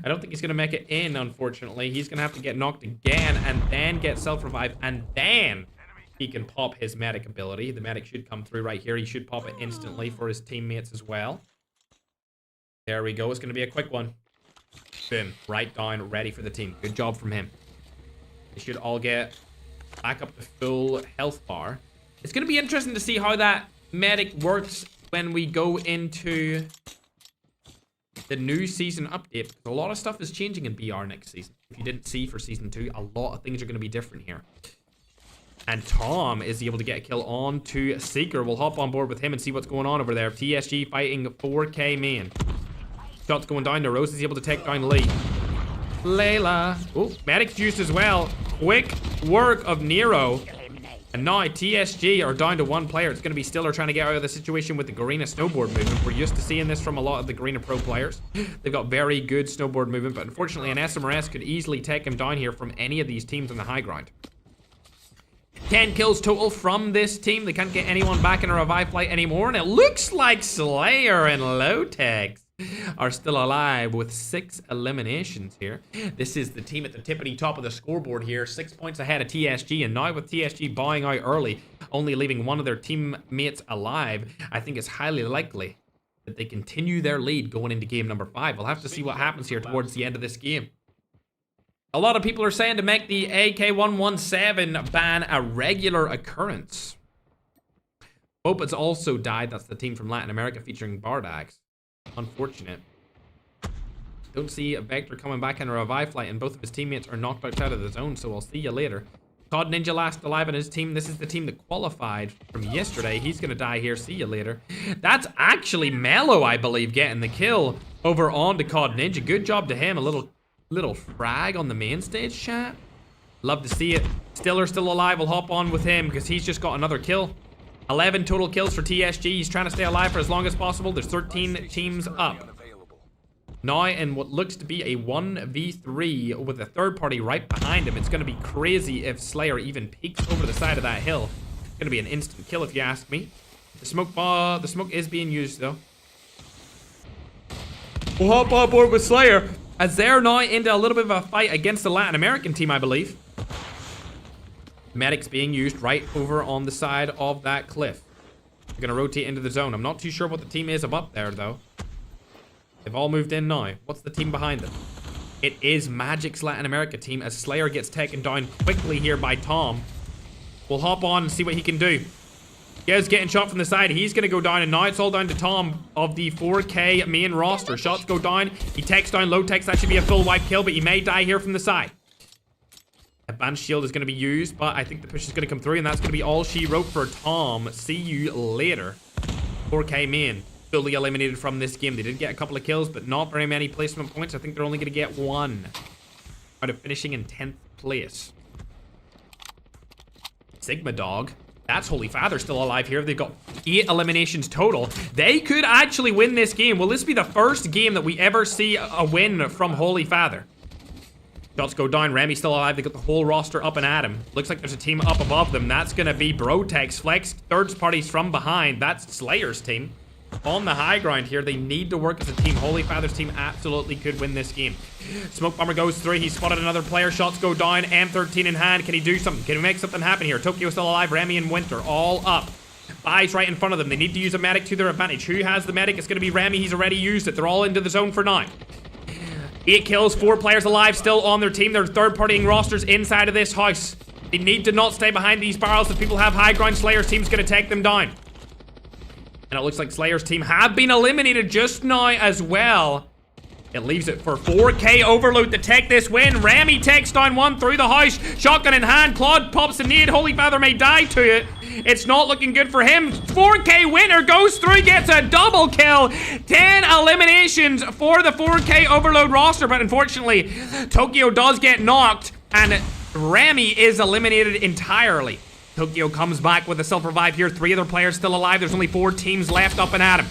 I don't think he's gonna make it in, unfortunately. He's gonna have to get knocked again and then get self-revive, and then he can pop his medic ability. The medic should come through right here. He should pop it instantly for his teammates as well. There we go. It's gonna be a quick one. Boom. Right down, ready for the team. Good job from him. They should all get back up to full health bar. It's gonna be interesting to see how that medic works when we go into the new season update. A lot of stuff is changing in BR next season. If you didn't see for season 2, a lot of things are going to be different here. And Tom is able to get a kill on to Seeker. We'll hop on board with him and see what's going on over there. TSG fighting 4K main. Shots going down to Rose. Is able to take down Lee. Layla. Oh, medic's used as well. Quick work of Nero. And now TSG are down to 1 player. It's going to be Stiller trying to get out of the situation with the Garena snowboard movement. We're used to seeing this from a lot of the Garena Pro players. They've got very good snowboard movement, but unfortunately an SMRS could easily take him down here from any of these teams on the high ground. 10 kills total from this team. They can't get anyone back in a revive flight anymore, and it looks like Slayer and Lotex are still alive with 6 eliminations here. This is the team at the tippity top of the scoreboard here, 6 points ahead of TSG, and now with TSG bowing out early, only leaving one of their teammates alive, I think it's highly likely that they continue their lead going into game number 5. We'll have to see what happens here towards the end of this game. A lot of people are saying to make the AK-117 ban a regular occurrence. Opet's also died. That's the team from Latin America featuring Bardax. Unfortunate. Don't see a Vector coming back in a revive flight, and both of his teammates are knocked outside of the zone, so I'll see you later. COD Ninja last alive on his team. This is the team that qualified from yesterday. He's gonna die here. See you later. That's actually Mello, I believe, getting the kill over on to COD Ninja. Good job to him. A little frag on the main stage, chat. Love to see it. Stiller still alive. We'll hop on with him because he's just got another kill. 11 total kills for TSG. He's trying to stay alive for as long as possible. There's 13 teams up. Now in what looks to be a 1v3 with a third party right behind him. It's going to be crazy if Slayer even peeks over the side of that hill. It's going to be an instant kill if you ask me. The smoke is being used though. We'll hop on board with Slayer as they're now into a little bit of a fight against the Latin American team, I believe. Medic's being used right over on the side of that cliff. They're gonna rotate into the zone. I'm not too sure what the team is up there though. They've all moved in now. What's the team behind them? It is Magic's Latin America team as Slayer gets taken down quickly here by Tom. We'll hop on and see what he can do. Gez getting shot from the side. He's gonna go down, and now it's all down to Tom of the 4K main roster. Shots go down. He takes down Lotex. That should be a full wipe kill, but he may die here from the side. Advanced shield is going to be used, but I think the push is going to come through, and that's going to be all she wrote for Tom. See you later. 4K main fully eliminated from this game. They did get a couple of kills, but not very many placement points. I think they're only going to get 1 out of finishing in 10th place. Sigma Dog. That's Holy Father still alive here. They've got 8 eliminations total. They could actually win this game. Will this be the first game that we ever see a win from Holy Father? Shots go down. Remy still alive. They got the whole roster up and at him. Looks like there's a team up above them. That's going to be Brotex. Flex, third parties from behind. That's Slayer's team. On the high ground here, they need to work as a team. Holy Father's team absolutely could win this game. Smoke Bomber goes through. He spotted another player. Shots go down. M13 in hand. Can he do something? Can he make something happen here? Tokyo still alive. Remy and Winter all up. Buys right in front of them. They need to use a medic to their advantage. Who has the medic? It's going to be Remy. He's already used it. They're all into the zone for now. 8 kills, 4 players alive still on their team. They're third-partying rosters inside of this house. They need to not stay behind these barrels. If people have high ground, Slayer's team's going to take them down. And it looks like Slayer's team have been eliminated just now as well. It leaves it for 4K Overload to take this win. Remy takes down one through the house. Shotgun in hand. Claude pops the nade. Holy Father may die to it. It's not looking good for him. 4K winner goes through, gets a double kill. 10 eliminations for the 4K Overload roster. But unfortunately, Tokyo does get knocked. And Remy is eliminated entirely. Tokyo comes back with a self-revive here. 3 other players still alive. There's only 4 teams left up and at him.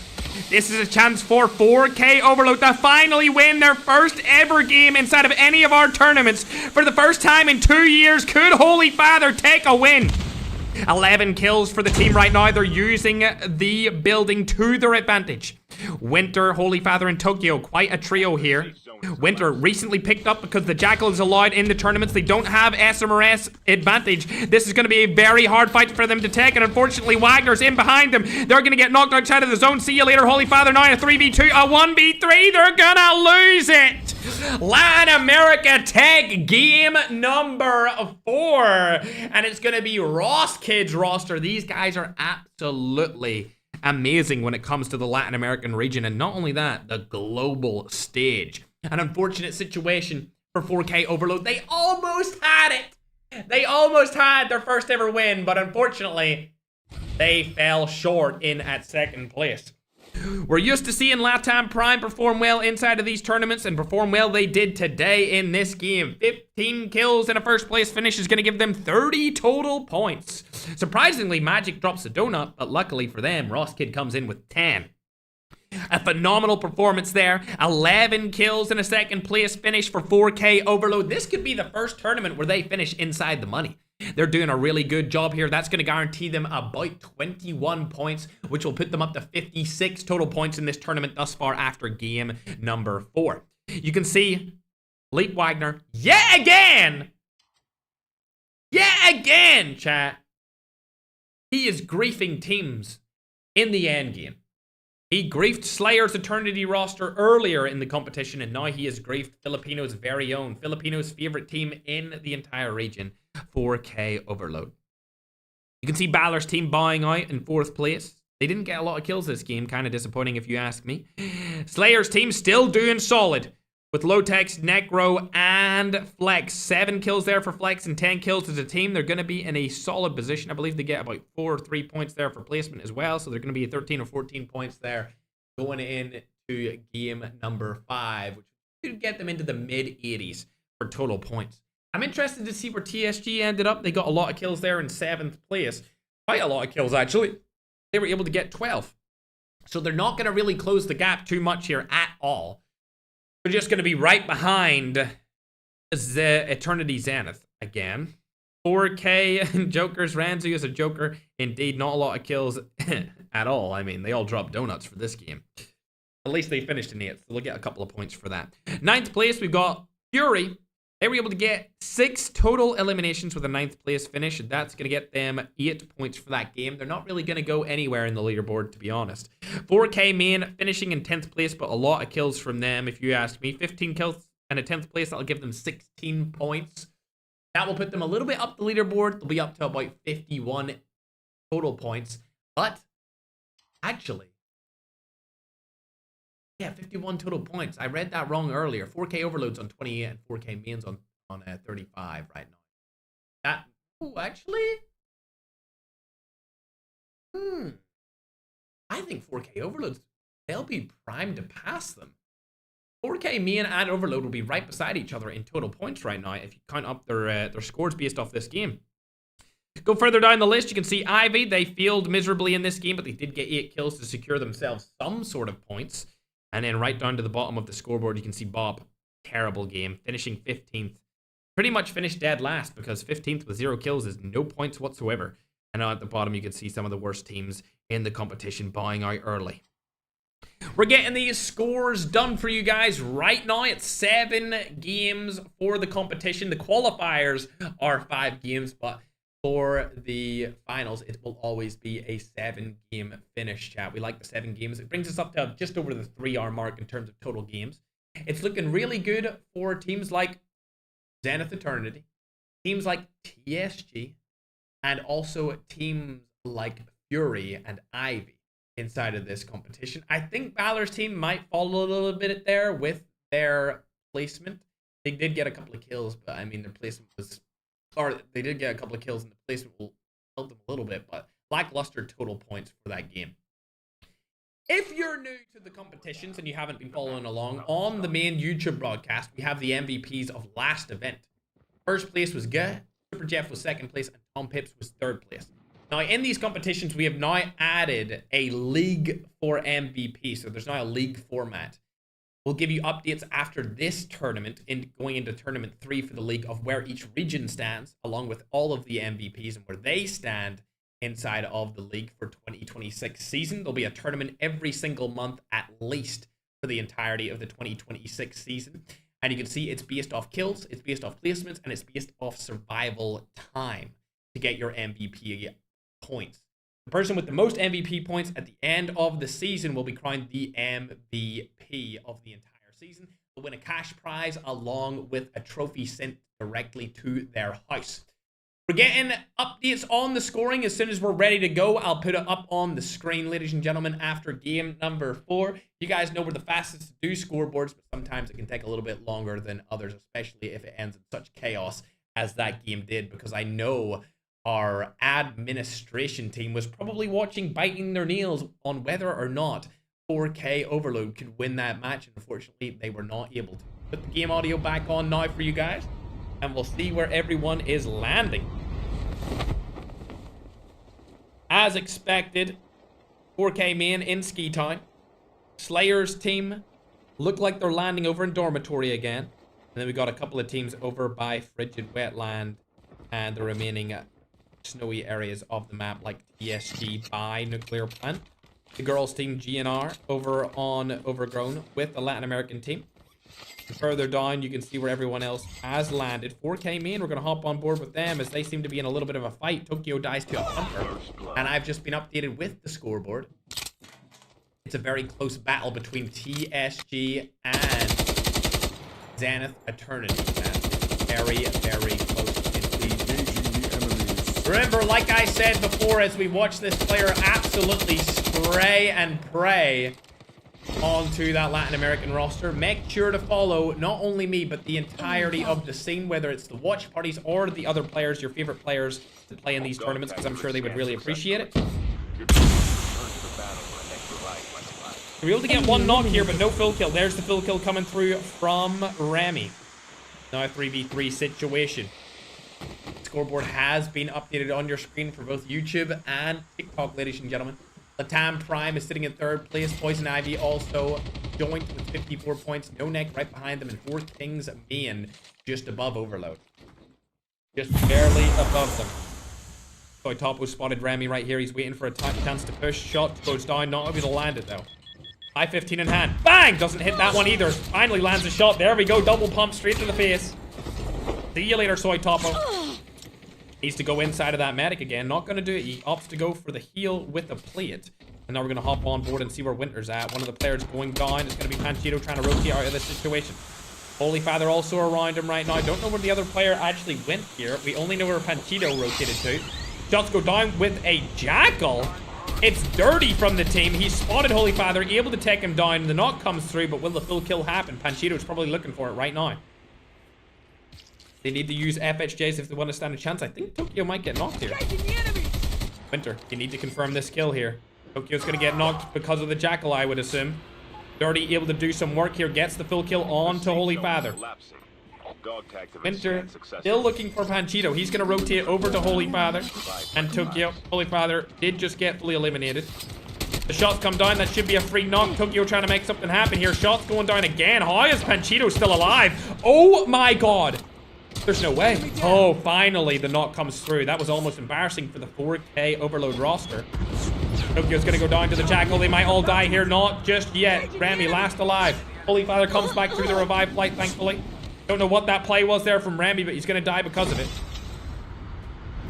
This is a chance for 4K Overload to finally win their first ever game inside of any of our tournaments. For the first time in 2 years, could Holy Father take a win? 11 kills for the team right now. They're using the building to their advantage. Winter, Holy Father, and Tokyo, quite a trio here. Winter recently picked up because the Jackal is allowed in the tournaments. They don't have SMRS advantage. This is going to be a very hard fight for them to take, and unfortunately Wagner's in behind them. They're going to get knocked outside of the zone. See you later, Holy Father. Now a 3v2, a 1v3. They're going to lose it. Latin America Tech game number 4, and it's going to be Ross Kids roster. These guys are absolutely amazing when it comes to the Latin American region, and not only that, the global stage. An unfortunate situation for 4K Overload. They almost had it. They almost had their first ever win, but unfortunately, they fell short in at second place. We're used to seeing LATAM Prime perform well inside of these tournaments, and perform well they did today in this game. 15 kills and a first place finish is going to give them 30 total points. Surprisingly, Magic drops a donut, but luckily for them, Ross Kid comes in with 10. A phenomenal performance there. 11 kills and a second place finish for 4K Overload. This could be the first tournament where they finish inside the money. They're doing a really good job here. That's going to guarantee them about 21 points, which will put them up to 56 total points in this tournament thus far after game number 4. You can see Leap Wagner yet again, chat. He is griefing teams in the end game. He griefed Slayer's Eternity roster earlier in the competition, and now he has griefed Filipino's very own, Filipino's favorite team in the entire region, 4K Overload. You can see Balor's team bowing out in 4th place. They didn't get a lot of kills this game, kind of disappointing if you ask me. Slayer's team still doing solid with Lotex, Necro, and Flex. 7 kills there for Flex and 10 kills as a team. They're going to be in a solid position. I believe they get about 4 or 3 points there for placement as well. So they're going to be 13 or 14 points there going into game number 5, which could get them into the mid-80s for total points. I'm interested to see where TSG ended up. They got a lot of kills there in 7th place. Quite a lot of kills, actually. They were able to get 12. So they're not going to really close the gap too much here at all. They're just going to be right behind the Eternity Zenith again. 4K Jokers. Ranzu is a Joker. Indeed, not a lot of kills at all. I mean, they all dropped donuts for this game. At least they finished in 8th, so they'll get a couple of points for that. 9th place, we've got Fury. They were able to get 6 total eliminations with a 9th place finish, and that's going to get them 8 points for that game. They're not really going to go anywhere in the leaderboard, to be honest. 4K main finishing in 10th place, but a lot of kills from them, if you ask me. 15 kills and a 10th place, that'll give them 16 points. That will put them a little bit up the leaderboard. They'll be up to about 51 total points. But, actually, yeah, 51 total points. I read that wrong earlier. 4K Overload's on 28 and 4K Main's on 35 right now. Actually? I think 4K Overload's, they'll be primed to pass them. 4K Main and Overload will be right beside each other in total points right now if you count up their scores based off this game. Go further down the list, you can see Ivy. They failed miserably in this game, but they did get 8 kills to secure themselves some sort of points. And then right down to the bottom of the scoreboard, you can see Bob. Terrible game, finishing 15th. Pretty much finished dead last because 15th with 0 kills is no points whatsoever. And now at the bottom, you can see some of the worst teams in the competition bowing out early. We're getting these scores done for you guys right now. It's 7 games for the competition. The qualifiers are 5 games, but for the finals, it will always be a 7-game finish, chat. We like the 7 games. It brings us up to just over the 3-hour mark in terms of total games. It's looking really good for teams like Zenith Eternity, teams like TSG, and also teams like Fury and Ivy inside of this competition. I think Balor's team might fall a little bit there with their placement. They did get a couple of kills, but I mean, their placement was... Or they did get a couple of kills, and the placement will help them a little bit, but lackluster total points for that game. If you're new to the competitions and you haven't been following along, on the main YouTube broadcast, we have the MVPs of last event. First place was Guh, Super Jeff was second place, and Tom Pips was third place. Now, in these competitions, we have now added a league for MVP. So there's now a league format. We'll give you updates after this tournament, going into tournament 3 for the league, of where each region stands, along with all of the MVPs and where they stand inside of the league for 2026 season. There'll be a tournament every single month at least for the entirety of the 2026 season. And you can see it's based off kills, it's based off placements, and it's based off survival time to get your MVP points. The person with the most MVP points at the end of the season will be crowned the MVP of the entire season. They'll win a cash prize along with a trophy sent directly to their house. We're getting updates on the scoring as soon as we're ready to go. I'll put it up on the screen, ladies and gentlemen, after game number 4. You guys know we're the fastest to do scoreboards, but sometimes it can take a little bit longer than others, especially if it ends in such chaos as that game did, because I know our administration team was probably watching, biting their nails on whether or not 4K Overload could win that match. And unfortunately, they were not able to. Put the game audio back on now for you guys, and we'll see where everyone is landing. As expected, 4K main in Ski Town. Slayer's team look like they're landing over in Dormitory again. And then we got a couple of teams over by Frigid Wetland and the remaining snowy areas of the map, like TSG by Nuclear Plant. The girls team GNR over on Overgrown with the Latin American team. And further down, you can see where everyone else has landed. 4K main, we're going to hop on board with them as they seem to be in a little bit of a fight. Tokyo dies to a pumper, and I've just been updated with the scoreboard. It's a very close battle between TSG and Zenith Eternity. It's very, very close. Remember, like I said before, as we watch this player absolutely spray and pray onto that Latin American roster, make sure to follow not only me, but the entirety of the scene, whether it's the watch parties or the other players, your favorite players to play in these tournaments, because I'm sure they would really appreciate it. We're able to get one knock here, but no full kill. There's the full kill coming through from Remy. Now a 3v3 situation. Scoreboard has been updated on your screen for both YouTube and TikTok, ladies and gentlemen. Latam Prime is sitting in third place. Poison Ivy also joint with 54 points. No Neck right behind them, and 4 Kings main just above Overload. Just barely above them. So Topo spotted Remy right here. He's waiting for a chance to push. Shot goes down. Not able to land it though. I-15 in hand. Bang! Doesn't hit that one either. Finally lands a shot. There we go. Double pump straight to the face. See you later, Soy Topo. Needs to go inside of that medic again. Not going to do it. He opts to go for the heal with the plate. And now we're going to hop on board and see where Winter's at. One of the players going down. It's going to be Panchito trying to rotate out of this situation. Holy Father also around him right now. I don't know where the other player actually went here. We only know where Panchito rotated to. Shots go down with a Jackal. It's dirty from the team. He spotted Holy Father, able to take him down. The knock comes through, but will the full kill happen? Panchito's probably looking for it right now. They need to use FHJs if they want to stand a chance. I think Tokyo might get knocked here. Winter, you need to confirm this kill here. Tokyo's going to get knocked because of the Jackal, I would assume. Dirty able to do some work here. Gets the full kill on to Holy Father. Winter still looking for Panchito. He's going to rotate over to Holy Father. And Tokyo. Holy Father did just get fully eliminated. The shots come down. That should be a free knock. Tokyo trying to make something happen here. Shots going down again. How is Panchito still alive? Oh my god. There's no way. Oh, finally the knock comes through. That was almost embarrassing for the 4K Overload roster. Tokyo's going to go down to the Jackal. They might all die here. Not just yet. Remy last alive. Holy Father comes back through the revive flight, thankfully. Don't know what that play was there from Remy, but he's going to die because of it.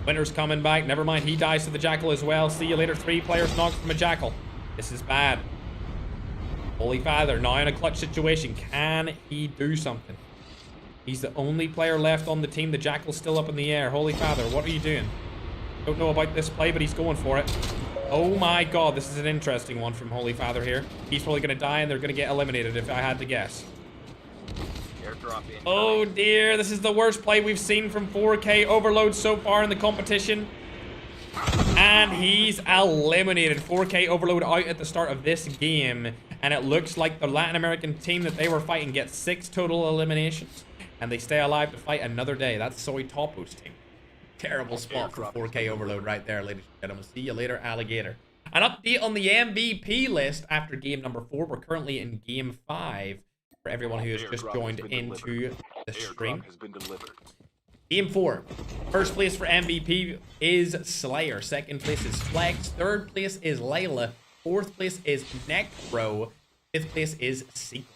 Winter's coming back. Never mind. He dies to the Jackal as well. See you later. 3 players knocked from a Jackal. This is bad. Holy Father now in a clutch situation. Can he do something? He's the only player left on the team. The Jackal's still up in the air. Holy Father, what are you doing? Don't know about this play, but he's going for it. Oh my god, this is an interesting one from Holy Father here. He's probably going to die, and they're going to get eliminated if I had to guess. Oh dear, this is the worst play we've seen from 4K Overload so far in the competition. And he's eliminated. 4K Overload out at the start of this game. And it looks like the Latin American team that they were fighting gets 6 total eliminations. And they stay alive to fight another day. That's Soy Topo's team. Terrible spot for 4K overload right there, ladies and gentlemen. See you later, alligator. An update on the MVP list after game number 4. We're currently in game 5 for everyone who has just joined into the stream. Game 4. First place for MVP is Slayer. Second place is Flex. Third place is Layla. Fourth place is Necro. Fifth place is Secret.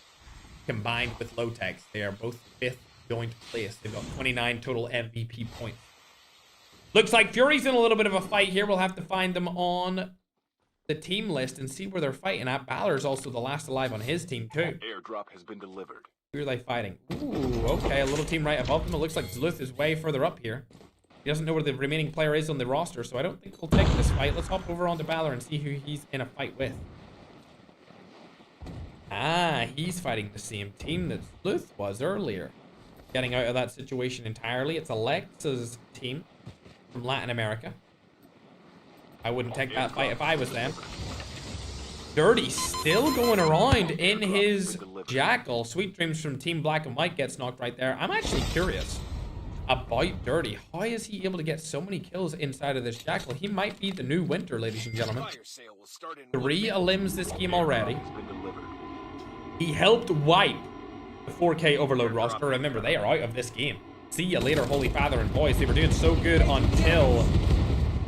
Combined with Lotex, they are both fifth joint place. They've got 29 total MVP points. Looks like Fury's in a little bit of a fight here. We'll have to find them on the team list and see where they're fighting at. Balor's also the last alive on his team too. Airdrop has been delivered. Who are they fighting? Ooh, okay, a little team right above them. It looks like Zluth is way further up here. He doesn't know where the remaining player is on the roster, so I don't think he'll take this fight. Let's hop over onto Balor and see who he's in a fight with. Ah, he's fighting the same team that Zluth was earlier. Getting out of that situation entirely. It's Alexa's team from Latin America. I wouldn't take that fight if I was them. Dirty still going around in his Jackal. Sweet Dreams from Team Black and White gets knocked right there. I'm actually curious about Dirty. How is he able to get so many kills inside of this Jackal? He might be the new Winter, ladies and gentlemen. 3 elims this game already. He helped wipe the 4K Overload roster. Remember, they are out of this game. See you later, Holy Father and boys. They were doing so good until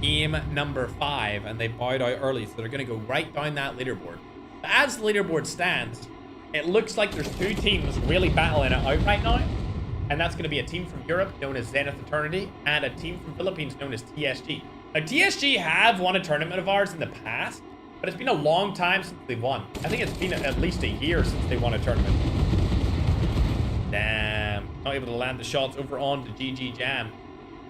game number 5, and they bowed out early, so they're going to go right down that leaderboard. As the leaderboard stands, it looks like there's 2 teams really battling it out right now, and that's going to be a team from Europe known as Zenith Eternity and a team from Philippines known as TSG. Now, TSG have won a tournament of ours in the past, but it's been a long time since they've won. I think it's been at least a year since they won a tournament. Damn. Not able to land the shots over on to GG Jam.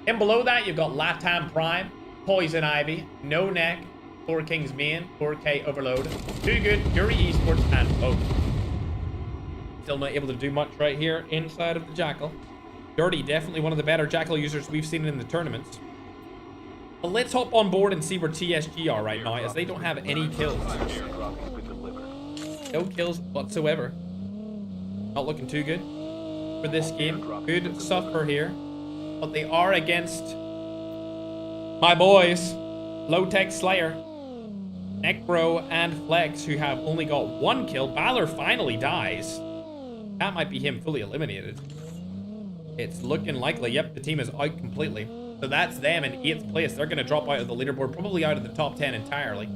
And below that, you've got Latam Prime, Poison Ivy, No Neck, 4 Kings Main, 4K Overload, Too Good, Fury Esports, and Hope. Still not able to do much right here inside of the Jackal. Dirty, definitely one of the better Jackal users we've seen in the tournaments. But let's hop on board and see where TSG are right now, as they don't have any kills. No kills whatsoever. Not looking too good for this game. Good suffer here. But they are against my boys, Low-Tech Slayer, Necro, and Flex, who have only got 1 kill. Balor finally dies. That might be him fully eliminated. It's looking likely. Yep, the team is out completely. So that's them in 8th place. They're going to drop out of the leaderboard, probably out of the top 10 entirely.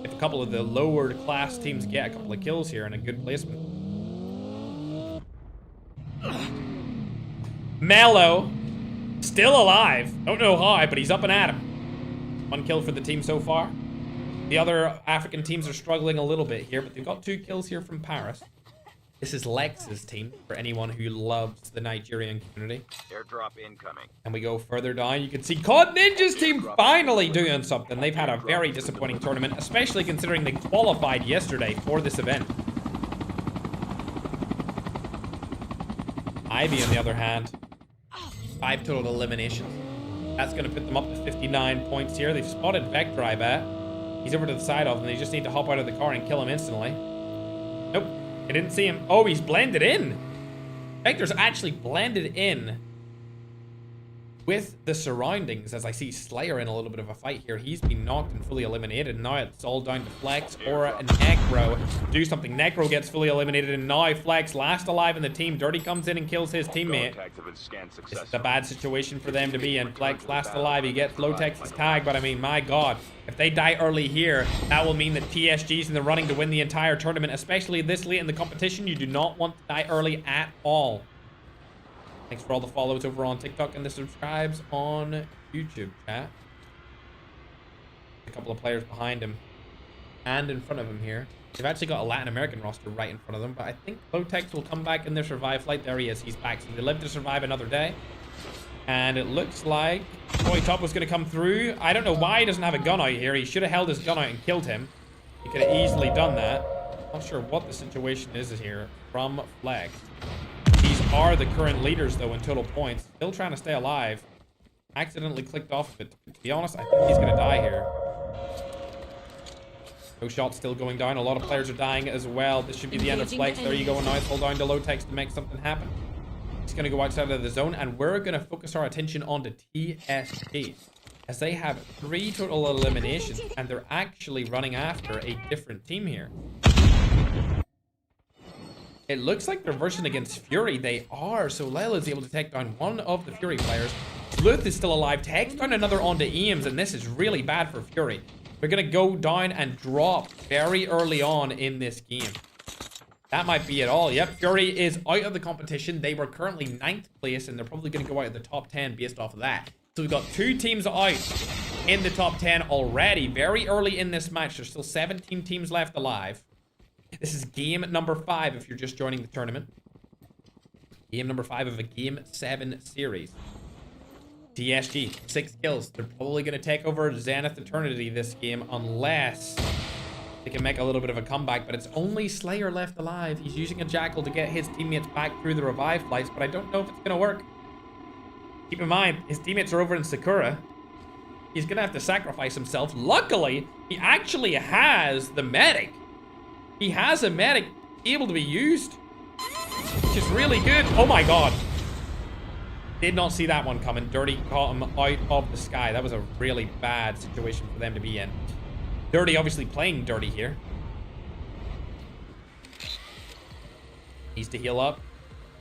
If a couple of the lower class teams get a couple of kills here and a good placement. Mello, still alive. Don't know how, but he's up and at him. 1 kill for the team so far. The other African teams are struggling a little bit here, but they've got 2 kills here from Paris. This is Lex's team, for anyone who loves the Nigerian community. Airdrop incoming. And we go further down. You can see COD Ninja's team finally doing something. They've had a very disappointing tournament, especially considering they qualified yesterday for this event. Ivy, on the other hand, 5 total eliminations. That's going to put them up to 59 points here. They've spotted Vector, I bet. He's over to the side of them. They just need to hop out of the car and kill him instantly. Nope. I didn't see him. Oh, he's blended in. Vector's actually blended in with the surroundings, as I see Slayer in a little bit of a fight here. He's been knocked and fully eliminated. Now it's all down to Flex or Necro to do something. Necro gets fully eliminated, and now Flex, last alive in the team. Dirty comes in and kills his teammate. This is a bad situation for them to be in. Flex, last alive. He gets Low-Tech's tag, but I mean, my God. If they die early here, that will mean that TSG's in the running to win the entire tournament, especially this late in the competition. You do not want to die early at all. Thanks for all the follows over on TikTok and the subscribes on YouTube, chat. A couple of players behind him and in front of him here. They've actually got a Latin American roster right in front of them, but I think Low-Tech will come back in their survive flight. There he is. He's back. So they live to survive another day. And it looks like Boy Top was going to come through. I don't know why he doesn't have a gun out here. He should have held his gun out and killed him. He could have easily done that. Not sure what the situation is here from Flag. These are the current leaders, though, in total points. Still trying to stay alive. Accidentally clicked off of it. To be honest, I think he's going to die here. No shot still going down. A lot of players are dying as well. This should be the end of Flex. There you go. Now it's all down to Low-Tech's to make something happen. He's going to go outside of the zone, and we're going to focus our attention on the TSG, as they have 3 total eliminations, and they're actually running after a different team here. It looks like they're versing against Fury. They are, so Layla is able to take down one of the Fury players. Sleuth is still alive, takes down another onto Eames, and this is really bad for Fury. They're going to go down and drop very early on in this game. That might be it all. Yep, Fury is out of the competition. They were currently 9th place, and they're probably going to go out of the top 10 based off of that. So we've got 2 teams out in the top 10 already. Very early in this match. There's still 17 teams left alive. This is game number 5 if you're just joining the tournament. Game number 5 of a Game 7 series. TSG, 6 kills. They're probably going to take over Zenith Eternity this game unless they can make a little bit of a comeback, but it's only Slayer left alive. He's using a Jackal to get his teammates back through the revive flights, but I don't know if it's going to work. Keep in mind, his teammates are over in Sakura. He's going to have to sacrifice himself. Luckily, he actually has the medic. He has a medic able to be used, which is really good. Oh my god. Did not see that one coming. Dirty caught him out of the sky. That was a really bad situation for them to be in. Dirty obviously playing dirty here. Needs to heal up.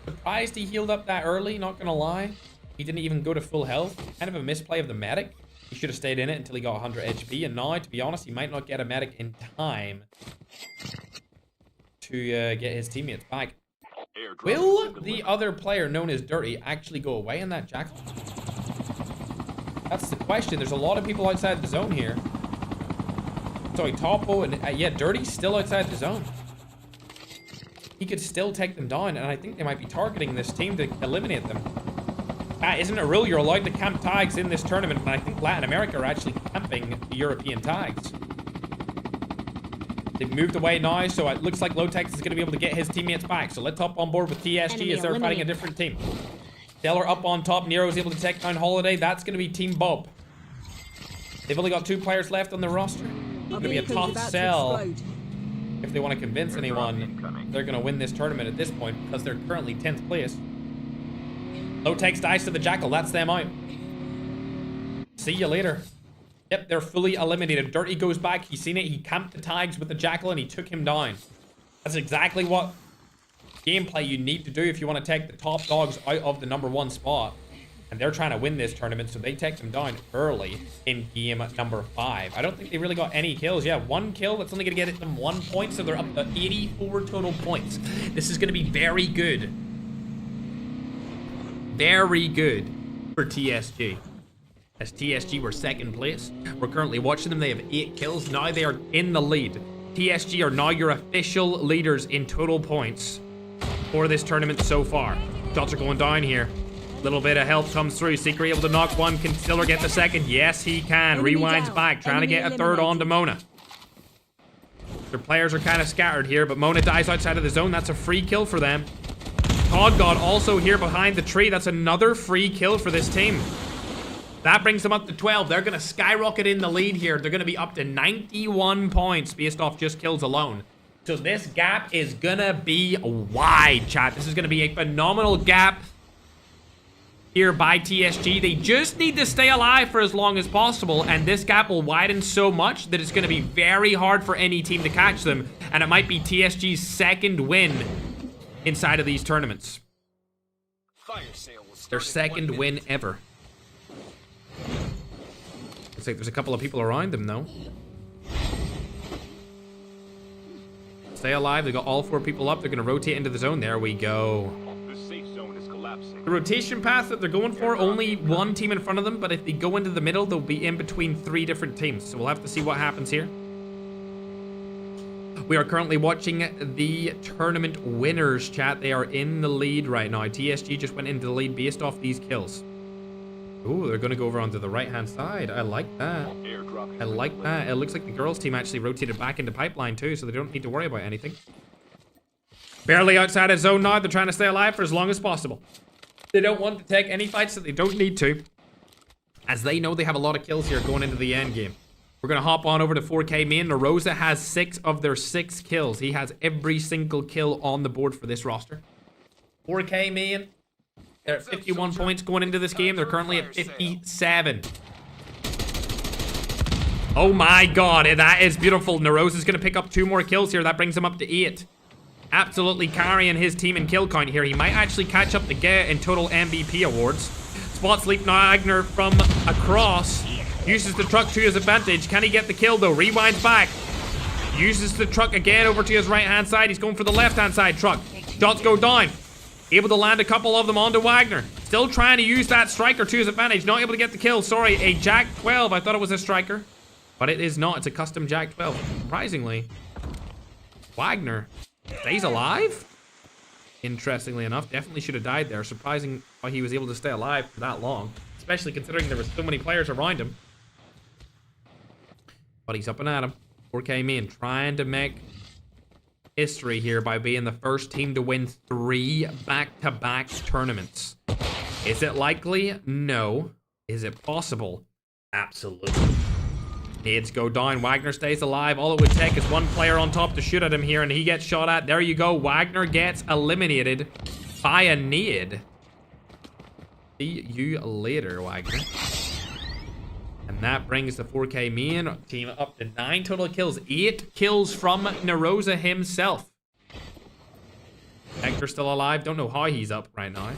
Surprised he healed up that early, not gonna lie. He didn't even go to full health. Kind of a misplay of the medic. He should have stayed in it until he got 100 HP. And now, to be honest, he might not get a medic in time to get his teammates back. Will the other player known as Dirty actually go away in that Jackal? That's the question. There's a lot of people outside the zone here. Sorry, Topo and yeah, Dirty's still outside the zone. He could still take them down, and I think they might be targeting this team to eliminate them. Isn't it a rule you're allowed to camp tags in this tournament? And I think Latin America are actually camping the European tags. They've moved away now, so it looks like Lotex is going to be able to get his teammates back. So let's hop on board with TSG as they're fighting a different team. Stellar up on top. Nero is able to take down Holiday. That's going to be Team Bob. They've only got 2 players left on the roster. It's going to be a tough sell if they want to convince anyone they're going to win this tournament at this point, because they're currently 10th place. Lotex dies to the Jackal. That's them out. See you later. Yep, they're fully eliminated. Dirty goes back. He's seen it. He camped the tags with the Jackal and he took him down. That's exactly what gameplay you need to do if you want to take the top dogs out of the #1 spot. And they're trying to win this tournament, so they take them down early in game number 5. I don't think they really got any kills. Yeah, 1 kill. That's only going to get them 1 point, so they're up to 84 total points. This is going to be very good. Very good for TSG. As TSG were 2nd place. We're currently watching them. They have 8 kills. Now they are in the lead. TSG are now your official leaders in total points for this tournament so far. Shots are going down here. Little bit of help comes through. Secret able to knock 1. Can Stiller get the 2nd? Yes, he can. Rewinds back, trying to get a 3rd on to Mona. Their players are kind of scattered here, but Mona dies outside of the zone. That's a free kill for them. COD God also here behind the tree. That's another free kill for this team. That brings them up to 12. They're going to skyrocket in the lead here. They're going to be up to 91 points based off just kills alone. So this gap is going to be wide, chat. This is going to be a phenomenal gap here by TSG. They just need to stay alive for as long as possible, and this gap will widen so much that it's going to be very hard for any team to catch them, and it might be TSG's 2nd win inside of these tournaments. Their 2nd win ever. Looks like there's a couple of people around them, though. Stay alive. They got all 4 people up. They're going to rotate into the zone. There we go. The rotation path that they're going for, only 1 team in front of them, but if they go into the middle, they'll be in between 3 different teams. So we'll have to see what happens here. We are currently watching the tournament winners, chat. They are in the lead right now. TSG just went into the lead based off these kills. Ooh, they're going to go over onto the right-hand side. I like that. I like that. It looks like the girls' team actually rotated back into pipeline too, so they don't need to worry about anything. Barely outside of zone now. They're trying to stay alive for as long as possible. They don't want to take any fights that they don't need to, as they know they have a lot of kills here going into the end game. We're going to hop on over to 4K main. Narosa has 6 of their 6 kills. He has every single kill on the board for this roster. 4K main They're at 51 points going into this game. They're currently at 57. Oh my god, that is beautiful. Neroz is going to pick up 2 more kills here. That brings him up to 8. Absolutely carrying his team in kill count here. He might actually catch up to Get in total MVP awards. Spots Leap Wagner from across. Uses the truck to his advantage. Can he get the kill though? Rewinds back. Uses the truck again over to his right-hand side. He's going for the left-hand side truck. Shots go down. Able to land a couple of them onto Wagner. Still trying to use that striker to his advantage. Not able to get the kill. Sorry, a Jack 12. I thought it was a striker. But it is not. It's a custom Jack 12. Surprisingly, Wagner stays alive. Interestingly enough, definitely should have died there. Surprising why he was able to stay alive for that long. Especially considering there were so many players around him. But he's up and at him. 4K Main trying to make history here by being the first team to win 3 back-to-back tournaments. Is it likely? No. Is it possible? Absolutely. Nades go down. Wagner stays alive. All it would take is one player on top to shoot at him here, and he gets shot at. There you go. Wagner gets eliminated by a nade. See you later, Wagner. And that brings the 4K Main team up to 9 total kills. 8 kills from Neroza himself. Vector still alive. Don't know how he's up right now.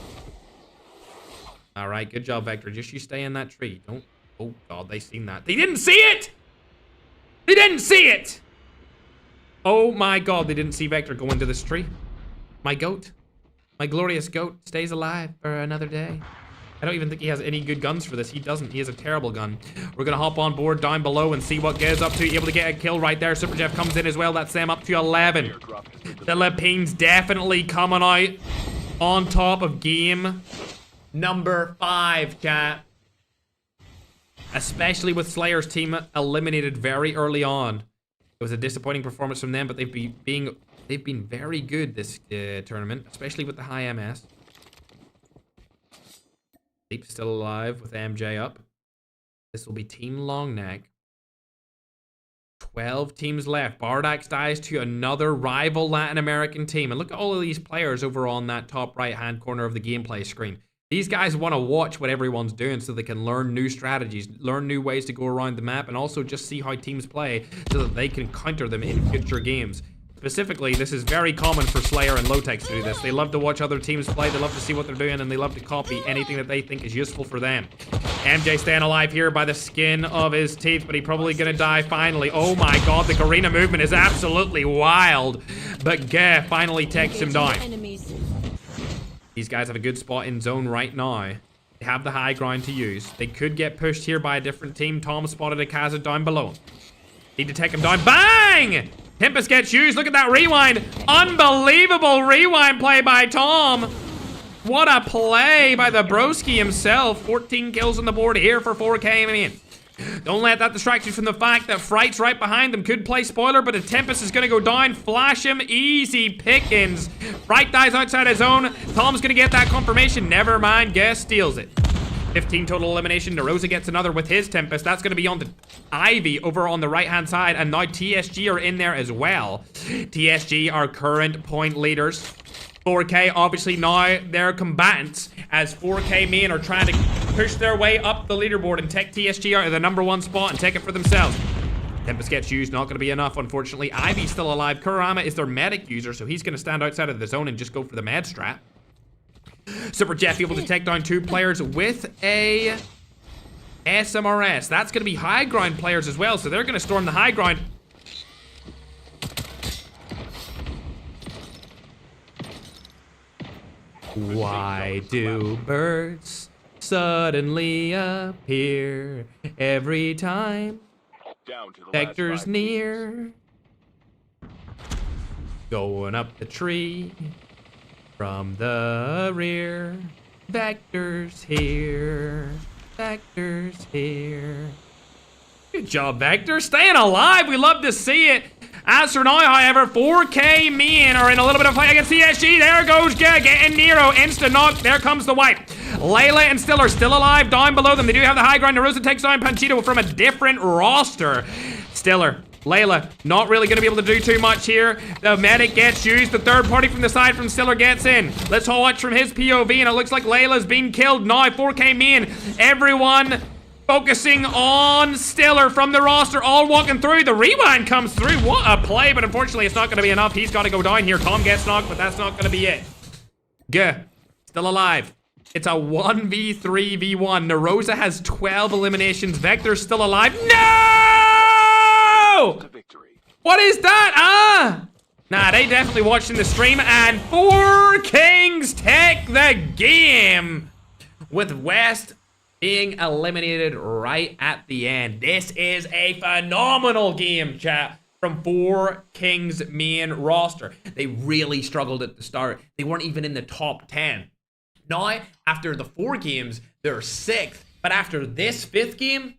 All right, good job, Vector. Just you stay in that tree. Don't. Oh, God, they seen that. They didn't see it! They didn't see it! Oh, my God, they didn't see Vector go into this tree. My goat. My glorious goat stays alive for another day. I don't even think he has any good guns for this. He doesn't. He has a terrible gun. We're going to hop on board down below and see what Gez up to. Able to get a kill right there. Super Jeff comes in as well. That's them up to 11. Philippines definitely coming out on top of game number 5, chat. Especially with Slayer's team eliminated very early on. It was a disappointing performance from them, but they've been very good this tournament, especially with the high MS. Leap's still alive with MJ up. This will be Team Longneck. 12 teams left. Bardax dies to another rival Latin American team. And look at all of these players over on that top right-hand corner of the gameplay screen. These guys want to watch what everyone's doing so they can learn new strategies, learn new ways to go around the map, and also just see how teams play so that they can counter them in future games. Specifically, this is very common for Slayer and Lotex to do this. They love to watch other teams play, they love to see what they're doing, and they love to copy anything that they think is useful for them. MJ staying alive here by the skin of his teeth, but he's probably gonna die finally. Oh my God, the Garena movement is absolutely wild. But Geh finally takes him down. These guys have a good spot in zone right now. They have the high ground to use. They could get pushed here by a different team. Tom spotted a Kaza down below. Need to take him down. Bang! Tempest gets used. Look at that rewind. Unbelievable rewind play by Tom. What a play by the broski himself. 14 kills on the board here for 4K. I mean, don't let that distract you from the fact that Fright's right behind them. Could play spoiler, but a Tempest is going to go down. Flash him. Easy pickings. Fright dies outside his zone. Tom's going to get that confirmation. Never mind. Guess steals it. 15 total elimination. Neroza gets another with his Tempest. That's going to be on the Ivy over on the right-hand side. And now TSG are in there as well. TSG are current point leaders. 4K, obviously now they're combatants as 4K Main are trying to push their way up the leaderboard and take TSG out of the #1 spot and take it for themselves. Tempest gets used, not going to be enough, unfortunately. Ivy's still alive. Kurama is their medic user, so he's going to stand outside of the zone and just go for the med strat. Super Jeff able to take down 2 players with a SMRS. That's going to be high ground players as well, so they're going to storm the high ground. Why do birds suddenly appear every time Vector's near? Going up the tree from the rear. Vector's here. Vector's here. Good job, Vector. Staying alive. We love to see it. As for now, however, 4K Main are in a little bit of fight against CSG. There goes getting Nero. Instant knock. There comes the wipe. Layla and Stiller still alive down below them. They do have the high ground. Neroza takes down Panchito from a different roster. Stiller Layla, not really going to be able to do too much here. The medic gets used. The third party from the side from Stiller gets in. Let's watch from his POV, and it looks like Layla's being killed now. 4K main. Everyone focusing on Stiller from the roster, all walking through. The rewind comes through. What a play, but unfortunately, it's not going to be enough. He's got to go down here. Tom gets knocked, but that's not going to be it. Gah. Still alive. It's a 1v3v1. Narosa has 12 eliminations. Vector's still alive. No! What is that? Nah, they definitely watching the stream. And 4 Kings take the game with West being eliminated right at the end. This is a phenomenal game, chat, from 4 Kings main roster. They really struggled at the start. They weren't even in the top 10. Now, after the 4 games, they're 6th. But after this 5th game,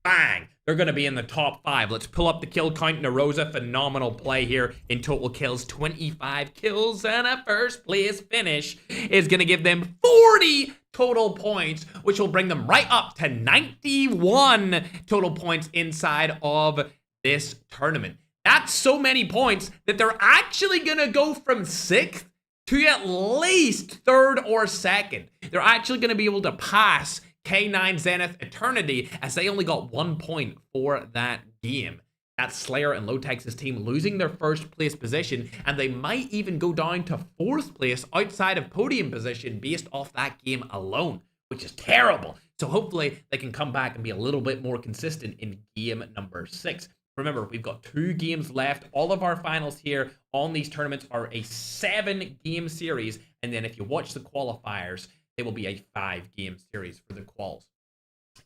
bang, they're going to be in the top 5. Let's pull up the kill count. Narosa, phenomenal play here in total kills. 25 kills and a first place finish is going to give them 40 total points, which will bring them right up to 91 total points inside of this tournament. That's so many points that they're actually going to go from 6th to at least 3rd or 2nd. They're actually going to be able to pass K9 Zenith Eternity, as they only got 1 point for that game. That's Slayer and Low Texas team losing their first place position, and they might even go down to 4th place outside of podium position based off that game alone, which is terrible. So hopefully they can come back and be a little bit more consistent in game number 6. Remember, we've got 2 games left. All of our finals here on these tournaments are a 7-game series. And then if you watch the qualifiers, they will be a 5-game series for the quals.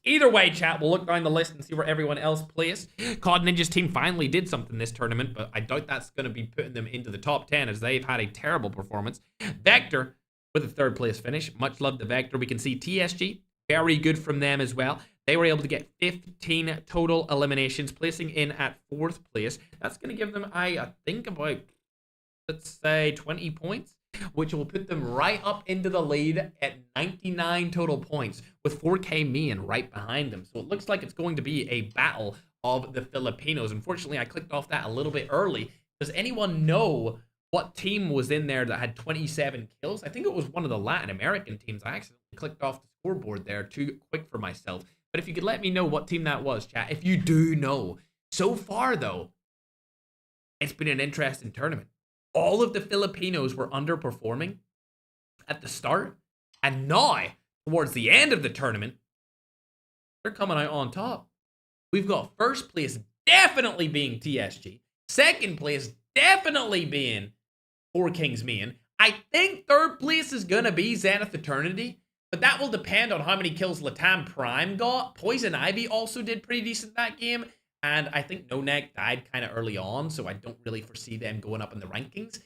Either way, chat, we'll look down the list and see where everyone else plays. COD Ninja's team finally did something this tournament, but I doubt that's going to be putting them into the top 10 as they've had a terrible performance. Vector with a 3rd place finish. Much love to Vector. We can see TSG, very good from them as well. They were able to get 15 total eliminations, placing in at 4th place. That's going to give them, I think, about, let's say, 20 points, which will put them right up into the lead at 99 total points, with 4K main right behind them. So it looks like it's going to be a battle of the Filipinos. Unfortunately, I clicked off that a little bit early. Does anyone know what team was in there that had 27 kills? I think it was one of the Latin American teams. I accidentally clicked off the scoreboard there too quick for myself. But if you could let me know what team that was, chat, if you do know. So far, though, it's been an interesting tournament. All of the Filipinos were underperforming at the start. And now, towards the end of the tournament, they're coming out on top. We've got 1st place definitely being TSG. 2nd place definitely being 4 Kings main. I think 3rd place is going to be Zenith Eternity. But that will depend on how many kills Latam Prime got. Poison Ivy also did pretty decent that game. And I think No Neck died kind of early on, so I don't really foresee them going up in the rankings.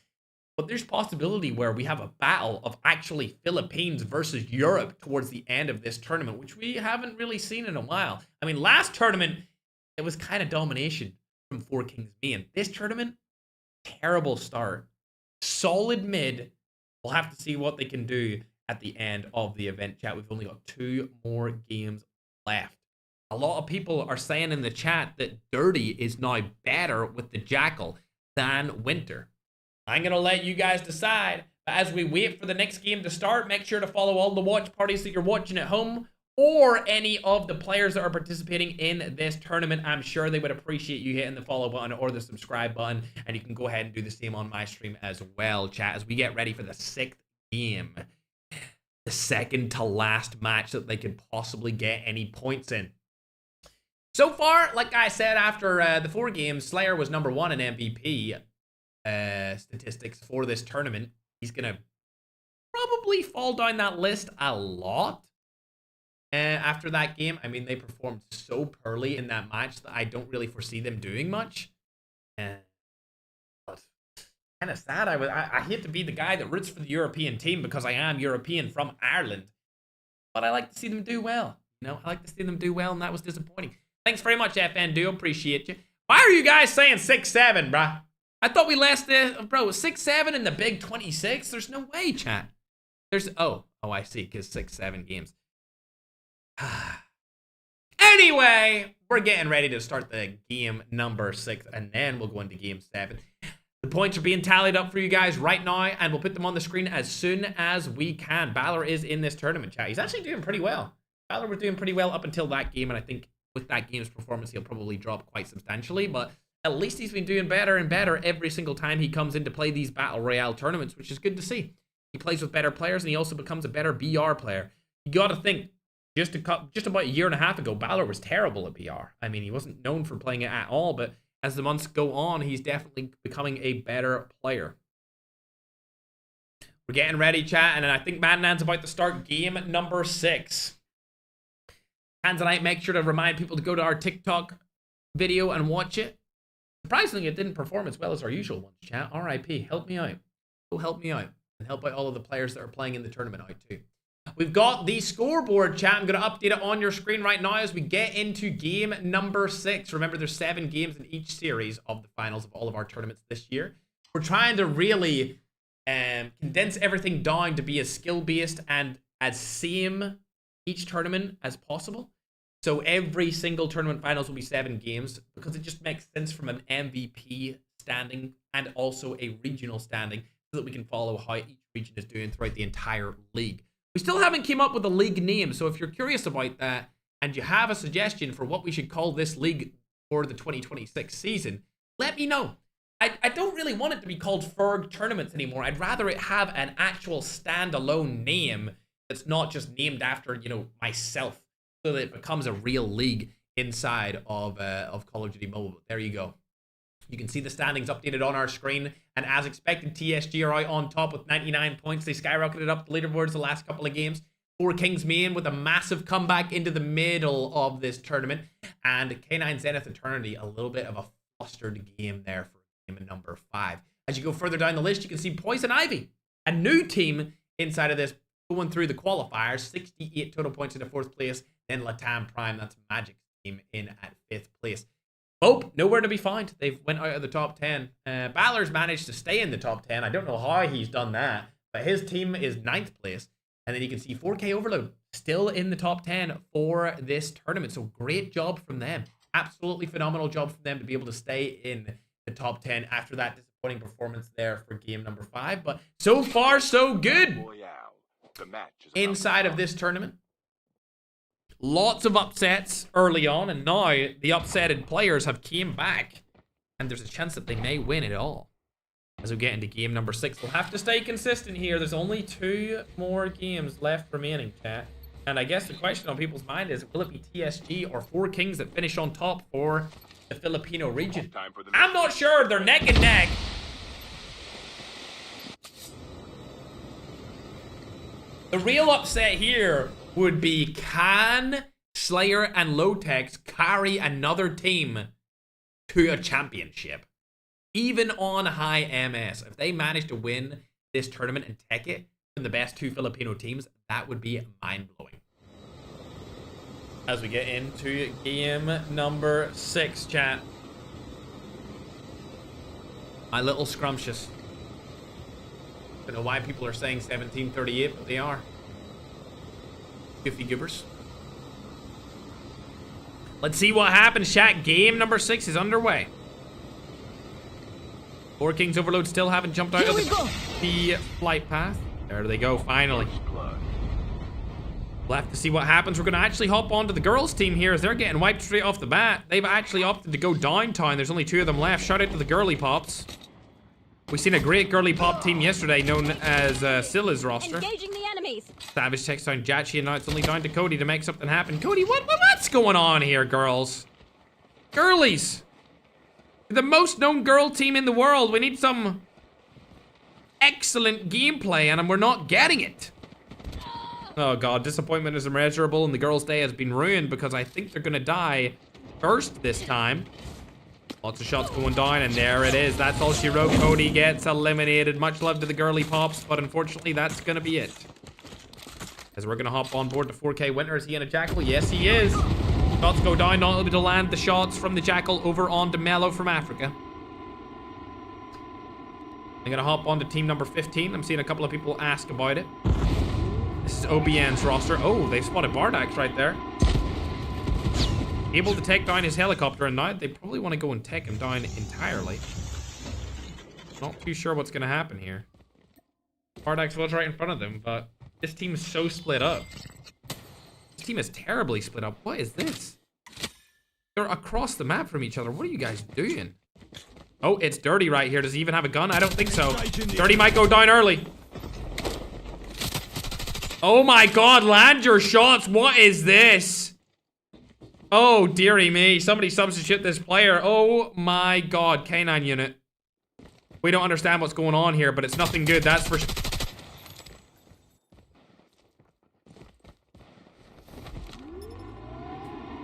But there's possibility where we have a battle of actually Philippines versus Europe towards the end of this tournament, which we haven't really seen in a while. I mean, last tournament, it was kind of domination from 4 Kings main. This tournament, terrible start. Solid mid. We'll have to see what they can do at the end of the event, chat. We've only got 2 more games left. A lot of people are saying in the chat that Dirty is now better with the Jackal than Winter. I'm going to let you guys decide. But as we wait for the next game to start, make sure to follow all the watch parties that you're watching at home or any of the players that are participating in this tournament. I'm sure they would appreciate you hitting the follow button or the subscribe button. And you can go ahead and do the same on my stream as well, chat, as we get ready for the 6th game. The 2nd to last match that they could possibly get any points in. So far, like I said, after the 4 games, Slayer was number 1 in MVP statistics for this tournament. He's going to probably fall down that list a lot after that game. I mean, they performed so poorly in that match that I don't really foresee them doing much. Kind of sad. I hate to be the guy that roots for the European team because I am European from Ireland. But I like to see them do well. You know, I like to see them do well, and that was disappointing. Thanks very much, FN Duo. Appreciate you. Why are you guys saying 6-7, bruh? I thought we last, bro, 6-7 in the Big 26? There's no way, chat. Oh, I see, because 6-7 games. Anyway, we're getting ready to start the game number 6, and then we'll go into game 7. The points are being tallied up for you guys right now, and we'll put them on the screen as soon as we can. Balor is in this tournament, chat. He's actually doing pretty well. Balor was doing pretty well up until that game, and I think with that game's performance, he'll probably drop quite substantially, but at least he's been doing better and better every single time he comes in to play these Battle Royale tournaments, which is good to see. He plays with better players, and he also becomes a better BR player. You got to think, just about a year and a half ago, Balor was terrible at BR. I mean, he wasn't known for playing it at all, but as the months go on, he's definitely becoming a better player. We're getting ready, chat, and I think Madnan's about to start game number 6. Tanzanite, make sure to remind people to go to our TikTok video and watch it. Surprisingly, it didn't perform as well as our usual ones, chat. RIP, help me out. Go help me out. And help out all of the players that are playing in the tournament out too. We've got the scoreboard, chat. I'm going to update it on your screen right now as we get into game number 6. Remember, there's 7 games in each series of the finals of all of our tournaments this year. We're trying to really condense everything down to be as skill-based and as same each tournament as possible. So every single tournament finals will be 7 games because it just makes sense from an MVP standing and also a regional standing so that we can follow how each region is doing throughout the entire league. We still haven't came up with a league name, so if you're curious about that and you have a suggestion for what we should call this league for the 2026 season, let me know. I don't really want it to be called Ferg Tournaments anymore. I'd rather it have an actual standalone name that's not just named after, you know, myself, so that it becomes a real league inside of Call of Duty Mobile. There you go. You can see the standings updated on our screen, and as expected, TSG are out on top with 99 points. They skyrocketed up the leaderboards the last couple of games. 4 Kings main with a massive comeback into the middle of this tournament, and K9 Zenith Eternity, a little bit of a flustered game there for game number 5. As you go further down the list, you can see Poison Ivy, a new team inside of this, going through the qualifiers. 68 total points into 4th place. Then Latam Prime, that's Magic's team, in at 5th place. Hope, nowhere to be found. They've went out of the top 10. Balor's managed to stay in the top 10. I don't know how he's done that, but his team is 9th place. And then you can see 4K Overload still in the top 10 for this tournament. So great job from them. Absolutely phenomenal job from them to be able to stay in the top 10 after that disappointing performance there for game number 5. But so far, so good inside of this tournament. Lots of upsets early on, and now the upsetted players have came back, and there's a chance that they may win it all. As we get into game number 6, we'll have to stay consistent here. There's only 2 more games left remaining, chat. And I guess the question on people's mind is, will it be TSG or 4 Kings that finish on top for the Filipino region? I'm not sure. They're neck and neck. The real upset here would be, can Slayer and Lotex carry another team to a championship? Even on high MS, if they manage to win this tournament and take it from the best 2 Filipino teams, that would be mind-blowing. As we get into game number 6, chat. My little scrumptious. Don't know why people are saying 1738, but they are. Goofy goobers. Let's see what happens, chat. Game number 6 is underway. 4 Kings Overload still haven't jumped out of the flight path. There they go, finally. We'll have to see what happens. We're going to actually hop onto the girls' team here as they're getting wiped straight off the bat. They've actually opted to go downtown. There's only 2 of them left. Shout out to the girly pops. We've seen a great girly pop team yesterday known as Scylla's roster. Engaging the enemies. Savage takes down Jachi, and now it's only down to Cody to make something happen. Cody, what's going on here, girls? Girlies. The most known girl team in the world. We need some excellent gameplay, and we're not getting it. Oh god, disappointment is immeasurable, and the girls' day has been ruined because I think they're gonna die first this time. Lots of shots going down, and there it is. That's all she wrote. Cody gets eliminated. Much love to the girly pops, but unfortunately, that's gonna be it. As we're gonna hop on board the 4K Winter. Is he in a Jackal? Yes, he is. Shots go down, not able to land the shots from the Jackal over onto Mello from Africa. I'm gonna hop on to team number 15. I'm seeing a couple of people ask about it. This is OBN's roster. Oh, they spotted Bardax right there. able to take down his helicopter, and now they probably want to go and take him down entirely. Not too sure what's going to happen here. Pardax was right in front of them, but this team is so split up. This team is terribly split up. What is this? They're across the map from each other. What are you guys doing? Oh, it's Dirty right here. Does he even have a gun? I don't think so. Dirty might go down early. Oh my god, land your shots. What is this? Oh, dearie me. Somebody substitute this player. Oh my god, K9 unit. We don't understand what's going on here, but it's nothing good, that's for sure.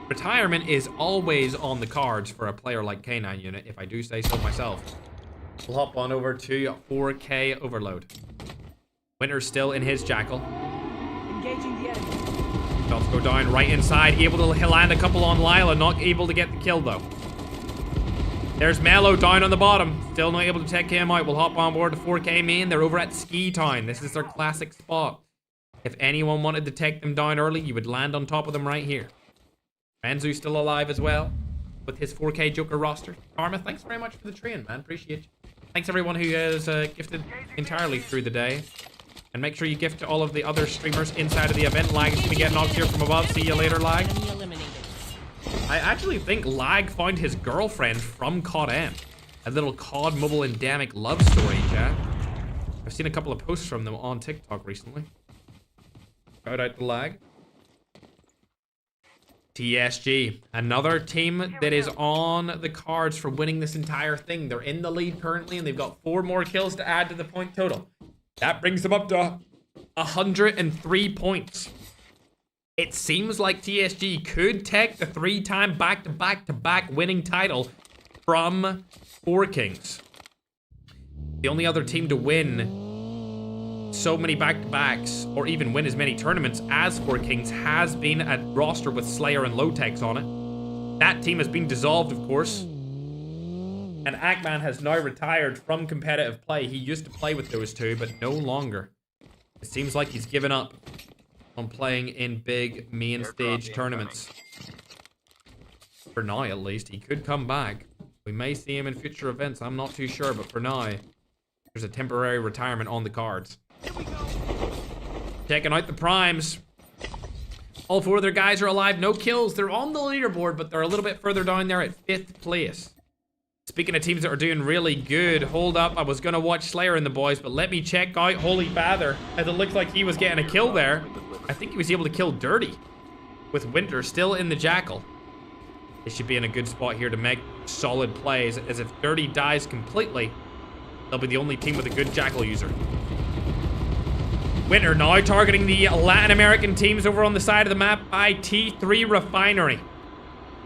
Retirement is always on the cards for a player like K9 unit, if I do say so myself. We'll hop on over to 4K Overload. Winter's still in his Jackal. Engaging the enemy. Shots go down right inside, able to land a couple on Lila, not able to get the kill though. There's Mellow down on the bottom. Still not able to take him out. We'll hop on board to 4K main. They're over at Ski Town. This is their classic spot. If anyone wanted to take them down early, you would land on top of them right here. Renzu's still alive as well with his 4K Joker roster. Karma, thanks very much for the train, man. Appreciate you. Thanks everyone who has gifted entirely through the day. And make sure you gift to all of the other streamers inside of the event. Lag is going to get knocked here from above. See you later, Lag. I actually think Lag found his girlfriend from COD M. A little COD Mobile endemic love story, chat. I've seen a couple of posts from them on TikTok recently. Shout out to Lag. TSG, another team that is on the cards for winning this entire thing. They're in the lead currently, and they've got 4 more kills to add to the point total. That brings them up to 103 points. It seems like TSG could take the 3-time back-to-back-to-back winning title from 4Kings. The only other team to win so many back-to-backs, or even win as many tournaments as 4Kings, has been a roster with Slayer and Low-Techs on it. That team has been dissolved, of course. And Ackman has now retired from competitive play. He used to play with those two, but no longer. It seems like he's given up on playing in big main stage tournaments. For now, at least. He could come back. We may see him in future events. I'm not too sure, but for now, there's a temporary retirement on the cards. Checking out the primes. All 4 of their guys are alive. No kills. They're on the leaderboard, but they're a little bit further down there at 5th place. Speaking of teams that are doing really good, hold up. I was going to watch Slayer and the boys, but let me check out Holy Father, as it looks like he was getting a kill there. I think he was able to kill Dirty with Winter still in the Jackal. They should be in a good spot here to make solid plays, as if Dirty dies completely, they'll be the only team with a good Jackal user. Winter now targeting the Latin American teams over on the side of the map by T3 Refinery.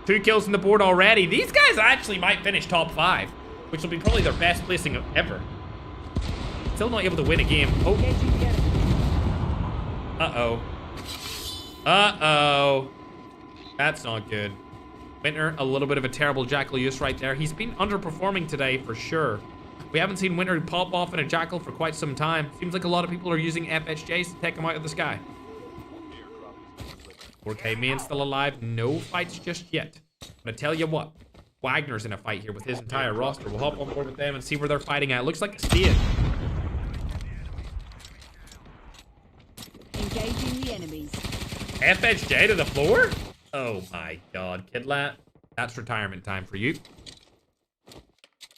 2 kills on the board already. These guys actually might finish top 5, which will be probably their best placing ever. Still not able to win a game. Oh. Uh-oh. Uh-oh. That's not good. Winter, a little bit of a terrible Jackal use right there. He's been underperforming today for sure. We haven't seen Winter pop off in a Jackal for quite some time. Seems like a lot of people are using FHJs to take him out of the sky. 4K main still alive. No fights just yet. But I tell you what, Wagner's in a fight here with his entire roster. We'll hop on board with them and see where they're fighting at. Looks like a Steam. Engaging the enemies. FHJ to the floor? Oh my god, Kidlat. That's retirement time for you.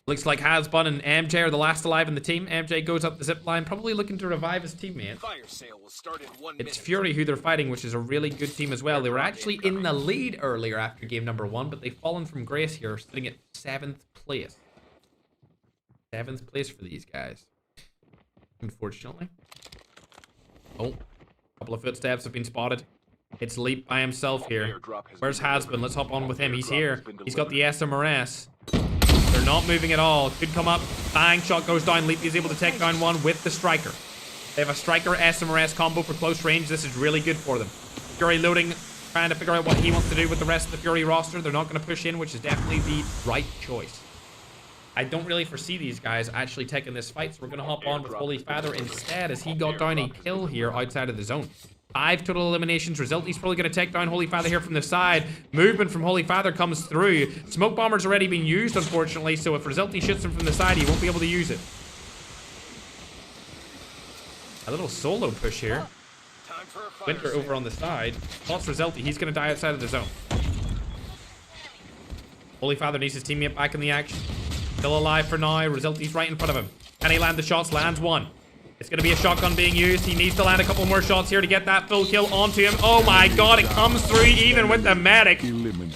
Looks like Hasbun and MJ are the last alive in the team. MJ goes up the zip line, probably looking to revive his teammate. Fire sale will start in 1 It's minute. Fury who they're fighting, which is a really good team as well. They were actually in the lead earlier after game number 1, but they've fallen from grace here, sitting at 7th place. 7th place for these guys. Unfortunately. Oh, a couple of footsteps have been spotted. It's Leap by himself here. Where's Hasbun? Let's hop on with him. He's here. He's got the SMRS. They're not moving at all. Could come up. Bang, shot goes down. Leap is able to take down one with the Striker. They have a Striker SMRS combo for close range. This is really good for them. Fury loading, trying to figure out what he wants to do with the rest of the Fury roster. They're not going to push in, which is definitely the right choice. I don't really foresee these guys actually taking this fight, so we're going to hop on with Holy Father instead, as he got down a kill here outside of the zone. 5 total eliminations. He's probably going to take down Holy Father here from the side. Movement from Holy Father comes through. Smoke Bomber's already been used, unfortunately, so if Resulty shoots him from the side, he won't be able to use it. A little solo push here. Winter over on the side. Spots Resulty. He's going to die outside of the zone. Holy Father needs his teammate back in the action. Still alive for now. Resulty's right in front of him. Can he land the shots? Lands one. It's going to be a shotgun being used. He needs to land a couple more shots here to get that full kill onto him. Oh my god, it comes through even with the medic.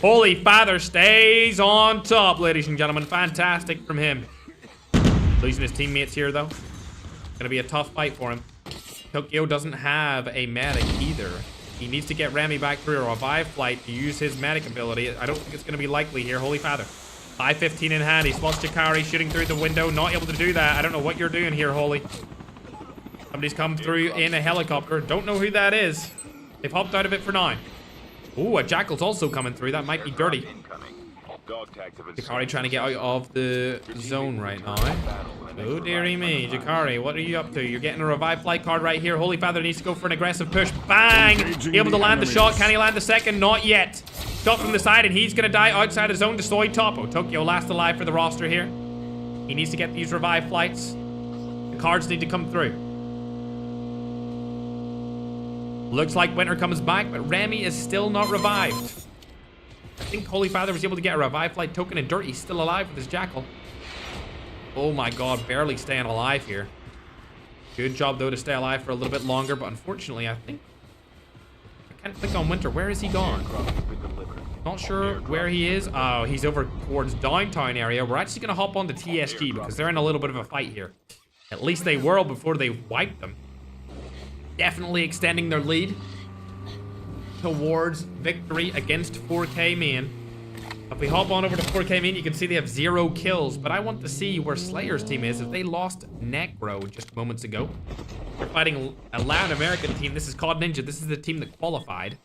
Holy Father stays on top, ladies and gentlemen. Fantastic from him. Losing his teammates here, though. Going to be a tough fight for him. Tokyo doesn't have a medic either. He needs to get Remy back through a revive flight to use his medic ability. I don't think it's going to be likely here. Holy Father. 5:15 in hand. He spots Jakari shooting through the window. Not able to do that. I don't know what you're doing here, Holy. Somebody's come through in a helicopter. Don't know who that is. They've hopped out of it for now. Ooh, a Jackal's also coming through. That might be dirty. Jakari trying to get out of the zone right now. Oh, dearie me. Jakari, what are you up to? You're getting a revive flight card right here. Holy Father needs to go for an aggressive push. Bang! Able to land the shot. Can he land the second? Not yet. Shot from the side, and he's going to die outside of zone. Destroyed Topo. Tokyo last alive for the roster here. He needs to get these revive flights. The cards need to come through. Looks like Winter comes back, but Remy is still not revived. I think Holy Father was able to get a revive flight token, and Dirty's still alive with his Jackal. Oh my god, barely staying alive here. Good job, though, to stay alive for a little bit longer, but unfortunately, I think... I can't click on Winter. Where is he gone? Not sure where he is. Oh, he's over towards downtown area. We're actually going to hop on to TSG because they're in a little bit of a fight here. At least they were before they wiped them. Definitely extending their lead towards victory against 4K Main. If we hop on over to 4K Main, you can see they have 0 kills, but I want to see where Slayer's team is. If they lost Necro just moments ago, they're fighting a Latin American team. This is COD Ninja. This is the team that qualified.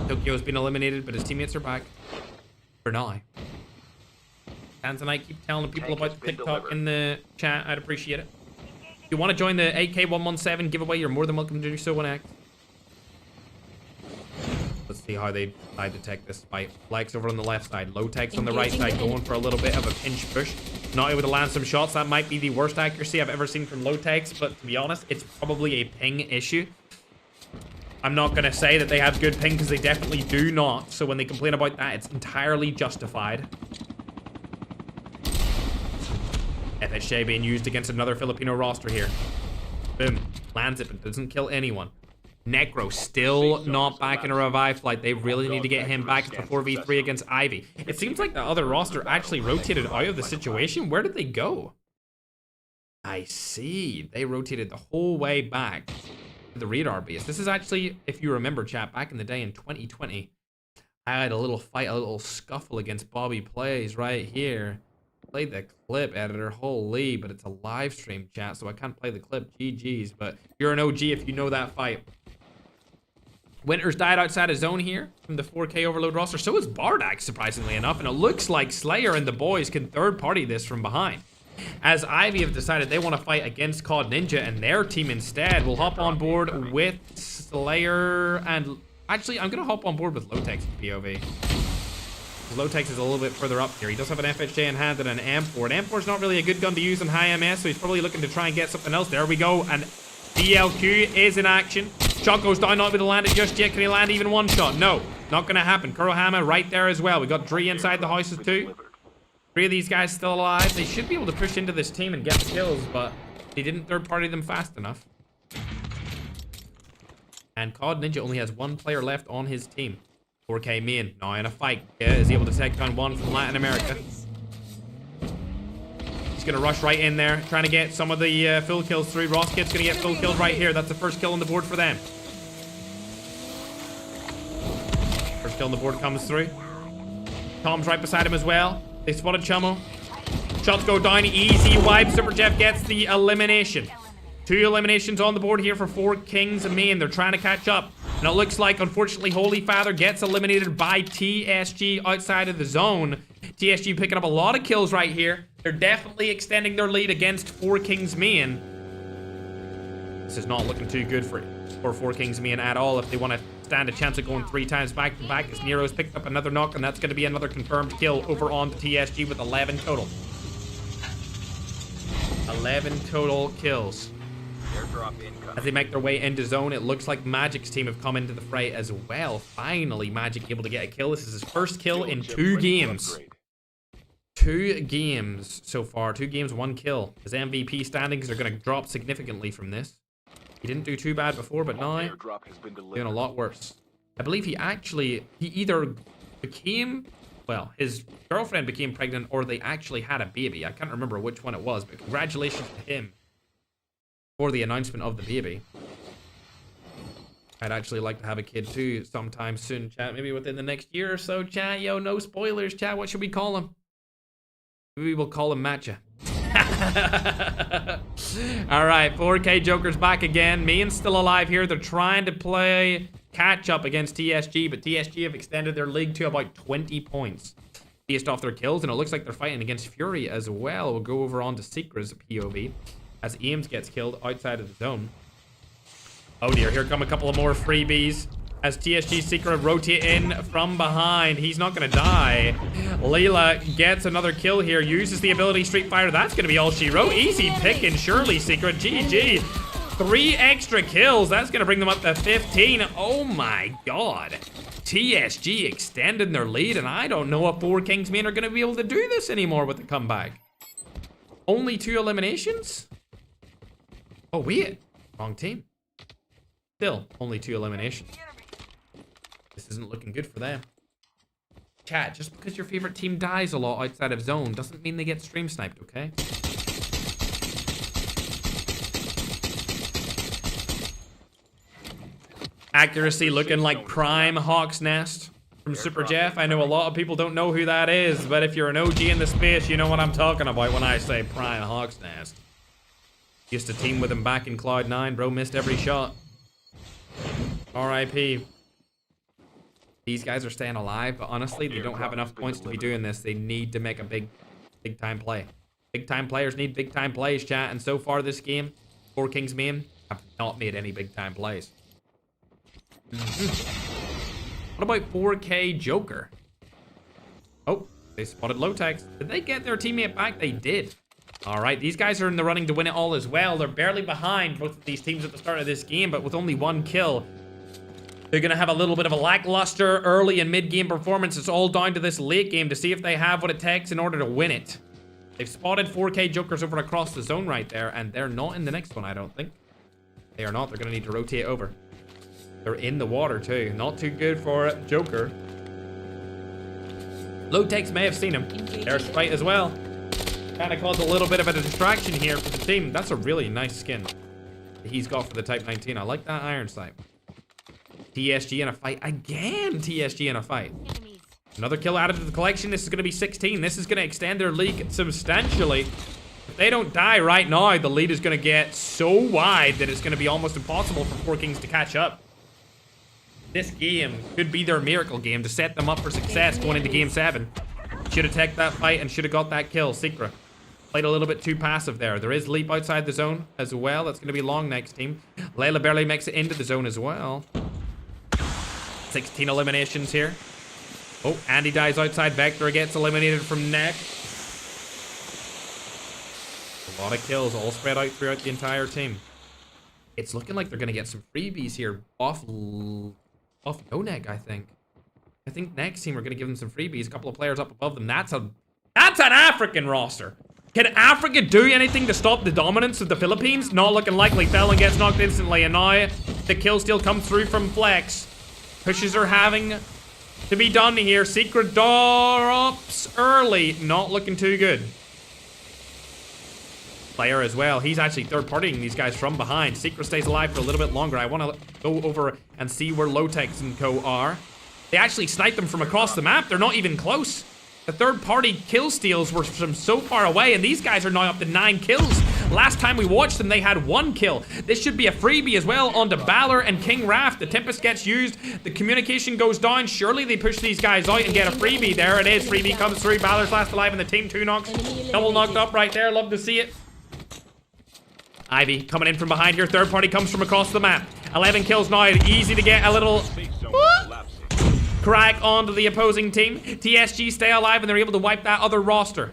Tokyo's been eliminated, but his teammates are back for now. Tanzanite, keep telling people about the TikTok in the chat. I'd appreciate it. If you want to join the AK117 giveaway, you're more than welcome to do so on X. Let's see how they decide to take this fight. Flex over on the left side. Low techs on the right side, going for a little bit of a pinch push. Not able to land some shots. That might be the worst accuracy I've ever seen from low techs, but to be honest, it's probably a ping issue. I'm not going to say that they have good ping, because they definitely do not. So when they complain about that, it's entirely justified. FHJ being used against another Filipino roster here. Boom. Lands it, but doesn't kill anyone. Necro still not back in a revive flight. They really need to get him back. It's a 4v3 against Ivy. It seems like the other roster actually rotated out of the situation. Where did they go? I see. They rotated the whole way back to the radar base. This is actually, if you remember, chat, back in the day in 2020, I had a little fight, a little scuffle against Bobby Plays right here. Played the clip, editor, holy, but it's a live stream, chat, so I can't play the clip. GG's, but you're an OG if you know that fight. Winter's died outside of zone here from the 4K Overload roster. So is Bardak, surprisingly enough, and it looks like Slayer and the boys can third-party this from behind. As Ivy have decided they want to fight against COD Ninja, and their team instead will hop on board with Slayer, and actually, I'm going to hop on board with Lotex POV. Lotex is a little bit further up here. He does have an FHJ in hand and an M4. And M4 is not really a good gun to use on high MS, so he's probably looking to try and get something else. There we go, and DLQ is in action. Shot goes down, not able to land it just yet. Can he land even one shot? No, not going to happen. Kurohama right there as well. We got Dree inside the houses too. 3 of these guys still alive. They should be able to push into this team and get the kills, but they didn't third-party them fast enough. And COD Ninja only has 1 player left on his team. 4K Main now in a fight. Yeah, is he able to take down one from Latin America? He's going to rush right in there, trying to get some of the full kills through. Ross Kid's going to get full kills right here. That's the first kill on the board for them. First kill on the board comes through. Tom's right beside him as well. They spotted Chummo. Shots go down. Easy wipe. Super Jeff gets the elimination. 2 eliminations on the board here for 4 Kings and Main. They're trying to catch up. And it looks like, unfortunately, Holy Father gets eliminated by TSG outside of the zone. TSG picking up a lot of kills right here. They're definitely extending their lead against 4 Kings Main. This is not looking too good for for Four Kings main at all if they want to stand a chance of going 3 times back to back, as Nero's picked up another knock, and that's going to be another confirmed kill over on the TSG with 11 total. 11 total kills. Airdrop incoming. As they make their way into zone, it looks like Magic's team have come into the fray as well. Finally, Magic able to get a kill. This is his first kill in 2 games. 2 games so far. 2 games, 1 kill. His MVP standings are going to drop significantly from this. He didn't do too bad before, but now doing a lot worse. I believe he either became, well, his girlfriend became pregnant, or they actually had a baby. I can't remember which one it was, but congratulations to him for the announcement of the baby. I'd actually like to have a kid too sometime soon, chat. Maybe within the next year or so, chat. Yo, no spoilers, chat. What should we call him? Maybe we'll call him Matcha. All right, 4K Joker's back again. Main's still alive here. They're trying to play catch up against TSG, but TSG have extended their league to about 20 points based off their kills, and it looks like they're fighting against Fury as well. We'll go over on to Seeker's POV as Ames gets killed outside of the zone. Oh dear, here come a couple of more freebies as TSG Seeker rotate in from behind. He's not going to die. Layla gets another kill here, uses the ability Street Fighter. That's going to be all she wrote. Easy picking, surely, Secret. GG. 3 extra kills. That's going to bring them up to 15. Oh my god. TSG extending their lead, and I don't know if 4 Kings main are going to be able to do this anymore with the comeback. Only 2 eliminations? Oh, wait. Wrong team. Still, only 2 eliminations. This isn't looking good for them. Chat, just because your favorite team dies a lot outside of zone doesn't mean they get stream sniped, okay? Accuracy looking like prime Hawk's Nest from Super Jeff. I know a lot of people don't know who that is, but if you're an OG in the space, you know what I'm talking about when I say prime Hawk's Nest. Used to team with him back in Cloud9, bro. Missed every shot. RIP. These guys are staying alive, but honestly, they don't have enough points to be doing this. They need to make a big time play. Big time players need big time plays, chat. And so far this game, 4 Kings main have not made any big time plays. What about 4K Joker? Oh, they spotted Lotex. Did they get their teammate back? They did. All right, these guys are in the running to win it all as well. They're barely behind both of these teams at the start of this game, but with only 1 kill, they're going to have a little bit of a lackluster early and mid-game performance. It's all down to this late game to see if they have what it takes in order to win it. They've spotted 4K Jokers over across the zone right there, and they're not in the next one, I don't think. They are not. They're going to need to rotate over. They're in the water, too. Not too good for Joker. Lotex may have seen him. There's Sprite as well. Kind of caused a little bit of a distraction here for the team. That's a really nice skin he's got for the Type 19. I like that iron sight. TSG in a fight. Again, TSG in a fight. Another kill added to the collection. This is going to be 16. This is going to extend their lead substantially. If they don't die right now, the lead is going to get so wide that it's going to be almost impossible for 4 Kings to catch up. This game could be their miracle game to set them up for success going into Game 7. Should have taken that fight and should have got that kill. Secret played a little bit too passive there. There is Leap outside the zone as well. That's going to be Long next team. Layla barely makes it into the zone as well. 16 eliminations here. Oh, Andy dies outside. Vector gets eliminated from Neck. A lot of kills all spread out throughout the entire team. It's looking like they're going to get some freebies here off No Neck, I think. I think next team we're going to give them some freebies. A couple of players up above them. That's an African roster. Can Africa do anything to stop the dominance of the Philippines? Not looking likely. Felon gets knocked instantly, and now the kill steal comes through from Flex. Pushes are having to be done here. Secret drops early. Not looking too good. Player as well. He's actually third-partying these guys from behind. Secret stays alive for a little bit longer. I want to go over and see where Lotex and co are. They actually sniped them from across the map. They're not even close. The third-party kill steals were from so far away, and these guys are now up to 9 kills. Last time we watched them, they had 1 kill. This should be a freebie as well onto Balor and King Raft. The Tempest gets used. The communication goes down. Surely they push these guys out and get a freebie. There it is. Freebie comes through. Balor's last alive in the team. 2 knocks. Double knocked up right there. Love to see it. Ivy coming in from behind here. Third party comes from across the map. 11 kills now. Easy to get a little Safe zone collapsing. crack onto the opposing team. TSG stay alive and they're able to wipe that other roster.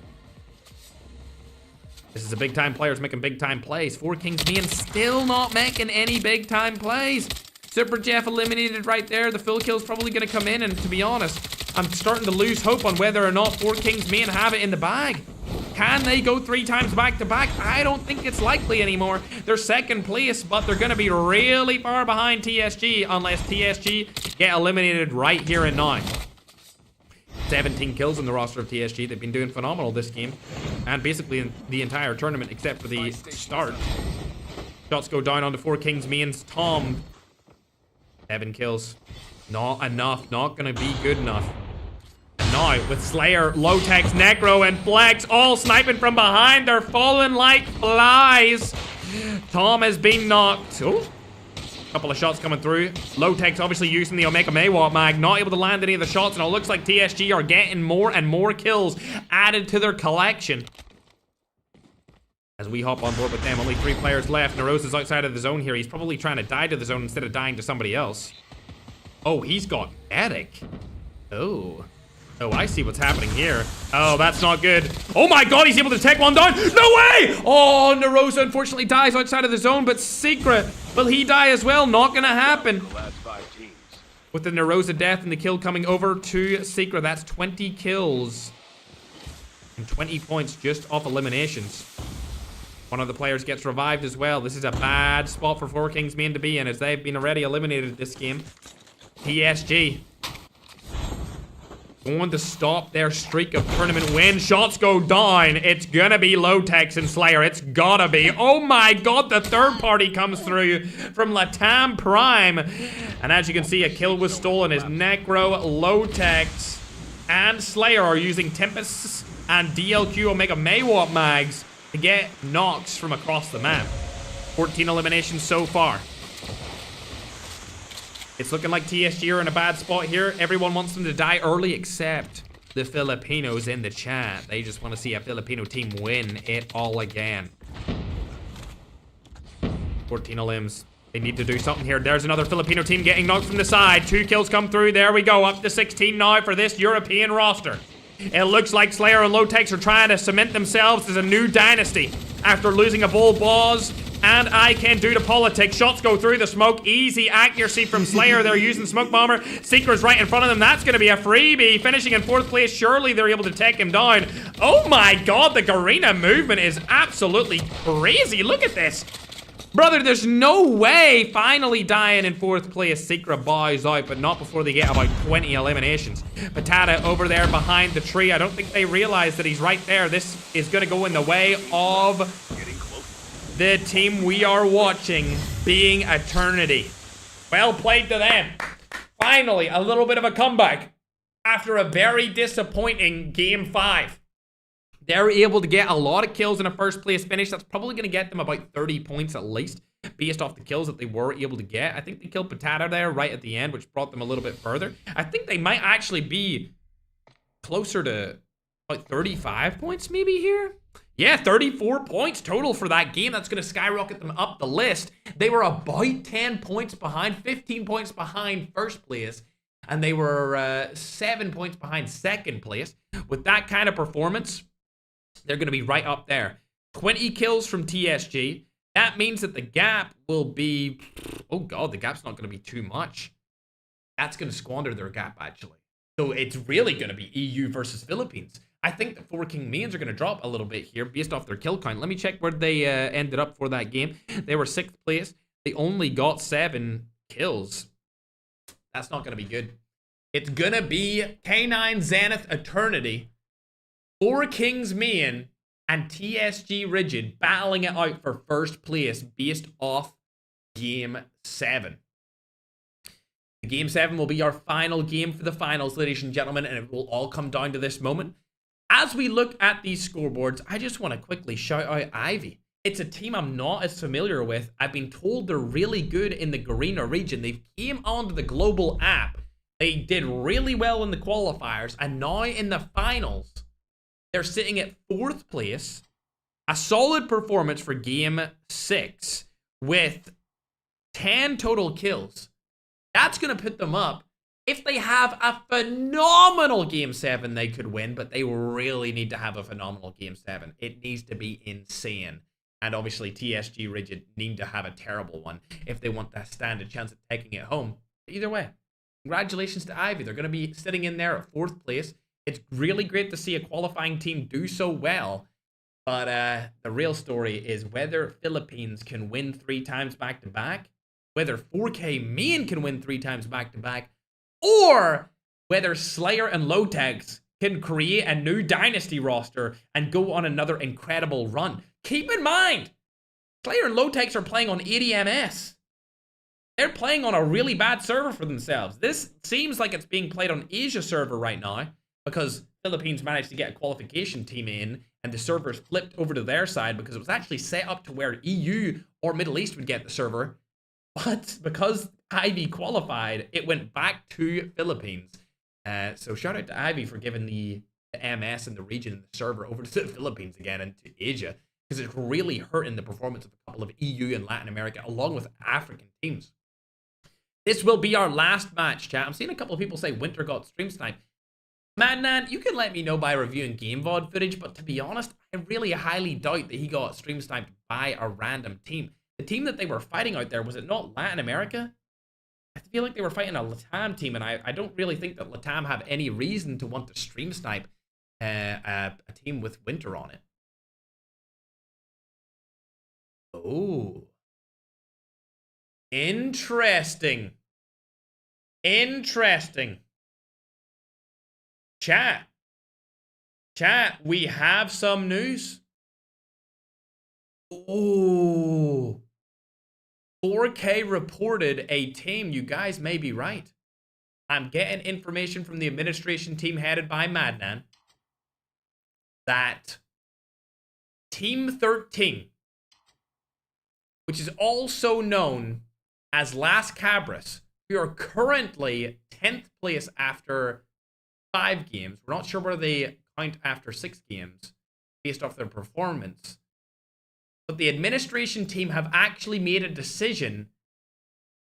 This is a big time players making big time plays. 4Kings being still not making any big time plays. Super Jeff eliminated right there. The full kill's probably going to come in, and to be honest, I'm starting to lose hope on whether or not 4Kings main have it in the bag. Can they go 3 times back to back? I don't think it's likely anymore. They're second place, but they're going to be really far behind TSG unless TSG get eliminated right here and now. 17 kills in the roster of TSG. They've been doing phenomenal this game, and basically in the entire tournament except for the start. Shots go down onto 4Kings mains. Tom. 7 kills. Not enough. Not gonna be good enough. And now, with Slayer, Low-Tex, Necro, and Flex all sniping from behind, they're falling like flies. Tom has been knocked. Oh, couple of shots coming through. Low-Tex obviously using the Omega Maywat mag, not able to land any of the shots, and it looks like TSG are getting more and more kills added to their collection. As we hop on board with them, only 3 players left. Naros is outside of the zone here. He's probably trying to die to the zone instead of dying to somebody else. Oh, he's got Eric. Oh, I see what's happening here. Oh, that's not good. Oh my god, he's able to take one down. No way! Oh, Narosa unfortunately dies outside of the zone, but Secret, will he die as well? Not gonna happen. The last 5 teams. With the Narosa death and the kill coming over to Secret, that's 20 kills. And 20 points just off eliminations. One of the players gets revived as well. This is a bad spot for 4Kings main to be in, as they've been already eliminated this game. TSG going to stop their streak of tournament wins. Shots go down. It's gonna be Low-Tex and Slayer. It's gotta be. Oh my god, the third party comes through from Latam Prime. And as you can see, a kill was stolen as Necro, Low-Tex, and Slayer are using Tempest and DLQ Omega Maywat mags to get knocks from across the map. 14 eliminations so far. It's looking like TSG are in a bad spot here. Everyone wants them to die early except the Filipinos in the chat. They just want to see a Filipino team win it all again. 14 elims. They need to do something here. There's another Filipino team getting knocked from the side. 2 kills come through. There we go. Up to 16 now for this European roster. It looks like Slayer and Low-Tex are trying to cement themselves as a new dynasty after losing a Bull Boss and I Can Do to politics. Shots go through the smoke. Easy accuracy from Slayer. They're using Smoke Bomber. Seeker's right in front of them. That's going to be a freebie. Finishing in 4th place. Surely they're able to take him down. Oh my god, the Garena movement is absolutely crazy. Look at this. Brother, there's no way finally dying in 4th place. Secret bows out, but not before they get about 20 eliminations. Patata over there behind the tree. I don't think they realize that he's right there. This is going to go in the way of the team we are watching being Eternity. Well played to them. Finally, a little bit of a comeback after a very disappointing Game 5. They're able to get a lot of kills in a 1st place finish. That's probably going to get them about 30 points at least, based off the kills that they were able to get. I think they killed Patata there right at the end, which brought them a little bit further. I think they might actually be closer to about 35 points maybe here. Yeah, 34 points total for that game. That's going to skyrocket them up the list. They were about 10 points behind, 15 points behind 1st place. And they were 7 points behind 2nd place. With that kind of performance, they're going to be right up there. 20 kills from TSG. That means that the gap will be... Oh god, the gap's not going to be too much. That's going to squander their gap, actually. So it's really going to be EU versus Philippines. I think the 4King mains are going to drop a little bit here based off their kill count. Let me check where they ended up for that game. They were 6th place. They only got 7 kills. That's not going to be good. It's going to be K9 Zenith Eternity, 4Kings main, and TSG Rigid battling it out for 1st place based off Game 7. Game 7 will be our final game for the finals, ladies and gentlemen, and it will all come down to this moment. As we look at these scoreboards, I just want to quickly shout out Ivy. It's a team I'm not as familiar with. I've been told they're really good in the Garena region. They came onto the global app. They did really well in the qualifiers, and now in the finals, they're sitting at 4th place. A solid performance for Game 6 with 10 total kills. That's going to put them up. If they have a phenomenal Game 7, they could win, but they really need to have a phenomenal Game 7. It needs to be insane. And obviously, TSG Rigid need to have a terrible one if they want to stand a chance of taking it home. Either way, congratulations to Ivy. They're going to be sitting in there at 4th place. It's really great to see a qualifying team do so well. But the real story is whether Philippines can win 3 times back-to-back, whether 4K Main can win 3 times back-to-back, or whether Slayer and Lotex can create a new Dynasty roster and go on another incredible run. Keep in mind, Slayer and Lotex are playing on 80 MS. They're playing on a really bad server for themselves. This seems like it's being played on Asia server right now because Philippines managed to get a qualification team in and the servers flipped over to their side because it was actually set up to where EU or Middle East would get the server. But because Ivy qualified, it went back to Philippines. So shout out to Ivy for giving the MS and the region and the server over to the Philippines again and to Asia, because it's really hurting the performance of a couple of EU and Latin America along with African teams. This will be our last match, chat. I'm seeing a couple of people say Winter got stream sniped. Madnan, you can let me know by reviewing game VOD footage, but to be honest, I really highly doubt that he got stream sniped by a random team. The team that they were fighting out there, was it not Latin America? I feel like they were fighting a LATAM team, and I don't really think that LATAM have any reason to want to stream snipe a team with Winter on it. Oh. Interesting. Interesting. Chat, we have some news. Ooh. 4K reported a team. You guys may be right. I'm getting information from the administration team headed by Madnan that Team 13, which is also known as Las Cabras, who are currently 10th place after 5 games. We're not sure where they count after 6 games based off their performance. But the administration team have actually made a decision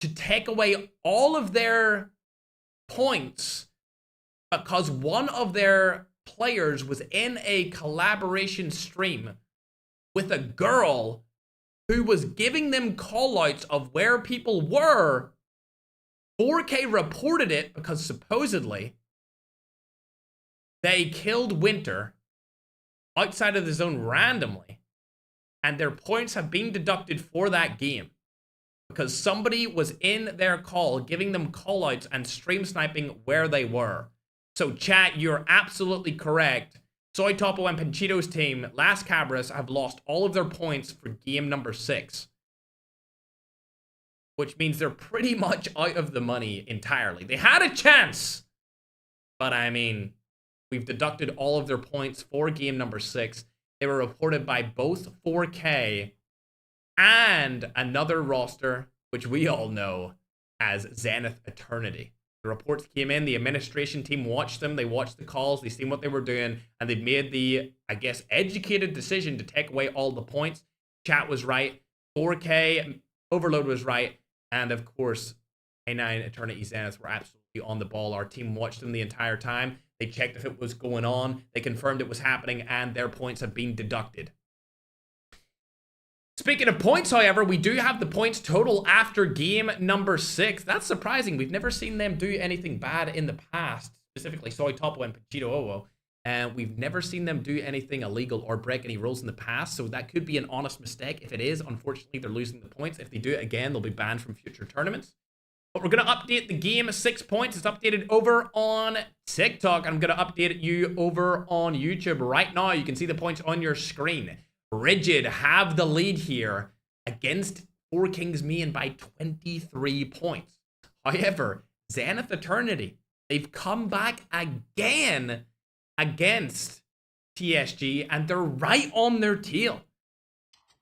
to take away all of their points because one of their players was in a collaboration stream with a girl who was giving them callouts of where people were. 4K reported it because supposedly they killed Winter outside of the zone randomly, and their points have been deducted for that game because somebody was in their call giving them callouts and stream sniping where they were. So chat, you're absolutely correct. Soy Topo and Panchito's team, Las Cabras, have lost all of their points for game number 6. Which means they're pretty much out of the money entirely. They had a chance, but I mean, we've deducted all of their points for game number 6. They were reported by both 4K and another roster, which we all know as Zenith Eternity. The reports came in, the administration team watched them, they watched the calls, they seen what they were doing, and they made the, I guess, educated decision to take away all the points. Chat was right, 4K Overload was right, and of course, A9 Eternity Zenith were absolutely on the ball. Our team watched them the entire time. They checked if it was going on. They confirmed it was happening, and their points have been deducted. Speaking of points, however, we do have the points total after game number 6. That's surprising. We've never seen them do anything bad in the past, specifically Soy Topo and Pachito Owo. And we've never seen them do anything illegal or break any rules in the past, so that could be an honest mistake. If it is, unfortunately, they're losing the points. If they do it again, they'll be banned from future tournaments. But we're going to update the game 6 points. It's updated over on TikTok. I'm going to update you over on YouTube right now. You can see the points on your screen. Rigid have the lead here against 4 Kings Main by 23 points. However, Zenith Eternity, they've come back again against TSG, and they're right on their tail.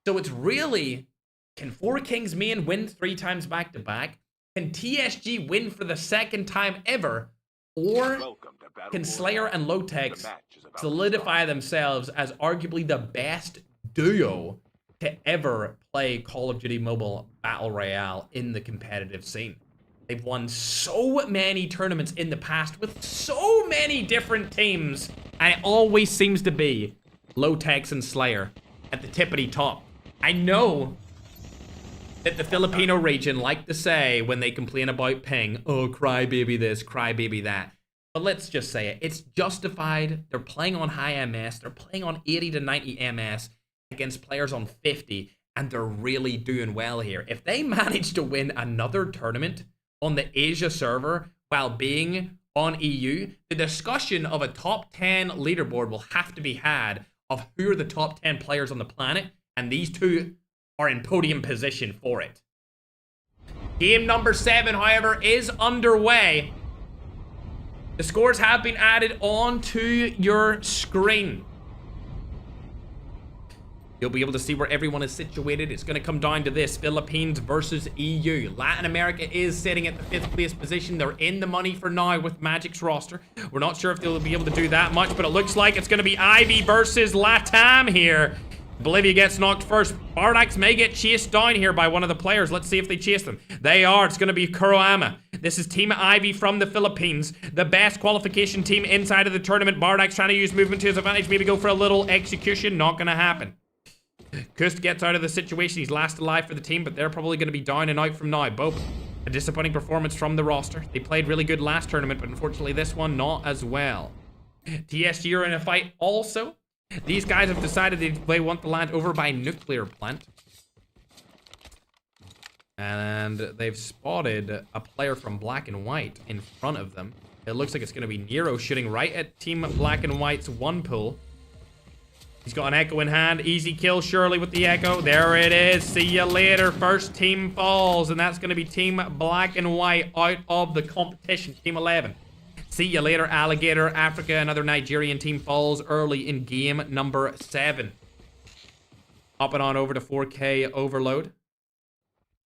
So it's really, can 4 Kings Main win 3 times back-to-back? Can TSG win for the 2nd time ever? Or can Slayer and Lotex solidify themselves as arguably the best duo to ever play Call of Duty Mobile Battle Royale in the competitive scene. They've won so many tournaments in the past with so many different teams, and it always seems to be Low-Tex and Slayer at the tippity top. I know that the Filipino region like to say when they complain about ping, oh, crybaby this, crybaby that. But let's just say it. It's justified. They're playing on high MS. They're playing on 80 to 90 MS against players on 50, and they're really doing well here. If they manage to win another tournament on the Asia server while being on EU, the discussion of a top 10 leaderboard will have to be had of who are the top 10 players on the planet, and these two are in podium position for it. Game number 7, however, is underway. The scores have been added onto your screen. You'll be able to see where everyone is situated. It's going to come down to this: Philippines versus EU. Latin America is sitting at the 5th place position. They're in the money for now with Magic's roster. We're not sure if they'll be able to do that much, but it looks like it's going to be Ivy versus Latam here. Bolivia gets knocked first. Bardax may get chased down here by one of the players. Let's see if they chase them. They are. It's going to be Kuroama. This is Team Ivy from the Philippines, the best qualification team inside of the tournament. Bardax trying to use movement to his advantage. Maybe go for a little execution. Not going to happen. Kust gets out of the situation. He's last alive for the team, but they're probably going to be down and out from now. Both a disappointing performance from the roster. They played really good last tournament, but unfortunately this one not as well. TSG are in a fight also. These guys have decided they want to land over by nuclear plant. And they've spotted a player from Black and White in front of them. It looks like it's going to be Nero shooting right at Team Black and White's one pool. He's got an Echo in hand. Easy kill, surely, with the Echo. There it is. See you later. First team falls, and that's going to be Team Black and White out of the competition. Team 11. See you later, Alligator. Africa, another Nigerian team, falls early in game number 7. Hopping on over to 4K Overload.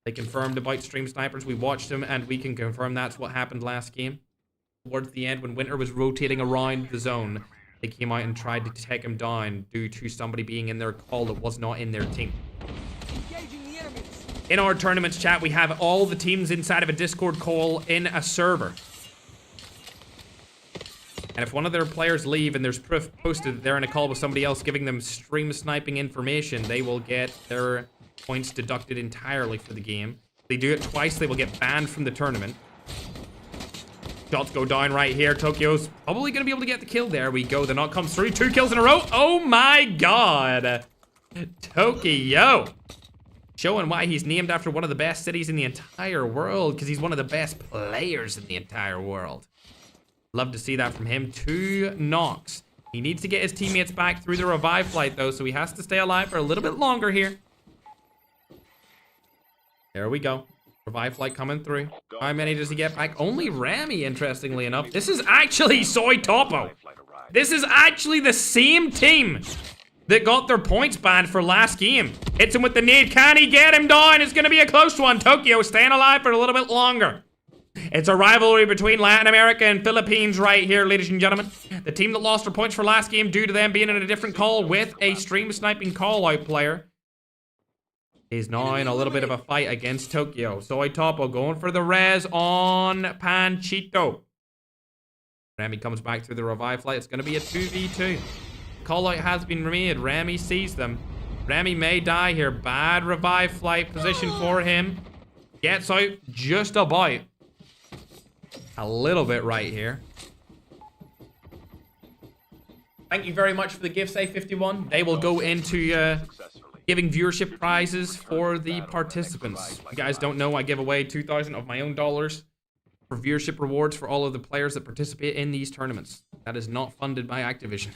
They confirmed about Stream Snipers. We watched them, and we can confirm that's what happened last game. Towards the end, when Winter was rotating around the zone, they came out and tried to take him down due to somebody being in their call that was not in their team. In our tournaments chat, we have all the teams inside of a Discord call in a server. And if one of their players leave and there's proof posted that they're in a call with somebody else giving them stream sniping information, they will get their points deducted entirely for the game. If they do it twice, they will get banned from the tournament. Shots go down right here. Tokyo's probably going to be able to get the kill. There we go. The knock comes through. 2 kills in a row. Oh my god. Tokyo. Showing why he's named after one of the best cities in the entire world, because he's one of the best players in the entire world. Love to see that from him. 2 knocks. He needs to get his teammates back through the revive flight, though, so he has to stay alive for a little bit longer here. There we go. Revive flight coming through. How many does he get back? Only Rami, interestingly enough. This is actually Soy Topo. This is actually the same team that got their points banned for last game. Hits him with the nade. Can he get him down? It's going to be a close one. Tokyo staying alive for a little bit longer. It's a rivalry between Latin America and Philippines right here, ladies and gentlemen. The team that lost their points for last game due to them being in a different call with a stream sniping call-out player is now in a little bit of a fight against Tokyo. Soy Topo going for the res on Panchito. Rami comes back through the revive flight. It's going to be a 2v2. Call-out has been made. Rami sees them. Rami may die here. Bad revive flight position for him. Gets out just about. A little bit right here. Thank you very much for the gifts, A51. They will go into giving viewership prizes for the participants. If you guys don't know, I give away 2,000 of my own dollars for viewership rewards for all of the players that participate in these tournaments. That is not funded by Activision.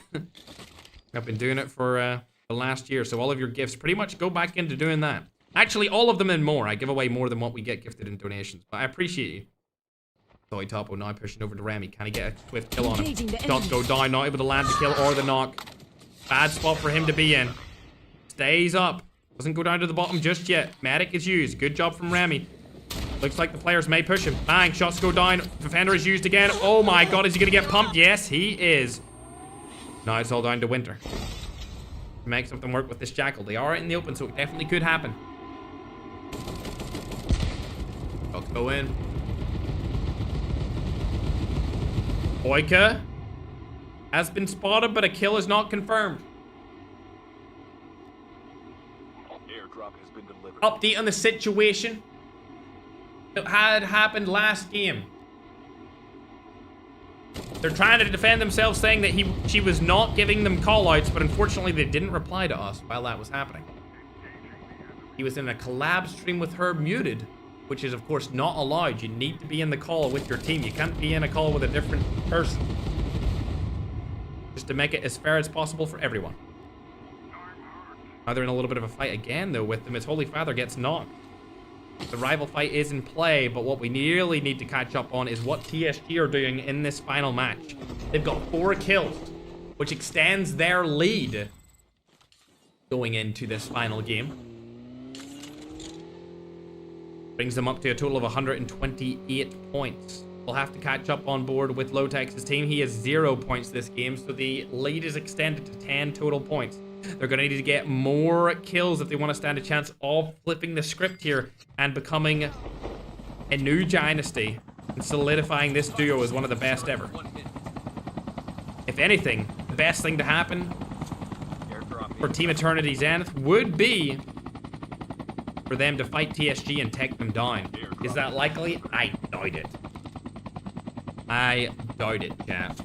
I've been doing it for the last year, so all of your gifts pretty much go back into doing that. Actually, all of them and more. I give away more than what we get gifted in donations, but I appreciate you. Soy Topo now pushing over to Rami. Can he get a swift kill on him? Shots go down, not able to land the kill or the knock. Bad spot for him to be in. Stays up. Doesn't go down to the bottom just yet. Medic is used. Good job from Rami. Looks like the players may push him. Bang, shots go down. Defender is used again. Oh my god, is he going to get pumped? Yes, he is. Now it's all down to Winter. make something work with this Jackal. They are in the open, so it definitely could happen. Let's go in. Boyka has been spotted, but a kill is not confirmed. Airdrop has been delivered. Update on the situation that had happened last game. They're trying to defend themselves, saying that she was not giving them callouts, but unfortunately they didn't reply to us while that was happening. He was in a collab stream with her muted, which is of course not allowed. You need to be in the call with your team. You can't be in a call with a different person. Just to make it as fair as possible for everyone. Now they're in a little bit of a fight again though with them as Holy Father gets knocked. The rival fight is in play, but what we really need to catch up on is what TSG are doing in this final match. They've got 4 kills, which extends their lead going into this final game. Brings them up to a total of 128 points. We'll have to catch up on board with Lotex's team. He has 0 points this game, so the lead is extended to 10 total points. They're going to need to get more kills if they want to stand a chance of flipping the script here and becoming a new dynasty and solidifying this duo as one of the best ever. If anything, the best thing to happen for Team Eternity Zenith would be for them to fight TSG and take them down. Is that likely? I doubt it. I doubt it, chat.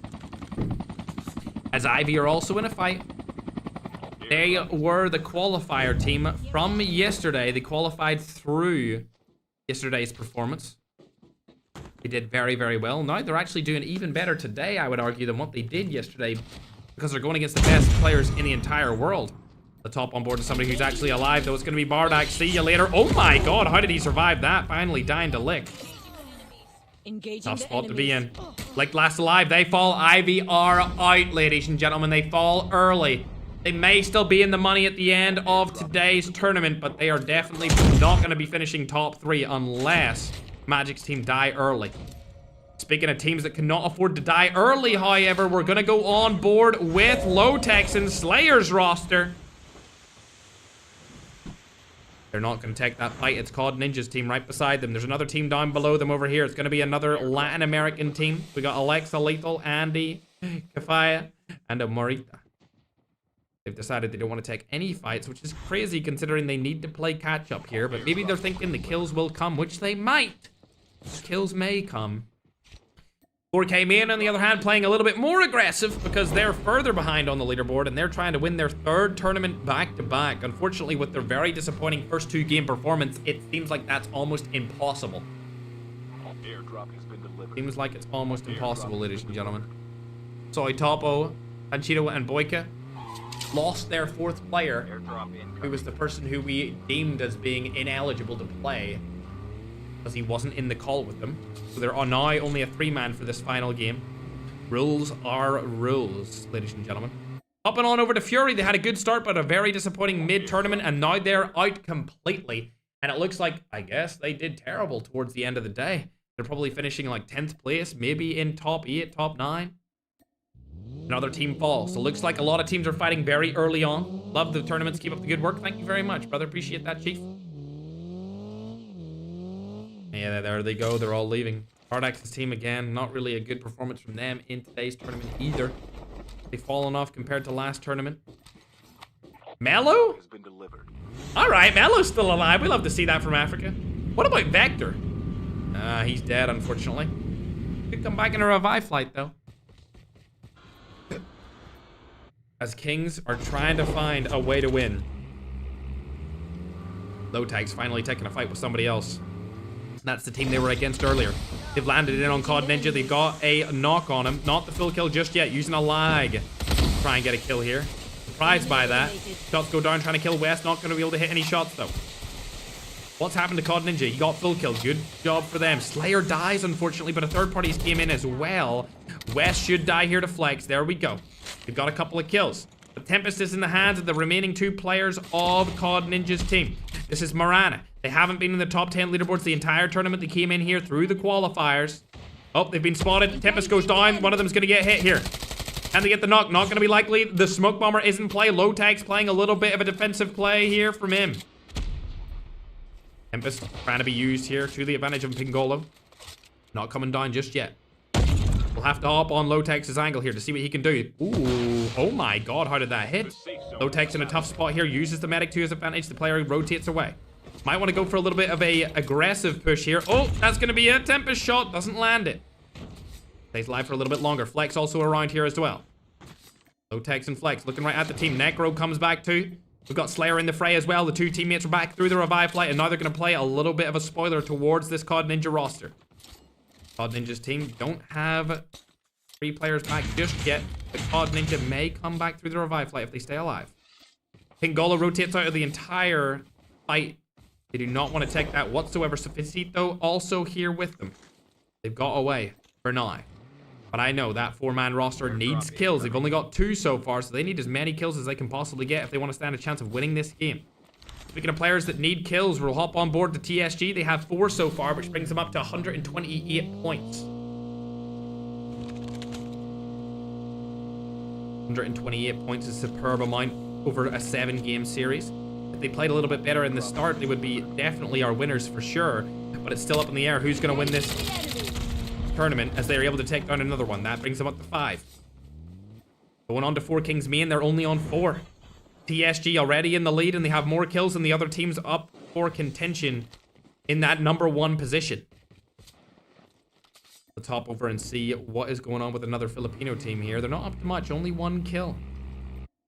As Ivy are also in a fight. They were the qualifier team from yesterday. They qualified through yesterday's performance. They did very, very well. Now they're actually doing even better today, I would argue, than what they did yesterday, because they're going against the best players in the entire world. The top on board is somebody who's actually alive, though. It's going to be Bardak. See you later. Oh my god, how did he survive that? Finally dying to Lick. Tough spot to be in. Lick last alive. They fall. Ivy are out, ladies and gentlemen. They fall early. They may still be in the money at the end of today's tournament, but they are definitely not going to be finishing top 3 unless Magic's team die early. Speaking of teams that cannot afford to die early, however, we're going to go on board with Lotex and Slayer's roster. They're not going to take that fight. It's COD Ninja's team right beside them. There's another team down below them over here. It's going to be another Latin American team. We got Alexa, Lethal, Andy, Kafaya, and a Morita. They've decided they don't want to take any fights, which is crazy considering they need to play catch up here. But maybe they're thinking the kills will come, which they might. Kills may come. 4K Man, on the other hand, playing a little bit more aggressive because they're further behind on the leaderboard and they're trying to win their 3rd tournament back-to-back. Unfortunately, with their very disappointing first 2 game performance, it seems like that's almost impossible. Airdrop has been delivered. Seems like it's almost impossible, ladies and gentlemen. Soy Topo, Panchito, and Boyka lost their 4th player, who was the person who we deemed as being ineligible to play because he wasn't in the call with them. So there are now only a 3-man for this final game. Rules are rules, ladies and gentlemen. Hopping on over to Fury. They had a good start, but a very disappointing mid-tournament, and now they're out completely. And it looks like, I guess, they did terrible towards the end of the day. They're probably finishing like 10th place, maybe in top 8, top 9. Another team falls. So looks like a lot of teams are fighting very early on. Love the tournaments. Keep up the good work. Thank you very much, brother. Appreciate that, Chief. Yeah, there they go. They're all leaving. Bardax's team again. Not really a good performance from them in today's tournament either. They've fallen off compared to last tournament. Mello? Has been delivered. All right, Mello's still alive. We love to see that from Africa. What about Vector? He's dead, unfortunately. Could come back in a revive flight, though. As Kings are trying to find a way to win. Lotag's finally taking a fight with somebody else. That's the team they were against earlier. They've landed in on COD Ninja. They've got a knock on him. Not the full kill just yet. Using a lag. Try and get a kill here. Surprised by that. Shots go down trying to kill West. Not going to be able to hit any shots though. What's happened to COD Ninja? He got full kill. Good job for them. Slayer dies unfortunately, but a third party's came in as well. West should die here to flex. There we go. They've got a couple of kills. The Tempest is in the hands of the remaining 2 players of COD Ninja's team. This is Marana. They haven't been in the top 10 leaderboards the entire tournament. They came in here through the qualifiers. Oh, they've been spotted. Tempest goes down. One of them's going to get hit here. Can they get the knock? Not going to be likely. The smoke bomber is in play. Low Tech's playing a little bit of a defensive play here from him. Tempest trying to be used here to the advantage of Pingolo. Not coming down just yet. We'll have to hop on Low Tech's angle here to see what he can do. Ooh, oh my god, how did that hit? Low Tech's in a tough spot here. Uses the medic to his advantage. The player rotates away. Might want to go for a little bit of a aggressive push here. Oh, that's going to be a Tempest shot. Doesn't land it. Stays alive for a little bit longer. Flex also around here as well. Low Tech's and Flex looking right at the team. Necro comes back too. We've got Slayer in the fray as well. The two teammates are back through the revive flight, and now they're going to play a little bit of a spoiler towards this COD Ninja roster. COD Ninja's team don't have 3 players back just yet. The COD Ninja may come back through the revive flight if they stay alive. Pingolo rotates out of the entire fight. They do not want to take that whatsoever. Sufficito also here with them. They've got away for now. But I know that 4-man roster needs kills. They've only got 2 so far, so they need as many kills as they can possibly get if they want to stand a chance of winning this game. Speaking of players that need kills, we'll hop on board the TSG. They have 4 so far, which brings them up to 128 points. 128 points is a superb amount over a 7-game series. If they played a little bit better in the start, they would be definitely our winners for sure. But it's still up in the air. Who's going to win this tournament as they are able to take down another one? That brings them up to 5. Going on to 4 Kings main, they're only on 4. TSG already in the lead, and they have more kills than the other teams up for contention in that #1 position. Let's hop over and see what is going on with another Filipino team here. They're not up to much, only 1 kill.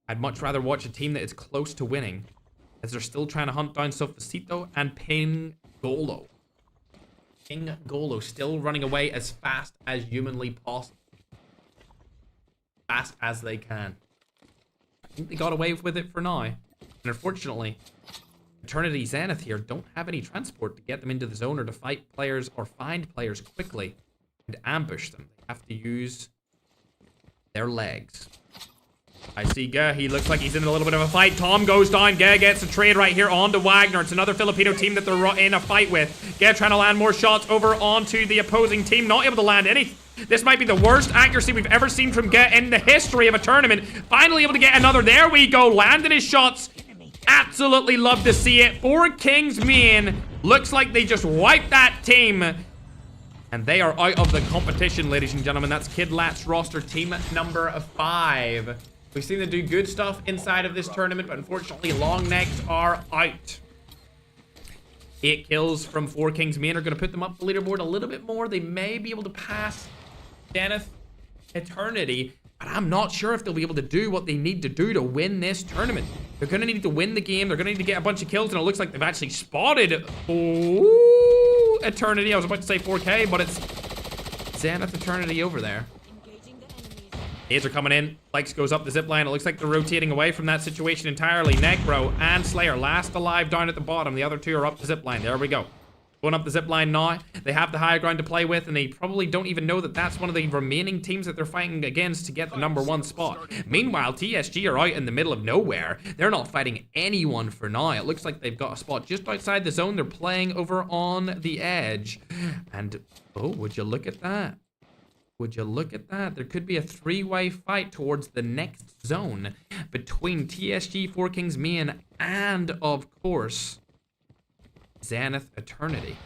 I'd much rather watch a team that is close to winning, as they're still trying to hunt down Sofacito and Pingolo. Pingolo still running away as fast as humanly possible. Fast as they can. I think they got away with it for now. And unfortunately, Eternity Zenith here don't have any transport to get them into the zone or to fight players or find players quickly and ambush them. They have to use their legs. I see Ge. He looks like he's in a little bit of a fight. Tom goes down. Ge gets a trade right here onto Wagner. It's another Filipino team that they're in a fight with. Ge trying to land more shots over onto the opposing team. Not able to land any. This might be the worst accuracy we've ever seen from Ge in the history of a tournament. Finally able to get another. There we go. Landing his shots. Absolutely love to see it. 4 Kings main. Looks like they just wiped that team. And they are out of the competition, ladies and gentlemen. That's Kid Lat's roster, team number 5. We've seen them do good stuff inside of this tournament, but unfortunately, long necks are out. 8 kills from 4 Kings main are going to put them up the leaderboard a little bit more. They may be able to pass Zenith Eternity, but I'm not sure if they'll be able to do what they need to do to win this tournament. They're going to need to win the game. They're going to need to get a bunch of kills, and it looks like they've actually spotted Eternity. I was about to say 4K, but it's Zenith Eternity over there. Nades are coming in. Flex goes up the zip line. It looks like they're rotating away from that situation entirely. Necro and Slayer last alive down at the bottom. The other 2 are up the zip line. There we go. Going up the zip line now. They have the high ground to play with, and they probably don't even know that that's one of the remaining teams that they're fighting against to get the #1 spot. Meanwhile, TSG are out in the middle of nowhere. They're not fighting anyone for now. It looks like they've got a spot just outside the zone. They're playing over on the edge. And, oh, would you look at that? Would you look at that? There could be a 3-way fight towards the next zone between TSG, 4 Kings main, and, of course, Zenith Eternity.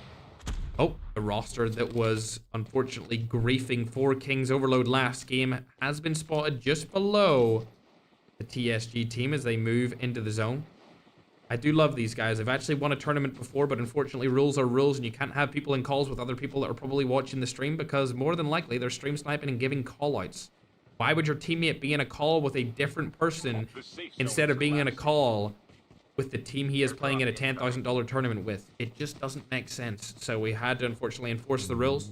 Oh, the roster that was unfortunately griefing 4 Kings Overload last game has been spotted just below the TSG team as they move into the zone. I do love these guys. I've actually won a tournament before, but unfortunately rules are rules, and you can't have people in calls with other people that are probably watching the stream because more than likely they're stream sniping and giving call-outs. Why would your teammate be in a call with a different person instead of being in a call with the team he is playing in a $10,000 tournament with? It just doesn't make sense. So we had to unfortunately enforce the rules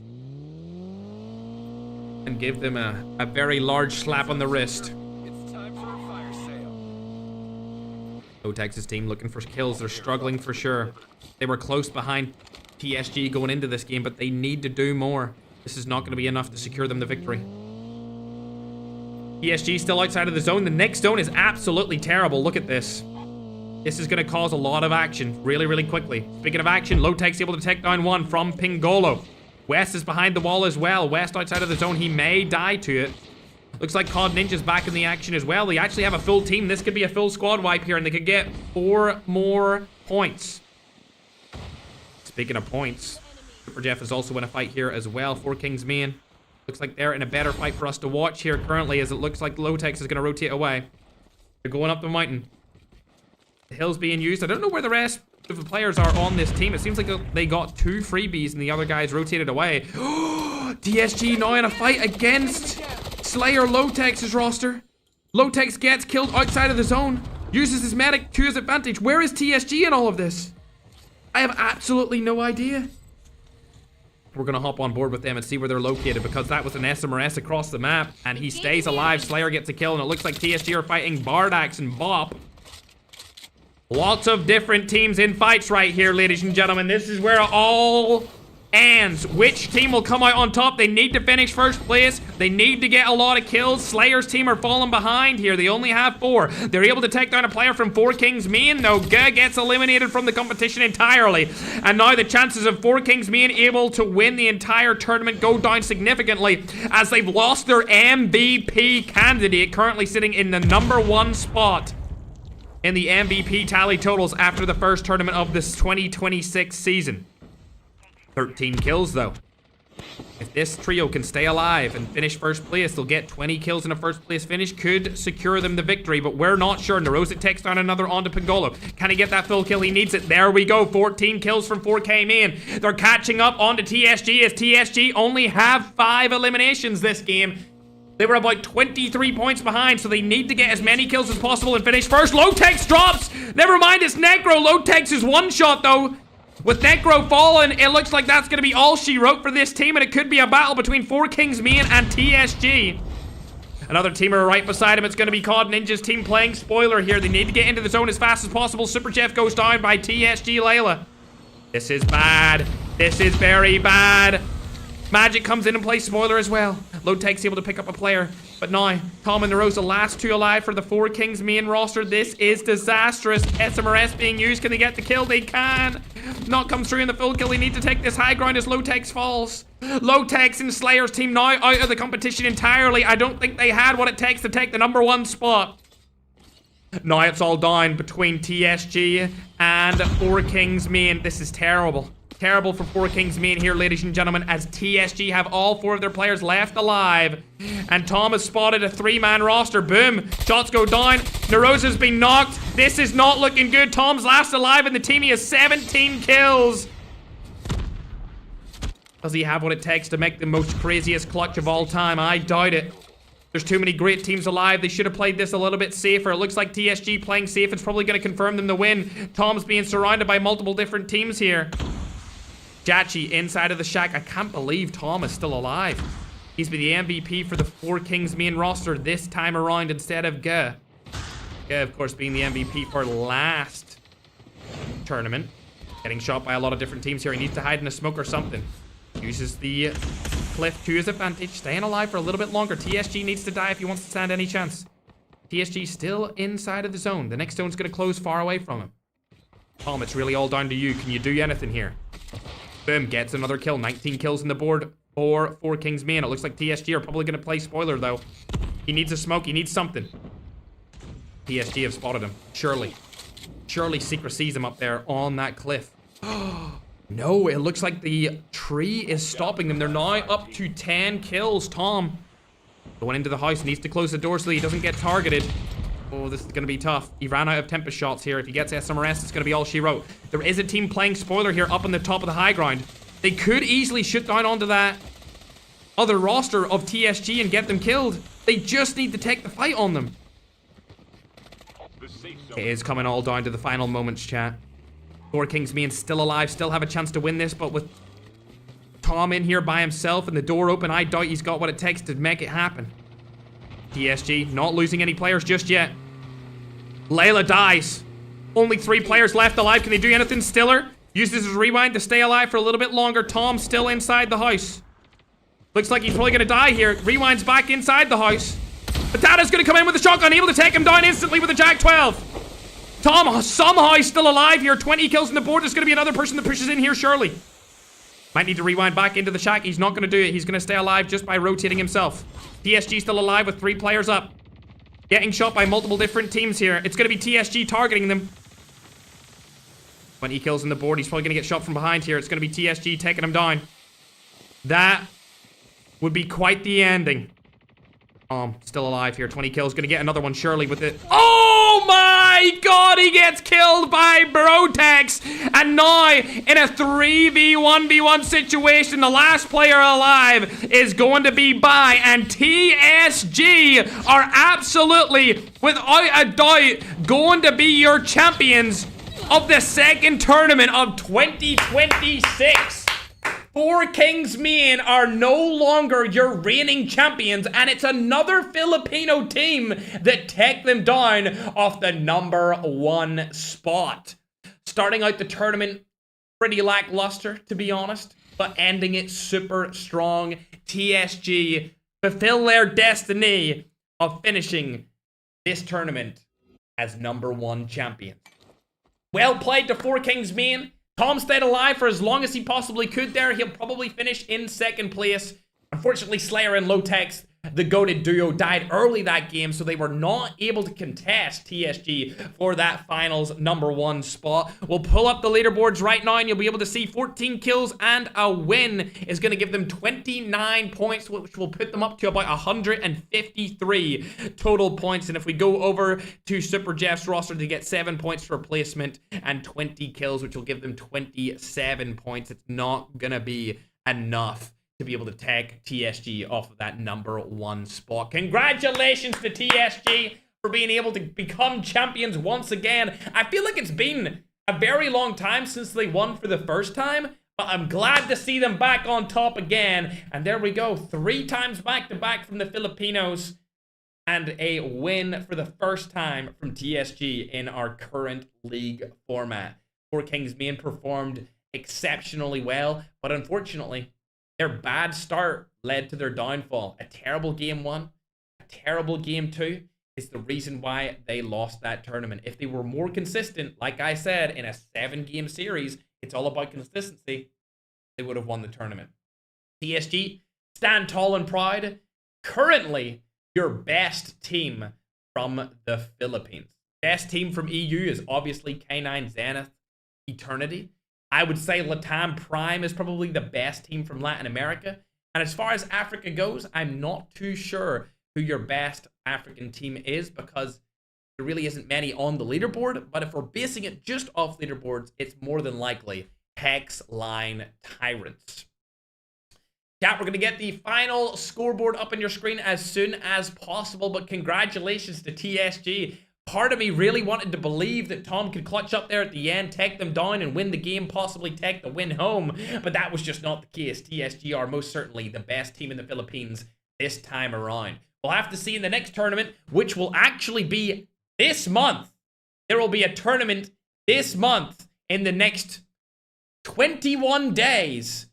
and give them a very large slap on the wrist. Texas team looking for kills. They're struggling for sure. They were close behind TSG going into this game, but they need to do more. This is not going to be enough to secure them the victory. TSG still outside of the zone. The next zone is absolutely terrible. Look at this. This is going to cause a lot of action really, really quickly. Speaking of action, Low Tech's able to take down 1 from Pingolo. West is behind the wall as well. West outside of the zone. He may die to it. Looks like COD Ninja's back in the action as well. They actually have a full team. This could be a full squad wipe here, and they could get 4 more points. Speaking of points, Super Jeff is also in a fight here as well. 4 Kings main. Looks like they're in a better fight for us to watch here currently, as it looks like Lotex is going to rotate away. They're going up the mountain. The hill's being used. I don't know where the rest of the players are on this team. It seems like they got 2 freebies and the other guys rotated away. TSG now in a fight against Slayer Lotex's roster. Lotex gets killed outside of the zone. Uses his medic to his advantage. Where is TSG in all of this? I have absolutely no idea. We're going to hop on board with them and see where they're located, because that was an SMRS across the map, and he stays alive. Slayer gets a kill, and it looks like TSG are fighting Bardax and Bop. Lots of different teams in fights right here, ladies and gentlemen. This is where it all ends. Which team will come out on top? They need to finish first place. They need to get a lot of kills. Slayer's team are falling behind here. They only have 4. They're able to take down a player from 4 Kings main, though. Guh gets eliminated from the competition entirely. And now the chances of 4 Kings main able to win the entire tournament go down significantly, as they've lost their MVP candidate, currently sitting in the #1 spot in the MVP tally totals after the first tournament of this 2026 season. 13 kills, though. If this trio can stay alive and finish first place, they'll get 20 kills in a first place finish. Could secure them the victory, but we're not sure. Nerosa takes down another onto Pangolo. Can he get that full kill? He needs it. There we go. 14 kills from 4K main. They're catching up onto TSG, as TSG only have 5 eliminations this game. They were about 23 points behind, so they need to get as many kills as possible and finish first. Lotex drops! Never mind, it's Necro. Lotex is one shot, though. With Necro fallen, it looks like that's going to be all she wrote for this team, and it could be a battle between 4 Kings main and TSG. Another teamer right beside him. It's going to be COD Ninja's team playing spoiler here. They need to get into the zone as fast as possible. Super Jeff goes down by TSG Layla. This is bad. This is very bad. Magic comes in and plays spoiler as well. Lotex able to pick up a player. But now, Tom and Nerosa, last 2 alive for the 4 Kings main roster. This is disastrous. SMRS being used. Can they get the kill? They can. Not come through in the full kill. They need to take this high ground as Lotex falls. Lotex and Slayer's team now out of the competition entirely. I don't think they had what it takes to take the #1 spot. Now it's all down between TSG and 4 Kings main. This is terrible. Terrible for 4 Kings main here, ladies and gentlemen, as TSG have all 4 of their players left alive. And Tom has spotted a 3-man roster. Boom. Shots go down. Nerosa's been knocked. This is not looking good. Tom's last alive in the team. He has 17 kills. Does he have what it takes to make the most craziest clutch of all time? I doubt it. There's too many great teams alive. They should have played this a little bit safer. It looks like TSG playing safe. It's probably going to confirm them the win. Tom's being surrounded by multiple different teams here. Jachi inside of the shack. I can't believe Tom is still alive. He's been the MVP for the 4 Kings main roster this time around instead of Guh. Guh, of course, being the MVP for last tournament. Getting shot by a lot of different teams here. He needs to hide in a smoke or something. Uses the cliff to his advantage. Staying alive for a little bit longer. TSG needs to die if he wants to stand any chance. TSG still inside of the zone. The next zone's going to close far away from him. Tom, it's really all down to you. Can you do anything here? Boom, gets another kill. 19 kills on the board for 4 Kings main. It looks like TSG are probably going to play spoiler, though. He needs a smoke. He needs something. TSG have spotted him. Surely. Surely Secret sees him up there on that cliff. No, it looks like the tree is stopping them. They're now up to 10 kills. Tom, going into the house, needs to close the door so he doesn't get targeted. Oh, this is going to be tough. He ran out of Tempest shots here. If he gets SMRS, it's going to be all she wrote. There is a team playing spoiler here up on the top of the high ground. They could easily shoot down onto that other roster of TSG and get them killed. They just need to take the fight on them. It is coming all down to the final moments, chat. 4 Kings main still alive, still have a chance to win this, but with Tom in here by himself and the door open, I doubt he's got what it takes to make it happen. TSG not losing any players just yet. Layla dies. Only 3 players left alive. Can they do anything? Stiller uses his rewind to stay alive for a little bit longer. Tom still inside the house. Looks like he's probably going to die here. Rewind's back inside the house. Batata's going to come in with a shotgun, able to take him down instantly with a Jag 12. Tom somehow is still alive here. 20 kills on the board. There's going to be another person that pushes in here, surely. Might need to rewind back into the shack. He's not going to do it. He's going to stay alive just by rotating himself. TSG still alive with 3 players up. Getting shot by multiple different teams here. It's going to be TSG targeting them. 20 kills on the board. He's probably going to get shot from behind here. It's going to be TSG taking him down. That would be quite the ending. Still alive here. 20 kills. Gonna get another one surely with it. Oh my god! He gets killed by Brotex! And now, in a 3v1v1 situation, the last player alive is going to be Bai. And TSG are absolutely, without a doubt, going to be your champions of the second tournament of 2026. Four Kings Main are no longer your reigning champions, and it's another Filipino team that take them down off the #1 spot. Starting out the tournament pretty lackluster, to be honest, but ending it super strong. TSG fulfill their destiny of finishing this tournament as #1 champions. Well played to Four Kings Main. Tom stayed alive for as long as he possibly could there. He'll probably finish in second place. Unfortunately, Slayer and Lotex, the goated duo, died early that game, so they were not able to contest TSG for that finals #1 spot. We'll pull up the leaderboards right now, and you'll be able to see 14 kills and a win is going to give them 29 points, which will put them up to about 153 total points. And if we go over to Super Jeff's roster, to get 7 points for replacement and 20 kills, which will give them 27 points. It's not going to be enough to be able to take TSG off of that #1 spot. Congratulations to TSG for being able to become champions once again. I feel like it's been a very long time since they won for the first time, but I'm glad to see them back on top again. And there we go, 3 times back-to-back from the Filipinos, and a win for the first time from TSG in our current league format. Four Kings Main performed exceptionally well, but unfortunately, their bad start led to their downfall. A terrible game 1, a terrible game 2 is the reason why they lost that tournament. If they were more consistent, like I said, in a 7-game series, it's all about consistency, they would have won the tournament. TSG, stand tall and proud. Currently, your best team from the Philippines. Best team from EU is obviously K9 Zenith Eternity. I would say Latam Prime is probably the best team from Latin America. And as far as Africa goes, I'm not too sure who your best African team is, because there really isn't many on the leaderboard. But if we're basing it just off leaderboards, it's more than likely Hex Line Tyrants. Chat, we're going to get the final scoreboard up on your screen as soon as possible. But congratulations to TSG. Part of me really wanted to believe that Tom could clutch up there at the end, take them down and win the game, possibly take the win home. But that was just not the case. TSG are most certainly the best team in the Philippines this time around. We'll have to see in the next tournament, which will actually be this month. There will be a tournament this month in the next 21 days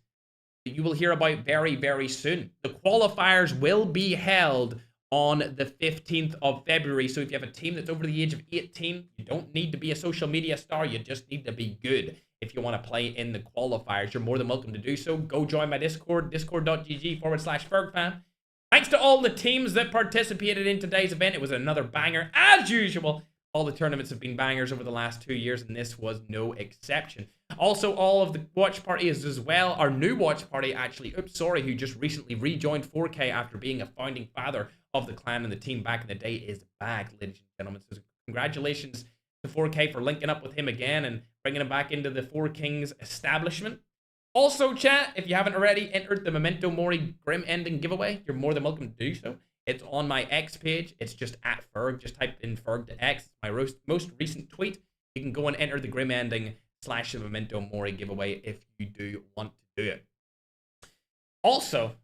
that you will hear about very, very soon. The qualifiers will be held on the 15th of February. So if you have a team that's over the age of 18, you don't need to be a social media star. You just need to be good. If you want to play in the qualifiers, you're more than welcome to do so. Go join my Discord, discord.gg/FergFan. Thanks to all the teams that participated in today's event. It was another banger, as usual. All the tournaments have been bangers over the last 2 years, and this was no exception. Also, all of the watch parties as well. Our new watch party, actually, who just recently rejoined 4K after being a founding father of the clan and the team back in the day, is back, ladies and gentlemen. So congratulations to 4K for linking up with him again and bringing him back into the Four Kings establishment. Also, chat, if you haven't already entered the Memento Mori Grim Ending giveaway, you're more than welcome to do so. It's on my X page. It's just @Ferg. Just type in Ferg to X. It's my most recent tweet. You can go and enter the Grim Ending / the Memento Mori giveaway if you do want to do it. Also,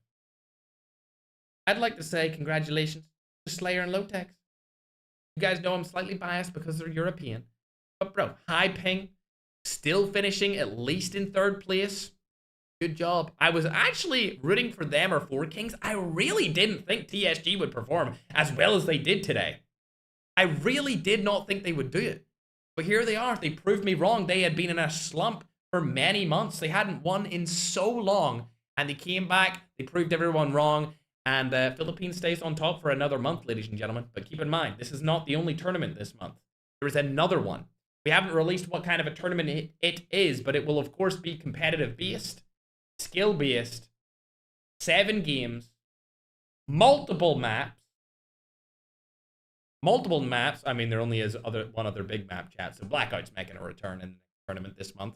I'd like to say congratulations to Slayer and Lotex. You guys know I'm slightly biased because they're European. But bro, high ping, still finishing at least in 3rd place. Good job. I was actually rooting for them or Four Kings. I really didn't think TSG would perform as well as they did today. I really did not think they would do it. But here they are. They proved me wrong. They had been in a slump for many months. They hadn't won in so long, and they came back. They proved everyone wrong, and Philippines stays on top for another month, ladies and gentlemen. But keep in mind, this is not the only tournament this month. There is another one. We haven't released what kind of a tournament it is, but it will, of course, be competitive-based, skill-based, 7 games, multiple maps. I mean, there only is one other big map, chat, so Blackout's making a return in the tournament this month.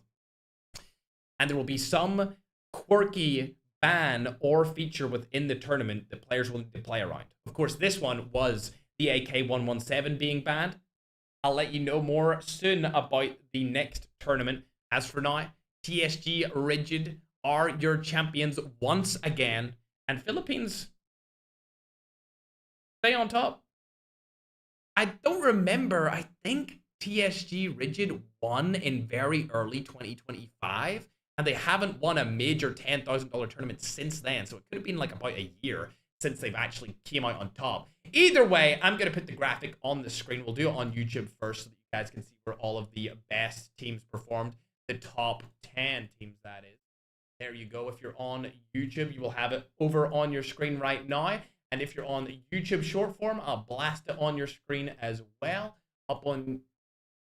And there will be some quirky ban or feature within the tournament that players will need to play around. Of course, this one was the AK-117 being banned. I'll let you know more soon about the next tournament. As for now, TSG Rigid are your champions once again, and Philippines stay on top. I don't remember. I think TSG Rigid won in very early 2025, and they haven't won a major $10,000 tournament since then, so it could have been like about a year since they've actually came out on top. Either way, I'm going to put the graphic on the screen. We'll do it on YouTube first so that you guys can see where all of the best teams performed. The top 10 teams, that is. There you go. If you're on YouTube, you will have it over on your screen right now. And if you're on YouTube short form, I'll blast it on your screen as well. Up on,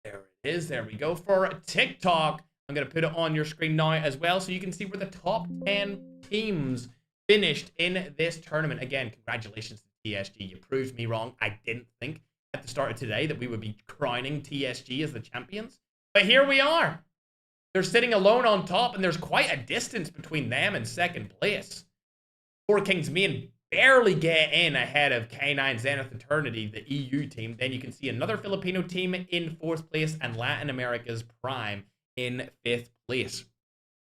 there it is. There we go. For TikTok, I'm going to put it on your screen now as well so you can see where the top 10 teams finished in this tournament. Again, congratulations to TSG. You proved me wrong. I didn't think at the start of today that we would be crowning TSG as the champions. But here we are. They're sitting alone on top, and there's quite a distance between them and second place. Four Kings Main barely get in ahead of K9 Zenith Eternity, the EU team. Then you can see another Filipino team in 4th place and Latin America's Prime in 5th place.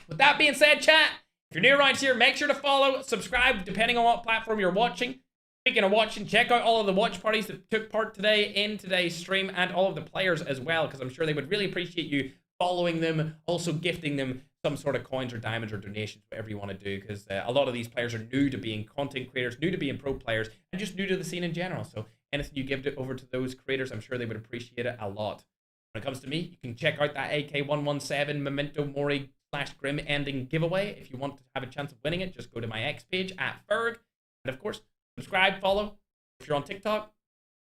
With that being said, chat, if you're new around here, make sure to follow, subscribe, depending on what platform you're watching. Speaking of watching, check out all of the watch parties that took part today in today's stream and all of the players as well, because I'm sure they would really appreciate you following them, also gifting them some sort of coins or diamonds or donations, whatever you want to do, because a lot of these players are new to being content creators, new to being pro players, and just new to the scene in general. So anything you give it over to those creators, I'm sure they would appreciate it a lot. When it comes to me, you can check out that AK-117 Memento Mori /Grim ending giveaway. If you want to have a chance of winning it, just go to my X page @Ferg. And of course, subscribe, follow. If you're on TikTok,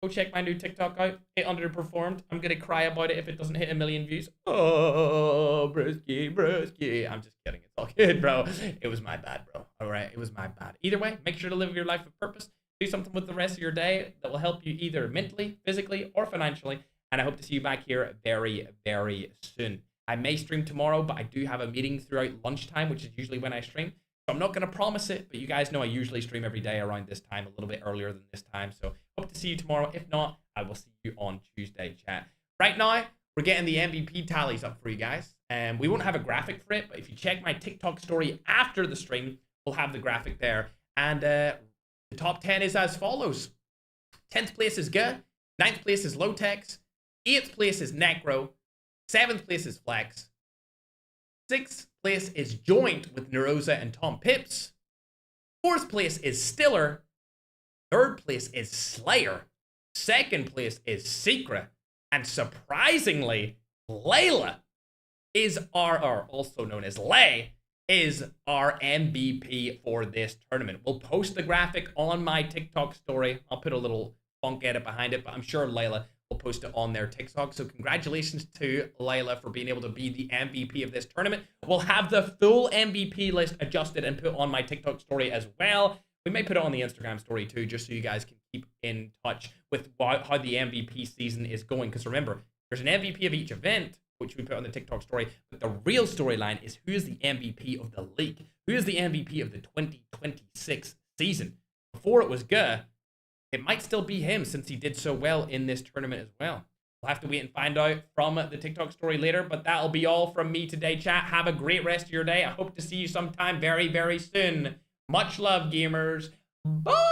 go check my new TikTok out. It underperformed. I'm going to cry about it if it doesn't hit 1 million views. Oh, broski. I'm just kidding. It's all good, bro. It was my bad, bro. All right. It was my bad. Either way, make sure to live your life with purpose. Do something with the rest of your day that will help you either mentally, physically, or financially. And I hope to see you back here very, very soon. I may stream tomorrow, but I do have a meeting throughout lunchtime, which is usually when I stream. So I'm not going to promise it, but you guys know I usually stream every day around this time, a little bit earlier than this time. So hope to see you tomorrow. If not, I will see you on Tuesday, chat. Right now, we're getting the MVP tallies up for you guys. And we won't have a graphic for it, but if you check my TikTok story after the stream, we'll have the graphic there. And the top 10 is as follows. 10th place is G. 9th place is Lotex. 8th place is Necro. 7th place is Flex. 6th place is Joint with Nerosa and Tom Pips. 4th place is Stiller. 3rd place is Slayer. 2nd place is Secret. And surprisingly, Layla is also known as Lay, is our MVP for this tournament. We'll post the graphic on my TikTok story. I'll put a little funk edit behind it, but I'm sure Layla will post it on their TikTok. So congratulations to Layla for being able to be the MVP of this tournament. We'll have the full MVP list adjusted and put on my TikTok story as well. We may put it on the Instagram story too, just so you guys can keep in touch with how the MVP season is going. Because remember, there's an MVP of each event, which we put on the TikTok story. But the real storyline is who is the MVP of the league? Who is the MVP of the 2026 season? Before it was Guh, it might still be him since he did so well in this tournament as well. We'll have to wait and find out from the TikTok story later, but that'll be all from me today, chat. Have a great rest of your day. I hope to see you sometime very, very soon. Much love, gamers. Bye!